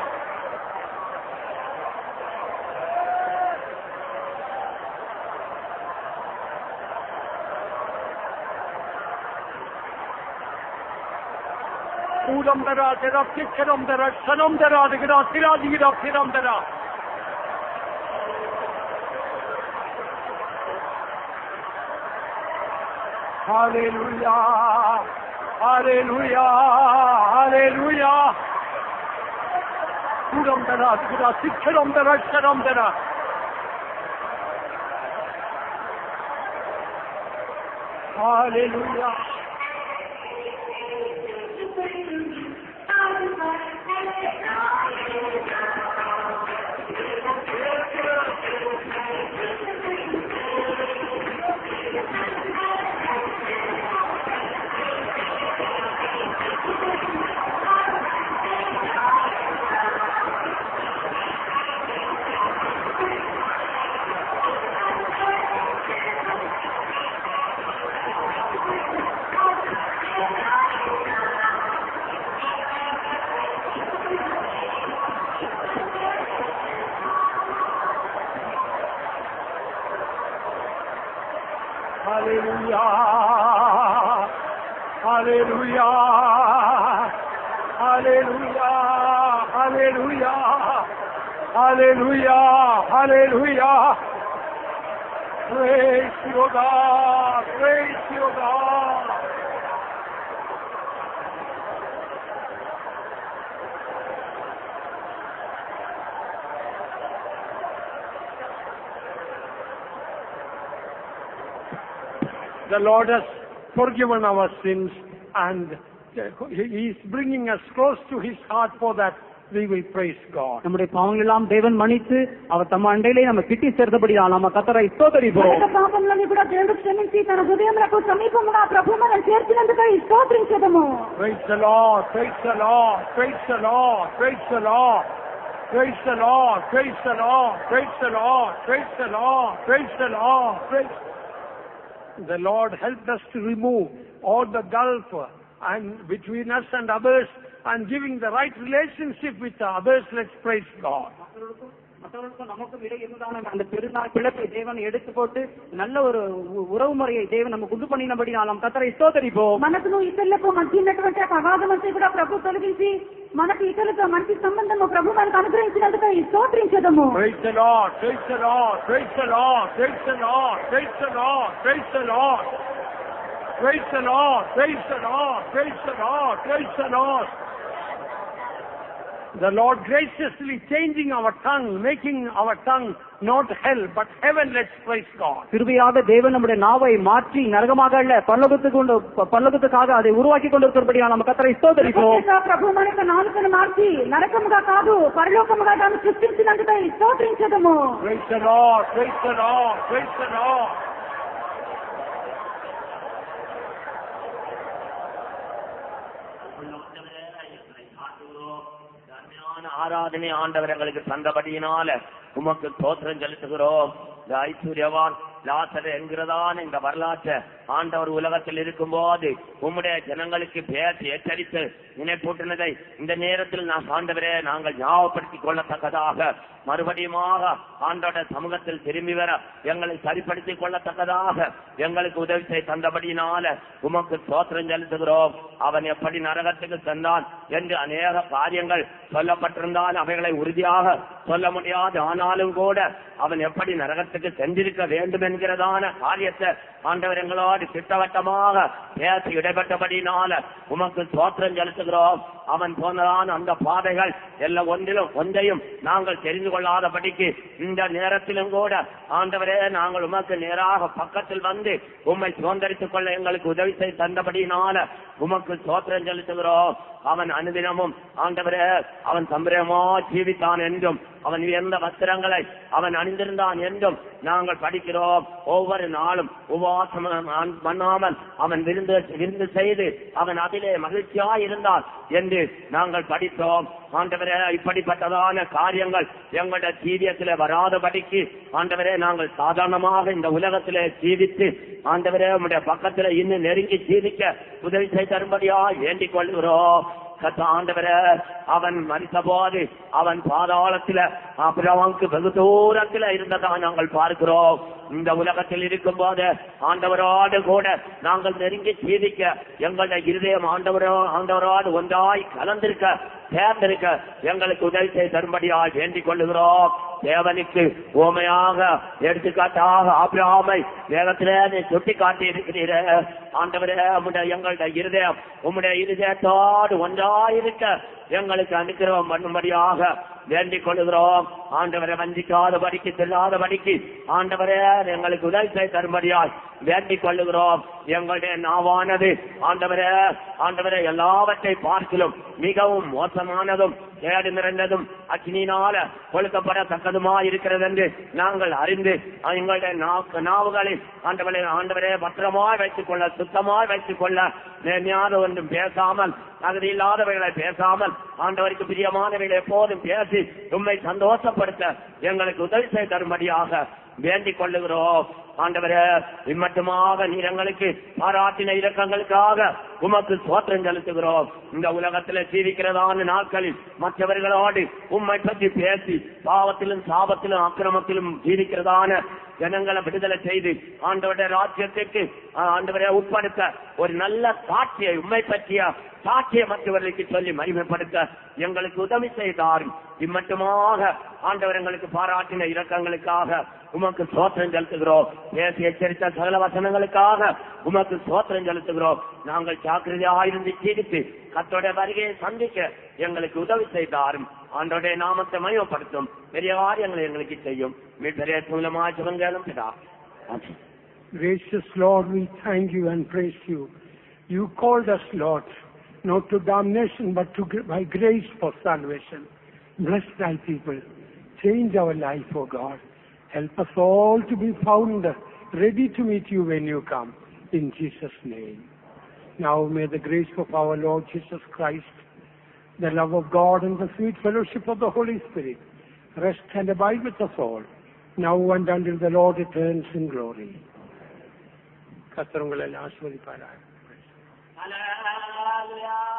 Uramdara, digada, Pikaramdara, Shanamdara, digada, Siddhamdara. Hallelujah, hallelujah, hallelujah. Uramdara, digada, Pikaramdara, Shanamdara. Hallelujah. Hallelujah. Hallelujah. Hallelujah. Hallelujah. Hallelujah. Praise you, God. Praise you, God. The Lord has forgiven our sins, and He is bringing us close to His heart. For that we will praise God. நம்முடைய பாவங்கள் எல்லாம் தேவன் மன்னித்து அவர் தம் அண்டையிலே நம்ம கிட்டி சேர்ந்தபடியால் நம்ம கர்த்தரை స్తోత్రిద్దాం. మన పాపములను కూడా దేవుడు క్షమించి తన హృదయములకు సమీపముగా ప్రభువు మనల్ని చేర్చినందుకై స్తోత్రించెదము. Praise the Lord. Praise the Lord. Praise the Lord. Praise the Lord. Praise the Lord. Praise the Lord. Praise the Lord. Praise the Lord. Praise the Lord. Praise the Lord helped us to remove all the gulf and between us and others, and giving the right relationship with others. Let's praise God. மற்றவர்களுக்கும் நமக்கும் இடையே இருந்ததான அந்த பெருநாள் பிளப்பை தேவன் எடுத்து போட்டு நல்ல ஒரு உறவு முறையை தேவன் நமக்கு உண்டு பண்ணினபடியால் நாம் கர்த்தரை స్తోత్రిద్దాం. మనకు ఇతరులకు మధ్య ఉన్నటువంటి అగాధం అంతా కూడా ప్రభు తొలగించి మనకు ఇతరులతో మంచి సంబంధము ప్రభు మనకు అనుగ్రహించినందుకు స్తోత్రించెదము. Praise the Lord. Praise the Lord. Praise the Lord. Praise the Lord. Praise the Lord. Praise the Lord. Praise the Lord. Praise the Lord. Praise the Lord. Praise the Lord. The Lord graciously changing our tongue, making our tongue not hell but heaven. Let's praise God. கிருபையாக தேவன் நம்முடைய நாவை மாற்றி நரகமாக அல்ல பரலோகத்துக்காக அதை உருவாக்கி கொண்டிருக்கிறபடியால் நம்ம கர்த்தரை స్తోత్రిద్దాం. ప్రభు మనకు నాలుకను మార్చి నరకముగా కాదు పరలోకముగా దాన్ని సృష్టించినందుకై స్తోత్రించెదము. Praise the Lord. Praise the Lord. Praise the Lord. ஆராதனை ஆண்டவர் எங்களுக்கு தந்தபடியினால உமக்கு ஸ்தோத்திரம் செலுத்துகிறோம். ஐஸ்வர்யவான் லாசர் என்கிறதான இந்த வரலாற்றை ஆண்டவர் உலகத்தில் இருக்கும் போது உம்முடைய ஜனங்களுக்கு பேசி எச்சரித்து நினைப்பூட்டினதை இந்த நேரத்தில் நான் ஆண்டவரே நாங்கள் ஞாபகப்படுத்திக் கொள்ளத்தக்கதாக மறுபடியுமாக ஆண்டோட சமூகத்தில் திரும்பி வர எங்களை சரிப்படுத்திக் கொள்ளத்தக்கதாக எங்களுக்கு உதவி செய்ய தந்தபடியினால உமக்கு ஸ்தோத்திரம் செலுத்துகிறோம். அவன் எப்படி நரகத்துக்கு சென்றான் என்று அநேக காரியங்கள் சொல்லப்பட்டிருந்தால் அவைகளை உறுதியாக சொல்ல முடியாது. ஆனாலும் கூட அவன் எப்படி நரகத்துக்கு சென்றிருக்க வேண்டும் என்கிறதான காரியத்தை ஆண்டவர் எங்களோடு திட்டவட்டமாக பேசி இடைப்பட்டபடினால உமக்கு ஸ்தோத்திரம் செலுத்துகிறோம். அவன் போனதான அந்த பாதைகள் எல்லாம் ஒன்றையும் நாங்கள் தெரிந்து கொள்ளாதபடிக்கு இந்த நேரத்திலும் கூட ஆண்டவரே நாங்கள் உமக்கு நேராக பக்கத்தில் வந்து உம்மை சுதந்திரித்துக் கொள்ள எங்களுக்கு உதவி செய்து தந்தபடினால உமக்கு ஸ்தோத்திரம் செலுத்துகிறோம். அவன் அனுதினமும் ஆண்டவரே அவன் சம்பிரமா ஜீவித்தான் என்றும் அவன் எந்த வஸ்திரங்களை அவன் அணிந்திருந்தான் என்றும் நாங்கள் படிக்கிறோம். ஒவ்வொரு நாளும் உபவாசம் பண்ணாமல் அவன் விருந்து செய்து அவன் அதிலே மகிழ்ச்சியாய் இருந்தான் என்று நாங்கள் படித்தோம். ஆண்டவரே இப்படிப்பட்டதான காரியங்கள் எங்களுடைய ஜீவியத்திலே வராதபடிக்கு ஆண்டவரே நாங்கள் சாதாரணமாக இந்த உலகத்திலே ஜீவித்து ஆண்டவரே உம்முடைய பக்கத்திலே இன்னும் நெருங்கி ஜீவிக்க உதவி செய்து தரும்படியா வேண்டிக் கொள்கிறோம். ஆண்டவரே அவன் மரித்த போது அவன் பாதாளத்தில அபிரவாவுக்கு வெகு தூரத்தில் இருந்ததா நாங்கள் பார்க்கிறோம். இந்த உலகத்தில் இருக்கும் போது ஆண்டவரோடு கூட நாங்கள் நெருங்கி ஜீவிக்க எங்களுடைய இருதயம் ஆண்டவரோடு ஒன்றாய் கலந்திருக்க சேர்ந்திருக்க எங்களுக்கு உதவி செய்து தரும்படியால் வேண்டிக் கொள்ளுகிறோம். தேவனுக்கு ஓமையாக எடுத்துக்காட்டாக ஆபிரகாமை வேகத்திலே நீ சுட்டி காட்டி இருக்கிறீரே ஆண்டவரே எங்களுடைய இருதயம் உம்முடைய இருதயத்தோடு ஒன்றாயிருக்க எங்களுக்கு அனுக்கிரகம் பண்ணும்படியாக வேண்டிக் கொள்ளுகிறோம். ஆண்டவரை வஞ்சிக்காதபடிக்கு செல்லாதபடிக்கு ஆண்டவரே எங்களுக்கு உதவி செய்து தரும்படியால் வேண்டிக் கொள்ளுகிறோம். எங்களுடைய நாவானது ஆண்டவரே எல்லாவற்றை பார்க்கிலும் மிகவும் மோசமானதும் கேடு நிறைந்ததும் அக்னியினால கொளுக்கப்படத்தக்கதுமா இருக்கிறது என்று நாங்கள் அறிந்து எங்களுடைய நாவுகளை ஆண்டவரே பத்திரமாய் வைத்துக் கொள்ள சுத்தமாய் வைத்துக் கொள்ள நேர்மையான ஒன்றும் பேசாமல் தகுதி இல்லாதவைகளை பேசாமல் ஆண்டவருக்கு பிரியமானவைகளை எப்போதும் பேசி உண்மை சந்தோஷப்படுத்த எங்களுக்கு உதவி செய்து தரும்படியாக வேண்டிக் கொள்ளுகிறோம். ஆண்டவரே, இம்மட்டுமாக நீர் எங்களுக்கு பாராட்டின இரக்கங்களுக்காக உமக்கு ஸ்தோத்திரம் செலுத்துகிறோம். இந்த உலகத்தில் ஜீவிக்கிறதான நாட்களில் மற்றவர்களோடு உம்மை பற்றி பேசி பாவத்திலும் சாபத்திலும் அக்கிரமத்திலும் ஜீவிக்கிறதான ஜனங்களை விடுதலை செய்து ஆண்டவருடைய ராஜ்யத்திற்கு ஆண்டவரை உட்படுத்த ஒரு நல்ல சாட்சியை உண்மை பற்றிய சாட்சியை மற்றவர்களுக்கு சொல்லி மகிமைப்படுத்த எங்களுக்கு உதவி செய்தார். இம்மட்டுமாக ஆண்டவர் எங்களுக்கு பாராட்டின இரக்கங்களுக்காக உமக்கு ஸ்தோத்திரம் செலுத்துகிறோம். பேசி எச்சரித்த சகல வசனங்களுக்காக உமக்கு ஸ்தோத்திரம் செலுத்துகிறோம். நாங்கள் ஜாக்கிரதையாயிருந்து ஜீவித்து கர்த்தருடைய வருகையை சந்திக்க எங்களுக்கு உதவி செய்தாரும். ஆண்டவருடைய நாமத்தை மகிமைப்படுத்தும் பெரிய காரியங்களை எங்களுக்கு செய்யும். மீட்பரே மூலமாக ஜெபங்களும் பிதா. Gracious Lord, we thank you and praise you. You called us, Lord, not to damnation but by grace for salvation. Bless thy people. Change our life, O God. Help us all to be found ready to meet you when you come. In Jesus' name. Now may the grace of our Lord Jesus Christ, the love of God and the sweet fellowship of the Holy Spirit rest and abide with us all, now and until the Lord returns in glory. கர்த்தர் உங்களை ஆசீர்வதிப்பாராக. Hallelujah.